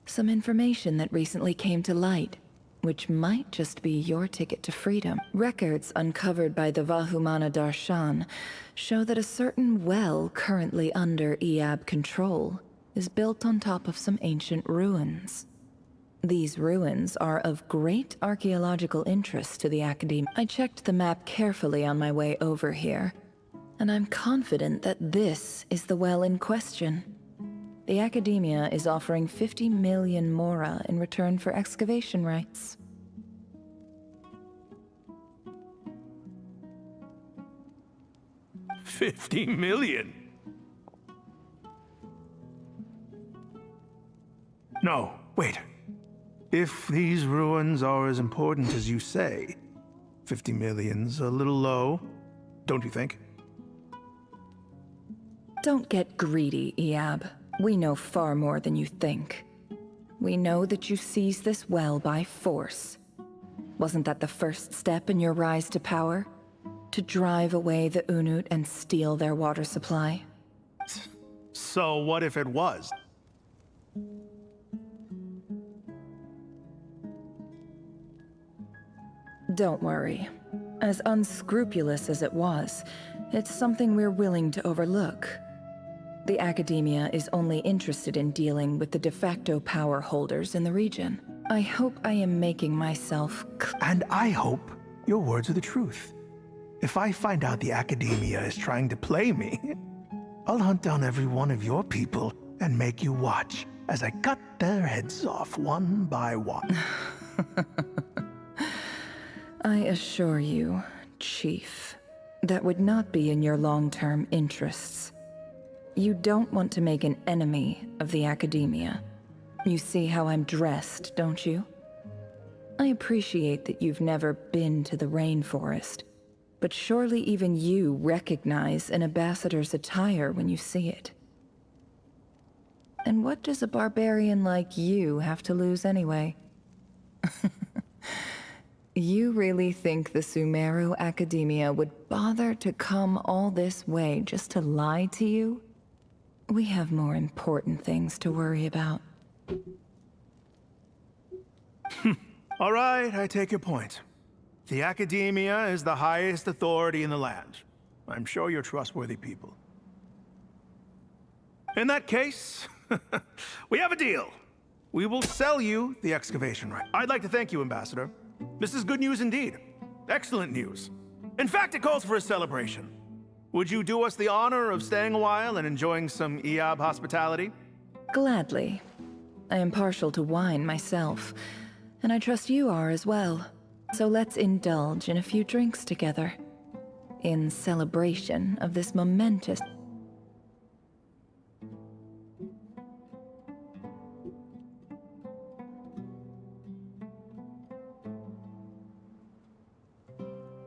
Speaker 9: Some information that recently came to light, which might just be your ticket to freedom. Records uncovered by the Vahumana Darshan show that a certain well currently under Iab control is built on top of some ancient ruins. These ruins are of great archaeological interest to the Academy. I checked the map carefully on my way over here, and I'm confident that this is the well in question. The Academia is offering 50 million mora in return for excavation rights.
Speaker 8: $50 million? No, wait. If these ruins are as important as you say, 50 million's a little low, don't you think?
Speaker 9: Don't get greedy, Iab. We know far more than you think. We know that you seized this well by force. Wasn't that the first step in your rise to power? To drive away the Unut and steal their water supply?
Speaker 8: So what if it was?
Speaker 9: Don't worry. As unscrupulous as it was, it's something we're willing to overlook. The Academia is only interested in dealing with the de facto power holders in the region. I hope I am making myself
Speaker 8: And I hope your words are the truth. If I find out the Academia is trying to play me, I'll hunt down every one of your people and make you watch as I cut their heads off one by one.
Speaker 9: I assure you, Chief, that would not be in your long-term interests. You don't want to make an enemy of the Academia. You see how I'm dressed, don't you? I appreciate that you've never been to the rainforest, but surely even you recognize an ambassador's attire when you see it. And what does a barbarian like you have to lose anyway? You really think the Sumeru Academia would bother to come all this way just to lie to you? We have more important things to worry about.
Speaker 8: All right, I take your point. The Academia is the highest authority in the land. I'm sure you're trustworthy people. In that case, we have a deal. We will sell you the excavation right. I'd like to thank you, Ambassador. This is good news indeed. Excellent news. In fact, it calls for a celebration. Would you do us the honor of staying a while and enjoying some EAB hospitality?
Speaker 9: Gladly. I am partial to wine myself, and I trust you are as well. So let's indulge in a few drinks together, in celebration of this momentous...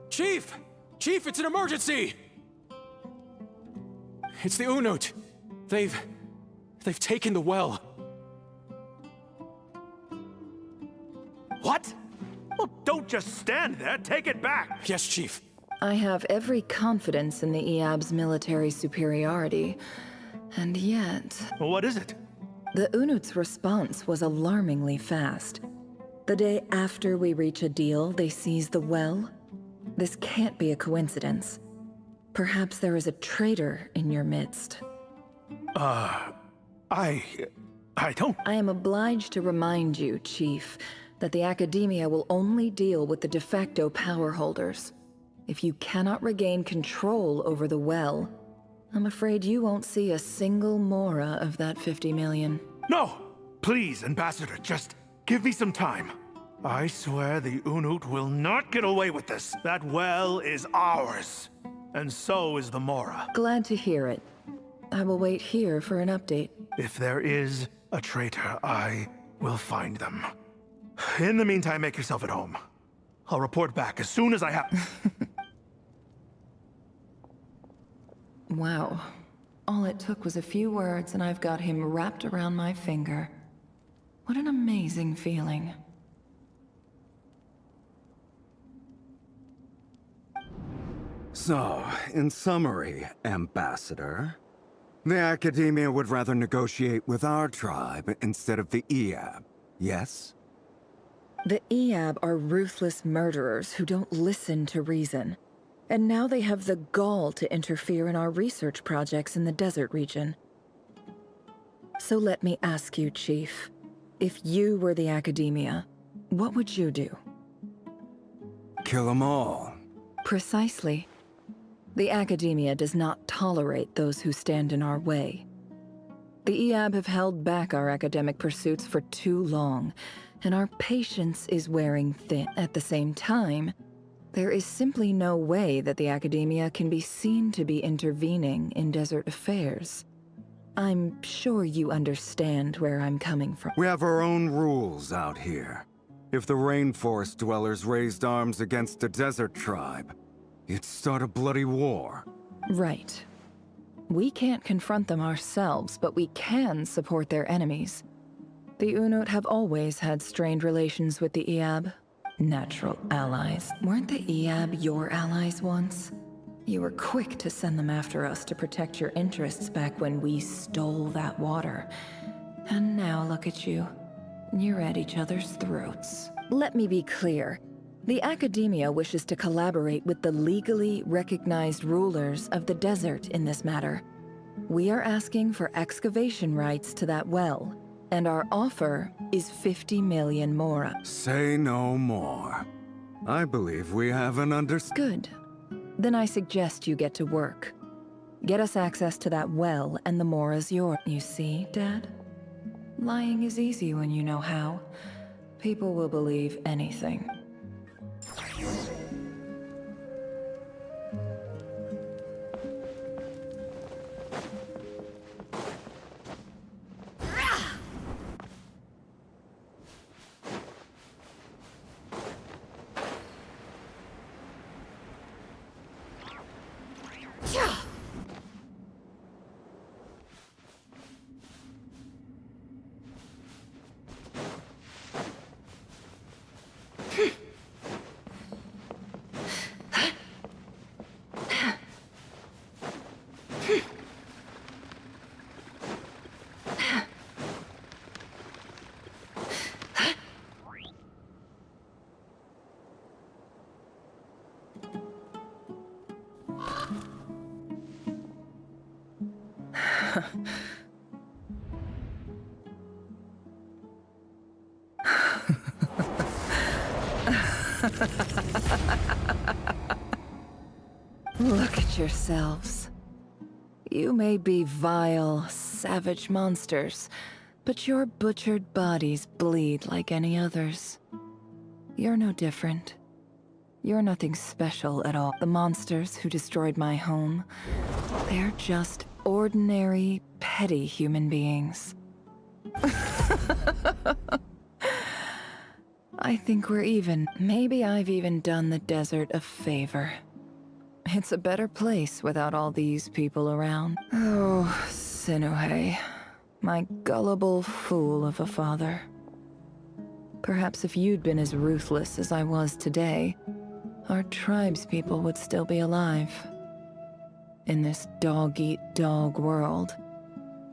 Speaker 5: Chief! Chief, it's an emergency! It's the Unut. They've taken the well.
Speaker 8: What? Well, don't just stand there. Take it back.
Speaker 5: Yes, Chief.
Speaker 9: I have every confidence in the EAB's military superiority, and yet...
Speaker 8: What is it?
Speaker 9: The Unut's response was alarmingly fast. The day after we reach a deal, they seize the well. This can't be a coincidence. Perhaps there is a traitor in your midst.
Speaker 8: I don't...
Speaker 9: I am obliged to remind you, Chief, that the Academia will only deal with the de facto power holders. If you cannot regain control over the well, I'm afraid you won't see a single mora of that 50 million.
Speaker 8: No! Please, Ambassador, just give me some time. I swear the Unut will not get away with this. That well is ours. And so is the mora.
Speaker 9: Glad to hear it. I will wait here for an update.
Speaker 8: If there is a traitor, I will find them. In the meantime, make yourself at home. I'll report back as soon as I have...
Speaker 9: Wow. All it took was a few words and I've got him wrapped around my finger. What an amazing feeling.
Speaker 15: So, in summary, Ambassador, the Academia would rather negotiate with our tribe instead of the EAB, yes?
Speaker 9: The EAB are ruthless murderers who don't listen to reason. And now they have the gall to interfere in our research projects in the desert region. So let me ask you, Chief, if you were the Academia, what would you do?
Speaker 15: Kill them all.
Speaker 9: Precisely. The Academia does not tolerate those who stand in our way. The EAB have held back our academic pursuits for too long, and our patience is wearing thin. At the same time, there is simply no way that the Academia can be seen to be intervening in desert affairs. I'm sure you understand where I'm coming from.
Speaker 15: We have our own rules out here. If the rainforest dwellers raised arms against a desert tribe, you'd start a bloody war.
Speaker 9: Right. We can't confront them ourselves, but we can support their enemies. The Unut have always had strained relations with the EAB. Natural allies. Weren't the EAB your allies once? You were quick to send them after us to protect your interests back when we stole that water. And now look at you. You're at each other's throats. Let me be clear. The Academia wishes to collaborate with the legally recognized rulers of the desert in this matter. We are asking for excavation rights to that well, and our offer is 50 million mora.
Speaker 15: Say no more. I believe we have an
Speaker 9: Good. Then I suggest you get to work. Get us access to that well, and the mora's yours. You see, Dad? Lying is easy when you know how. People will believe anything. Look at yourselves. You may be vile, savage monsters, but your butchered bodies bleed like any others. You're no different. You're nothing special at all. The monsters who destroyed my home, they're just ordinary, petty human beings. I think we're even. Maybe I've even done the desert a favor. It's a better place without all these people around. Oh, Sinuhe, my gullible fool of a father. Perhaps if you'd been as ruthless as I was today, our tribespeople would still be alive. In this dog-eat-dog world,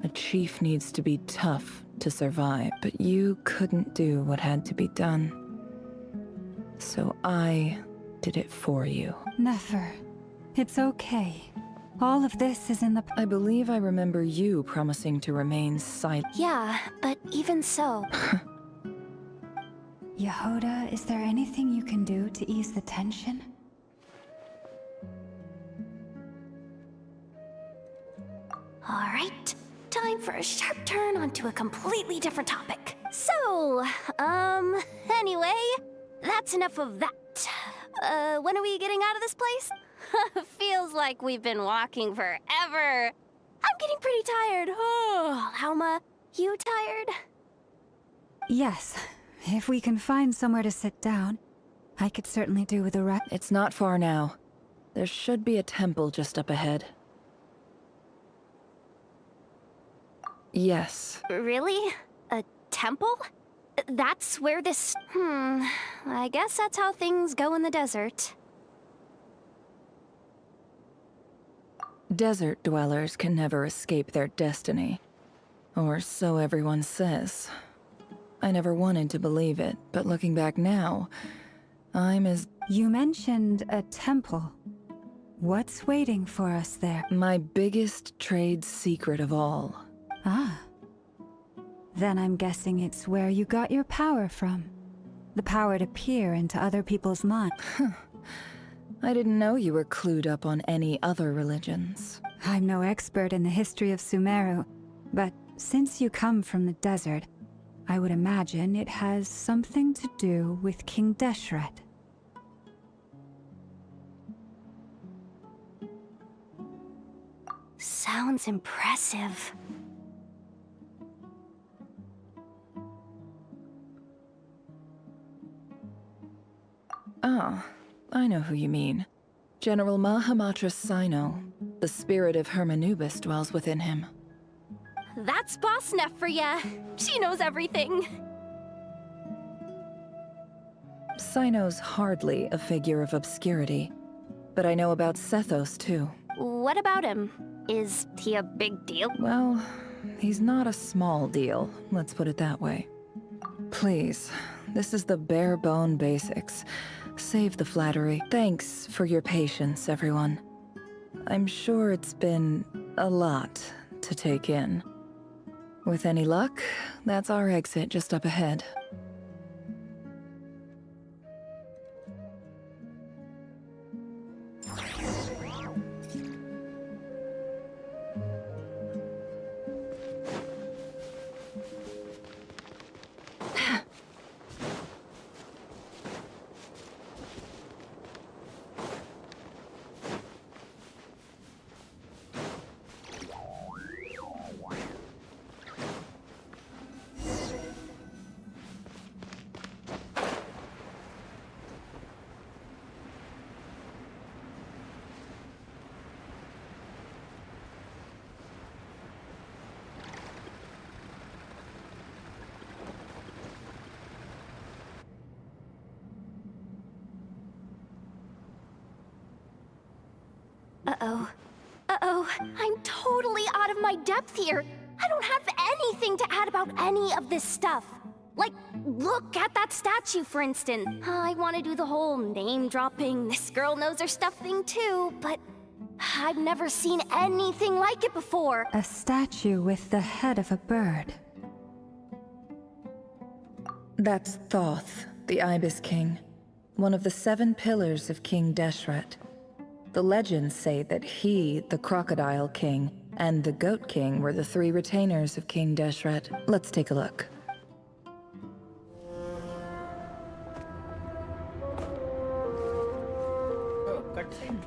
Speaker 9: a chief needs to be tough to survive, but you couldn't do what had to be done. So I did it for you.
Speaker 10: Nefer, it's okay. All of this is in the...
Speaker 9: I believe I remember you promising to remain silent.
Speaker 12: Yeah, but even so...
Speaker 10: Yehoda, is there anything you can do to ease the tension?
Speaker 12: Alright, time for a sharp turn onto a completely different topic. So, anyway, that's enough of that. When are we getting out of this place? Feels like we've been walking forever. I'm getting pretty tired. Oh, Lauma, you tired?
Speaker 10: Yes. If we can find somewhere to sit down, I could certainly do with a rest.
Speaker 9: It's not far now. There should be a temple just up ahead. Yes.
Speaker 12: Really? A temple? That's where this... I guess that's how things go in the desert.
Speaker 9: Desert dwellers can never escape their destiny. Or so everyone says. I never wanted to believe it, but looking back now, I'm as...
Speaker 10: You mentioned a temple. What's waiting for us there?
Speaker 9: My biggest trade secret of all.
Speaker 10: Ah. Then I'm guessing it's where you got your power from. The power to peer into other people's minds.
Speaker 9: I didn't know you were clued up on any other religions.
Speaker 10: I'm no expert in the history of Sumeru, but since you come from the desert, I would imagine it has something to do with King Deshret.
Speaker 12: Sounds impressive.
Speaker 9: Ah, I know who you mean. General Mahamatra Sino. The spirit of Hermanubis dwells within him.
Speaker 12: That's Boss Neff for ya. She knows everything.
Speaker 9: Sino's hardly a figure of obscurity, but I know about Sethos too.
Speaker 12: What about him? Is he a big deal?
Speaker 9: Well, he's not a small deal, let's put it that way. Please, this is the bare bone basics. Save the flattery. Thanks for your patience, everyone. I'm sure it's been a lot to take in. With any luck, that's our exit just up ahead.
Speaker 12: Uh-oh. Uh-oh. I'm totally out of my depth here. I don't have anything to add about any of this stuff. Like, look at that statue, for instance. I want to do the whole name-dropping, this girl knows her stuff thing too, but I've never seen anything like it before.
Speaker 10: A statue with the head of a bird.
Speaker 9: That's Thoth, the Ibis King, one of the 7 pillars of King Deshret. The legends say that he, the Crocodile King, and the Goat King were the 3 retainers of King Deshret. Let's take a look.
Speaker 1: Oh, cutscene.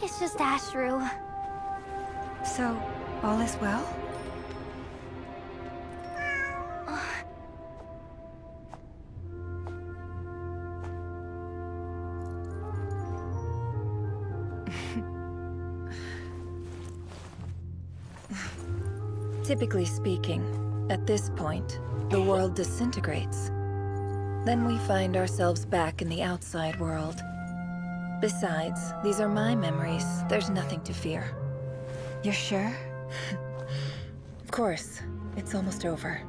Speaker 12: It's just Ashru.
Speaker 10: So, all is well?
Speaker 9: Typically speaking, at this point, the world disintegrates. Then we find ourselves back in the outside world. Besides, these are my memories. There's nothing to fear.
Speaker 10: You're sure?
Speaker 9: Of course. It's almost over.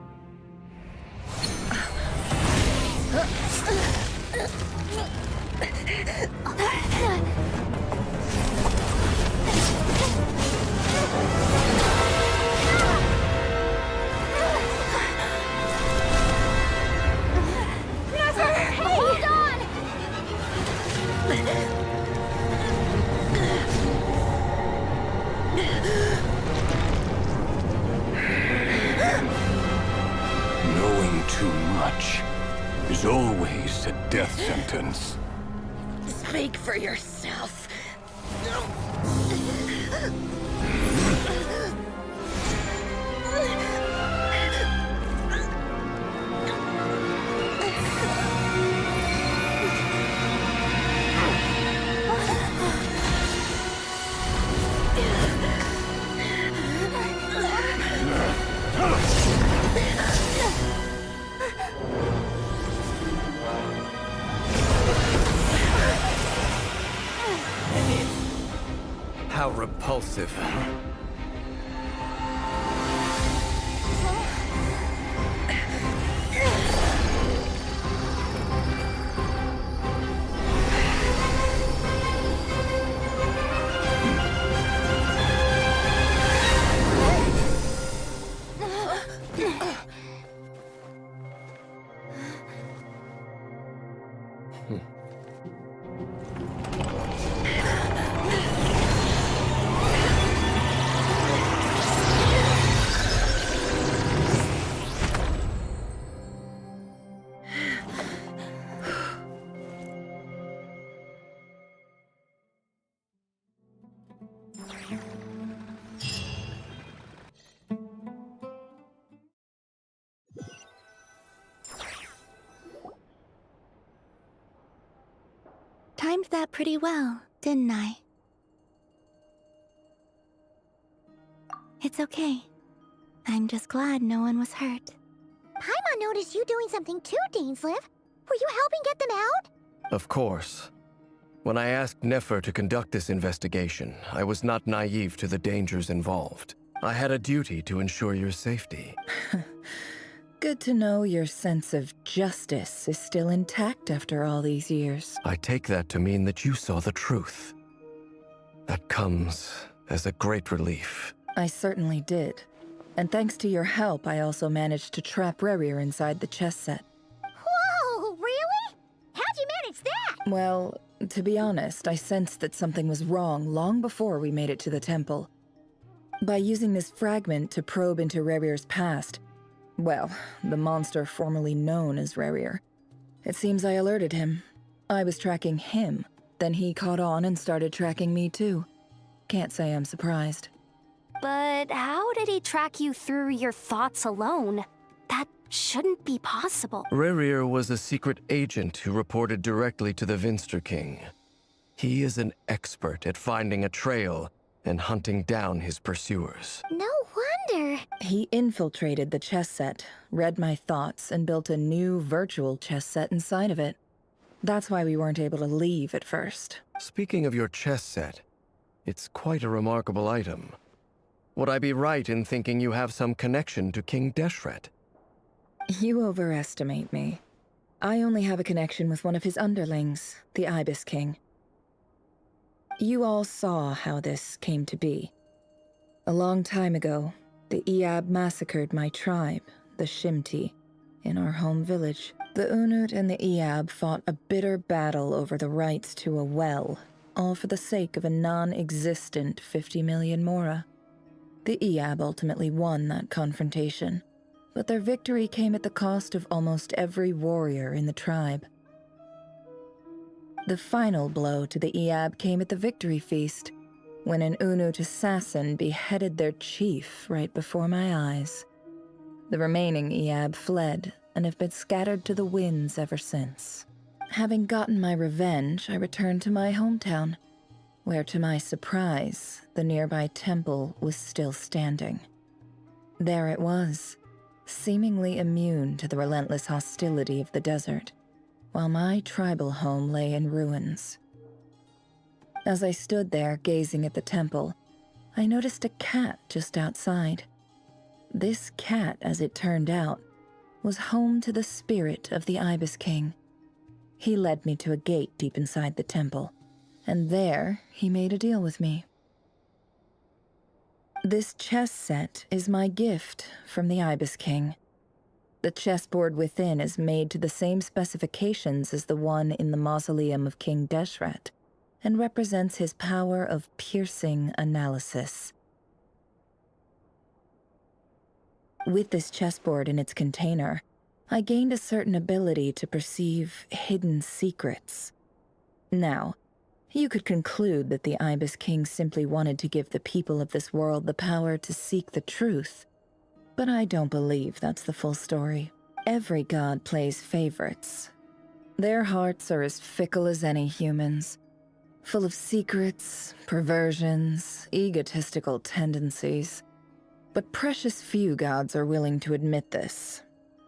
Speaker 12: Hold on!
Speaker 11: Knowing too much is always a death sentence.
Speaker 9: Speak for yourself.
Speaker 5: How repulsive.
Speaker 4: Timed that pretty well, didn't I? It's okay. I'm just glad no one was hurt. Paimon noticed you doing something too, Dainsleif. Were you helping get them out?
Speaker 19: Of course. When I asked Nefer to conduct this investigation, I was not naive to the dangers involved. I had a duty to ensure your safety.
Speaker 9: Good to know your sense of justice is still intact after all these years.
Speaker 19: I take that to mean that you saw the truth. That comes as a great relief.
Speaker 9: I certainly did. And thanks to your help, I also managed to trap Rerir inside the chess set.
Speaker 4: Whoa, really? How'd you manage that?
Speaker 9: Well, to be honest, I sensed that something was wrong long before we made it to the temple. By using this fragment to probe into Rerir's past, well, the monster formerly known as Rerir, it seems I alerted him. I was tracking him, then he caught on and started tracking me too. Can't say I'm surprised.
Speaker 12: But how did he track you through your thoughts alone? That shouldn't be possible.
Speaker 19: Rerir was a secret agent who reported directly to the Vinster King. He is an expert at finding a trail and hunting down his pursuers.
Speaker 4: No wonder.
Speaker 9: He infiltrated the chess set, read my thoughts, and built a new virtual chess set inside of it. That's why we weren't able to leave at first.
Speaker 19: Speaking of your chess set, it's quite a remarkable item. Would I be right in thinking you have some connection to King Deshret?
Speaker 9: You overestimate me. I only have a connection with one of his underlings, the Ibis King. You all saw how this came to be. A long time ago, the Iab massacred my tribe, the Shimti, in our home village. The Unut and the Iab fought a bitter battle over the rights to a well, all for the sake of a non-existent 50 million mora. The Iab ultimately won that confrontation, but their victory came at the cost of almost every warrior in the tribe. The final blow to the Iab came at the victory feast, when an Unut assassin beheaded their chief right before my eyes. The remaining Iab fled and have been scattered to the winds ever since. Having gotten my revenge, I returned to my hometown, where to my surprise, the nearby temple was still standing. There it was, seemingly immune to the relentless hostility of the desert, while my tribal home lay in ruins. As I stood there gazing at the temple, I noticed a cat just outside. This cat, as it turned out, was home to the spirit of the Ibis King. He led me to a gate deep inside the temple, and there he made a deal with me. This chess set is my gift from the Ibis King. The chessboard within is made to the same specifications as the one in the mausoleum of King Deshret, and represents his power of piercing analysis. With this chessboard in its container, I gained a certain ability to perceive hidden secrets. Now, you could conclude that the Ibis King simply wanted to give the people of this world the power to seek the truth, but I don't believe that's the full story. Every god plays favorites. Their hearts are as fickle as any human's, full of secrets, perversions, egotistical tendencies. But precious few gods are willing to admit this.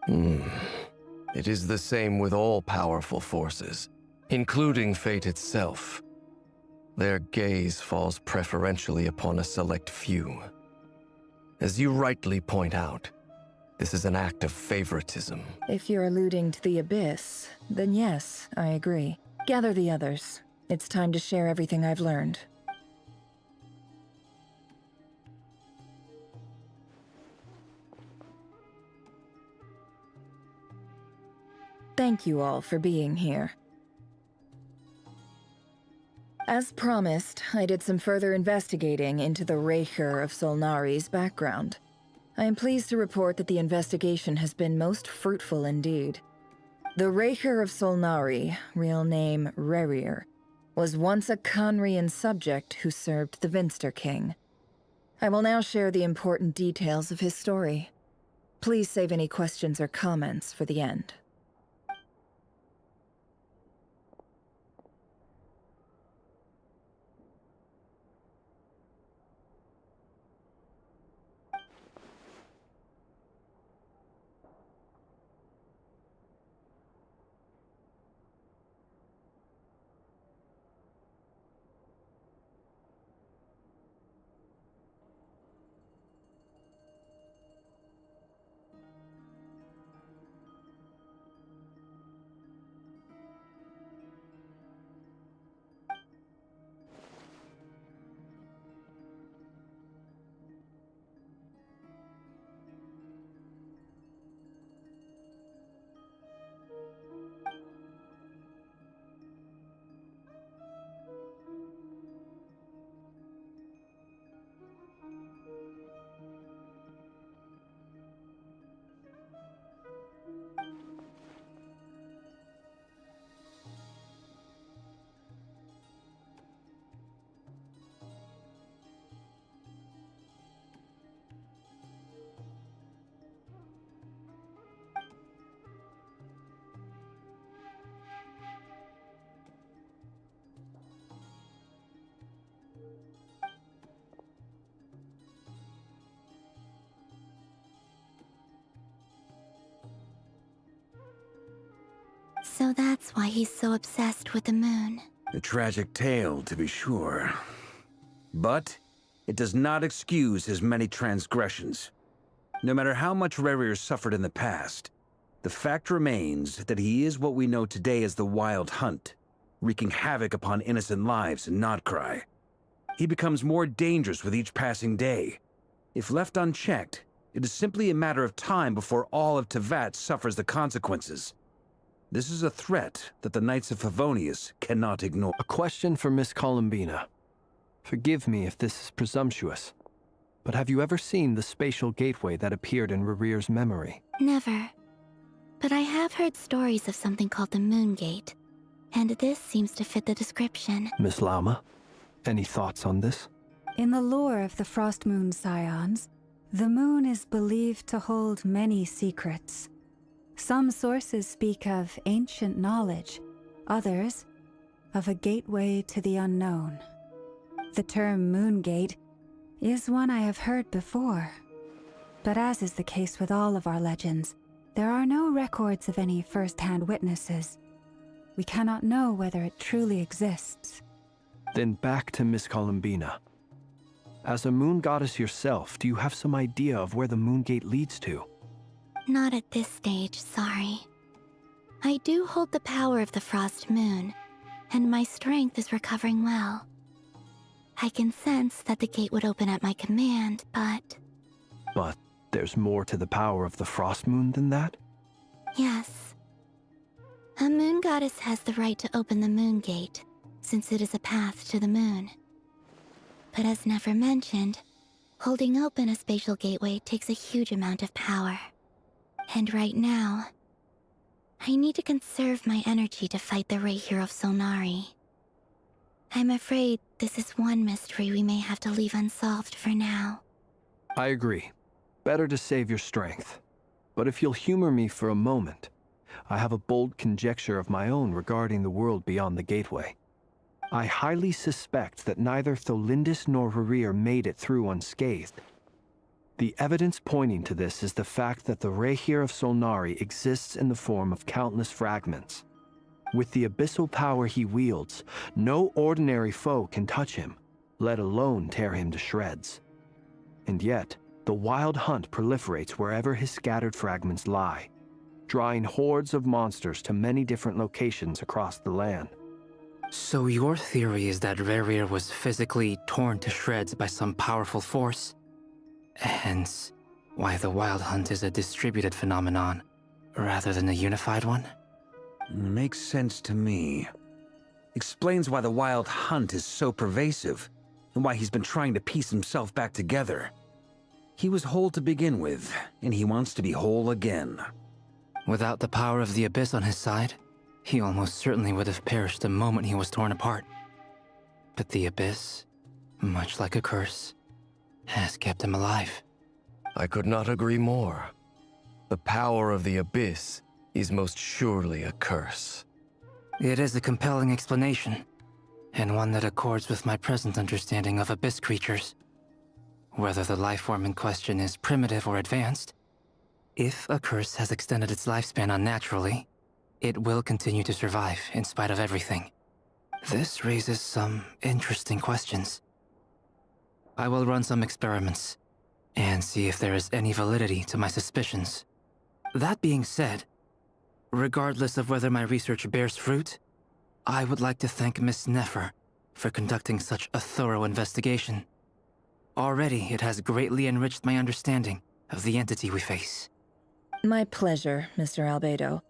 Speaker 19: It is the same with all powerful forces, including fate itself. Their gaze falls preferentially upon a select few. As you rightly point out, this is an act of favoritism.
Speaker 9: If you're alluding to the Abyss, then yes, I agree. Gather the others. It's time to share everything I've learned. Thank you all for being here. As promised, I did some further investigating into the Raker of Solnari's background. I am pleased to report that the investigation has been most fruitful indeed. The Raker of Solnari, real name Rerir, was once a Conrian subject who served the Vinster King. I will now share the important details of his story. Please save any questions or comments for the end.
Speaker 2: So that's why he's so obsessed with the moon.
Speaker 18: A tragic tale, to be sure. But it does not excuse his many transgressions. No matter how much Rerir suffered in the past, the fact remains that he is what we know today as the Wild Hunt, wreaking havoc upon innocent lives in Notcry. He becomes more dangerous with each passing day. If left unchecked, it is simply a matter of time before all of Tevat suffers the consequences. This is a threat that the Knights of Favonius cannot ignore.
Speaker 5: A question for Miss Columbina. Forgive me if this is presumptuous, but have you ever seen the spatial gateway that appeared in Rerir's memory?
Speaker 2: Never. But I have heard stories of something called the Moon Gate, and this seems to fit the description.
Speaker 5: Miss Lauma, any thoughts on this?
Speaker 10: In the lore of the Frost Moon Scions, the moon is believed to hold many secrets. Some sources speak of ancient knowledge, others of a gateway to the unknown. The term Moon Gate is one I have heard before, but as is the case with all of our legends, there are no records of any first-hand witnesses. We cannot know whether it truly exists.
Speaker 5: Then back to Miss Columbina. As a moon goddess yourself, do you have some idea of where the Moon Gate leads to?
Speaker 2: Not at this stage, sorry. I do hold the power of the Frost Moon, and my strength is recovering well. I can sense that the gate would open at my command, but...
Speaker 5: But there's more to the power of the Frost Moon than that?
Speaker 2: Yes. A moon goddess has the right to open the Moon Gate, since it is a path to the moon. But as never mentioned, holding open a spatial gateway takes a huge amount of power. And right now, I need to conserve my energy to fight the Rahier of Solnari. I'm afraid this is one mystery we may have to leave unsolved for now.
Speaker 5: I agree. Better to save your strength. But if you'll humor me for a moment, I have a bold conjecture of my own regarding the world beyond the gateway. I highly suspect that neither Tholindis nor Rerir made it through unscathed. The evidence pointing to this is the fact that the Rahier of Solnari exists in the form of countless fragments. With the abyssal power he wields, no ordinary foe can touch him, let alone tear him to shreds. And yet, the Wild Hunt proliferates wherever his scattered fragments lie, drawing hordes of monsters to many different locations across the land.
Speaker 21: So your theory is that Rerir was physically torn to shreds by some powerful force? Hence, why the Wild Hunt is a distributed phenomenon, rather than a unified one?
Speaker 18: Makes sense to me. Explains why the Wild Hunt is so pervasive, and why he's been trying to piece himself back together. He was whole to begin with, and he wants to be whole again.
Speaker 21: Without the power of the Abyss on his side, he almost certainly would have perished the moment he was torn apart. But the Abyss, much like a curse, has kept him alive.
Speaker 19: I could not agree more. The power of the Abyss is most surely a curse.
Speaker 21: It is a compelling explanation, and one that accords with my present understanding of Abyss creatures. Whether the life form in question is primitive or advanced, if a curse has extended its lifespan unnaturally, it will continue to survive in spite of everything. This raises some interesting questions. I will run some experiments and see if there is any validity to my suspicions. That being said, regardless of whether my research bears fruit, I would like to thank Miss Nefer for conducting such a thorough investigation. Already, it has greatly enriched my understanding of the entity we face.
Speaker 9: My pleasure, Mr. Albedo.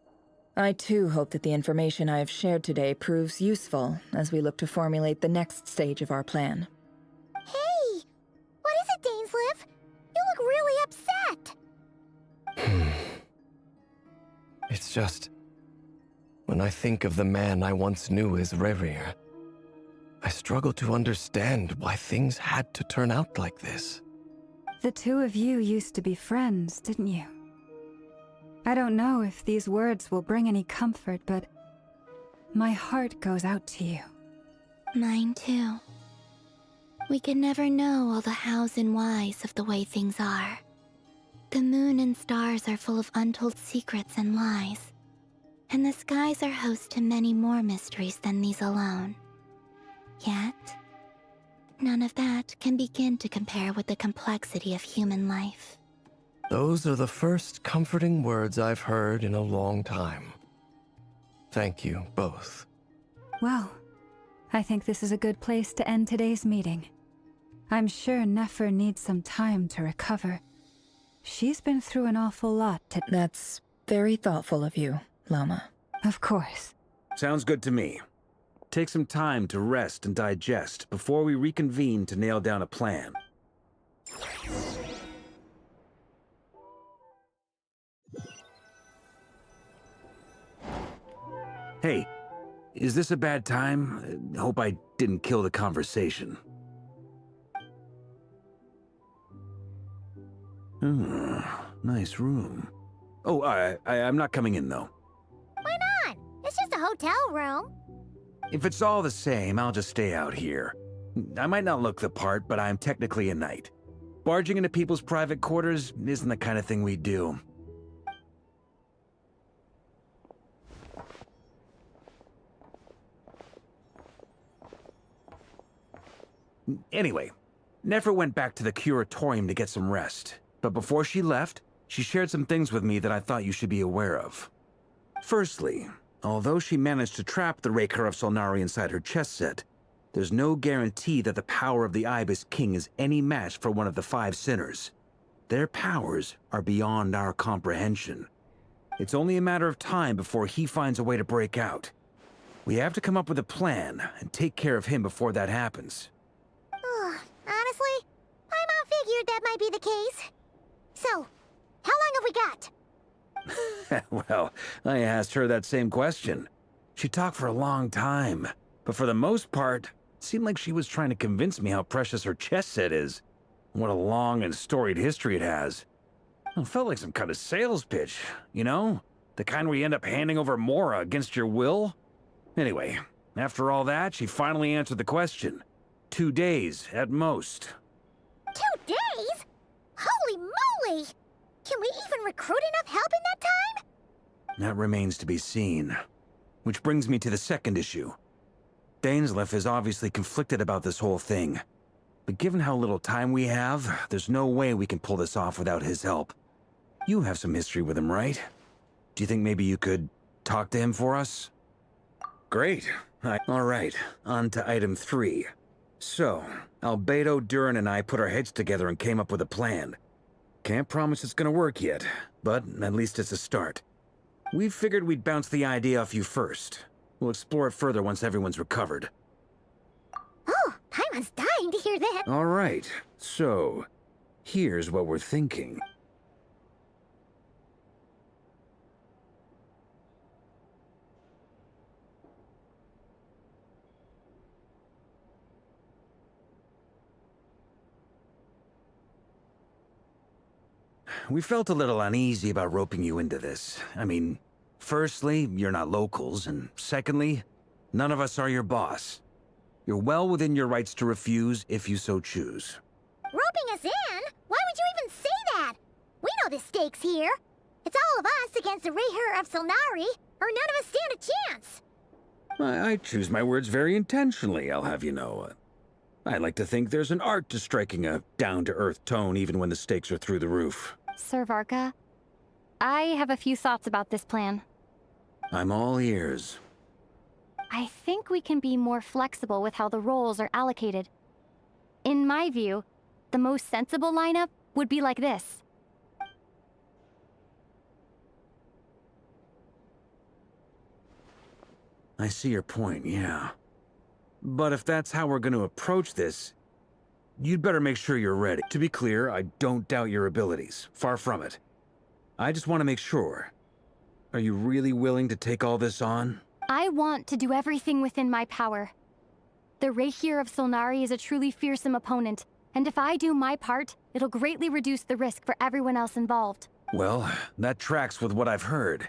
Speaker 9: I too hope that the information I have shared today proves useful as we look to formulate the next stage of our plan.
Speaker 4: Hey! What is it, Dainsleif? You look really upset!
Speaker 19: It's just... when I think of the man I once knew as Rerir, I struggle to understand why things had to turn out like this.
Speaker 10: The two of you used to be friends, didn't you? I don't know if these words will bring any comfort, but my heart goes out to you.
Speaker 2: Mine too. We can never know all the hows and whys of the way things are. The moon and stars are full of untold secrets and lies. And the skies are host to many more mysteries than these alone. Yet, none of that can begin to compare with the complexity of human life.
Speaker 19: Those are the first comforting words I've heard in a long time. Thank you, both.
Speaker 10: Well, I think this is a good place to end today's meeting. I'm sure Nefer needs some time to recover. She's been through an awful lot to—
Speaker 9: That's very thoughtful of you, Llama.
Speaker 10: Of course.
Speaker 18: Sounds good to me. Take some time to rest and digest before we reconvene to nail down a plan. Hey, is this a bad time? Hope I didn't kill the conversation. Nice room. Oh, I'm not coming in, though.
Speaker 4: Why not? It's just a hotel room.
Speaker 18: If it's all the same, I'll just stay out here. I might not look the part, but I'm technically a knight. Barging into people's private quarters isn't the kind of thing we do. Anyway, Nefer went back to the curatorium to get some rest. But before she left, she shared some things with me that I thought you should be aware of. Firstly, although she managed to trap the Raker of Solnari inside her chess set, there's no guarantee that the power of the Ibis King is any match for one of the 5 sinners. Their powers are beyond our comprehension. It's only a matter of time before he finds a way to break out. We have to come up with a plan and take care of him before that happens.
Speaker 4: Honestly, Paimon figured that might be the case. So, how long have we got?
Speaker 18: Well, I asked her that same question. She talked for a long time, but for the most part, it seemed like she was trying to convince me how precious her chess set is, and what a long and storied history it has. It felt like some kind of sales pitch, you know? The kind where you end up handing over Mora against your will? Anyway, after all that, she finally answered the question. 2 days, at most.
Speaker 4: 2 days? Holy moly! Can we even recruit enough help in that time?
Speaker 18: That remains to be seen. Which brings me to the second issue. Dainsleif is obviously conflicted about this whole thing. But given how little time we have, there's no way we can pull this off without his help. You have some history with him, right? Do you think maybe you could talk to him for us? Great. All right, on to item 3. So, Albedo, Durin, and I put our heads together and came up with a plan. Can't promise it's gonna work yet, but at least it's a start. We figured we'd bounce the idea off you first. We'll explore it further once everyone's recovered.
Speaker 4: Oh, Paimon's dying to hear that.
Speaker 18: All right, so here's what we're thinking. We felt a little uneasy about roping you into this. I mean, firstly, you're not locals, and secondly, none of us are your boss. You're well within your rights to refuse if you so choose.
Speaker 4: Roping us in? Why would you even say that? We know the stakes here. It's all of us against the Rayher of Solnari, or none of us stand a chance.
Speaker 18: I choose my words very intentionally, I'll have you know. I like to think there's an art to striking a down-to-earth tone even when the stakes are through the roof.
Speaker 12: Sir Varka, I have a few thoughts about this plan.
Speaker 18: I'm all ears.
Speaker 12: I think we can be more flexible with how the roles are allocated. In my view, the most sensible lineup would be like this.
Speaker 18: I see your point, yeah. But if that's how we're going to approach this, you'd better make sure you're ready. To be clear, I don't doubt your abilities. Far from it. I just want to make sure. Are you really willing to take all this on?
Speaker 12: I want to do everything within my power. The Rayher of Solnari is a truly fearsome opponent, and if I do my part, it'll greatly reduce the risk for everyone else involved.
Speaker 18: Well, that tracks with what I've heard.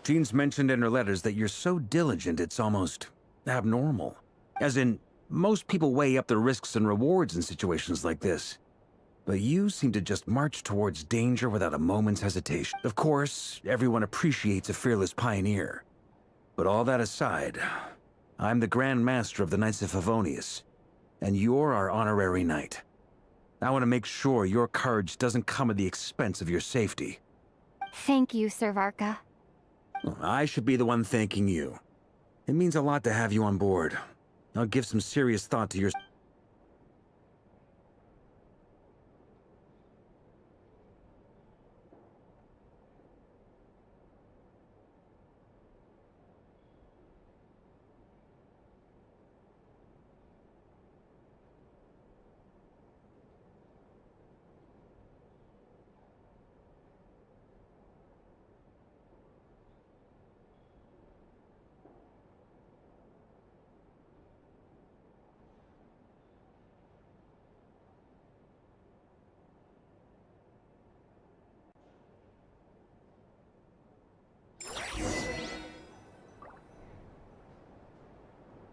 Speaker 18: Jean's mentioned in her letters that you're so diligent it's almost abnormal. As in, most people weigh up the risks and rewards in situations like this. but you seem to just march towards danger without a moment's hesitation. Of course, everyone appreciates a fearless pioneer. But all that aside, I'm the Grand Master of the Knights of Favonius, and you're our honorary knight. I want to make sure your courage doesn't come at the expense of your safety.
Speaker 12: Thank you, Sir Varka.
Speaker 18: I should be the one thanking you. It means a lot to have you on board. I'll give some serious thought to your...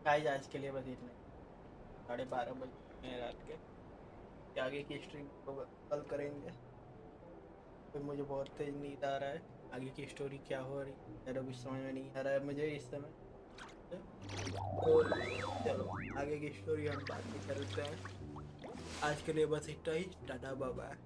Speaker 1: guys आज के लिए बस इतना ही। 12:30 बजे रात के आगे की स्ट्रीम को कल करेंगे। तो मुझे बहुत तेज नींद आ रहा है। आगे की स्टोरी क्या हो रही है मेरा कुछ समझ में नहीं आ रहा है मुझे इस समय। तो चलो आगे की स्टोरी हम बाद में करते हैं। आज के लिए बस इतना ही। Tata bye bye.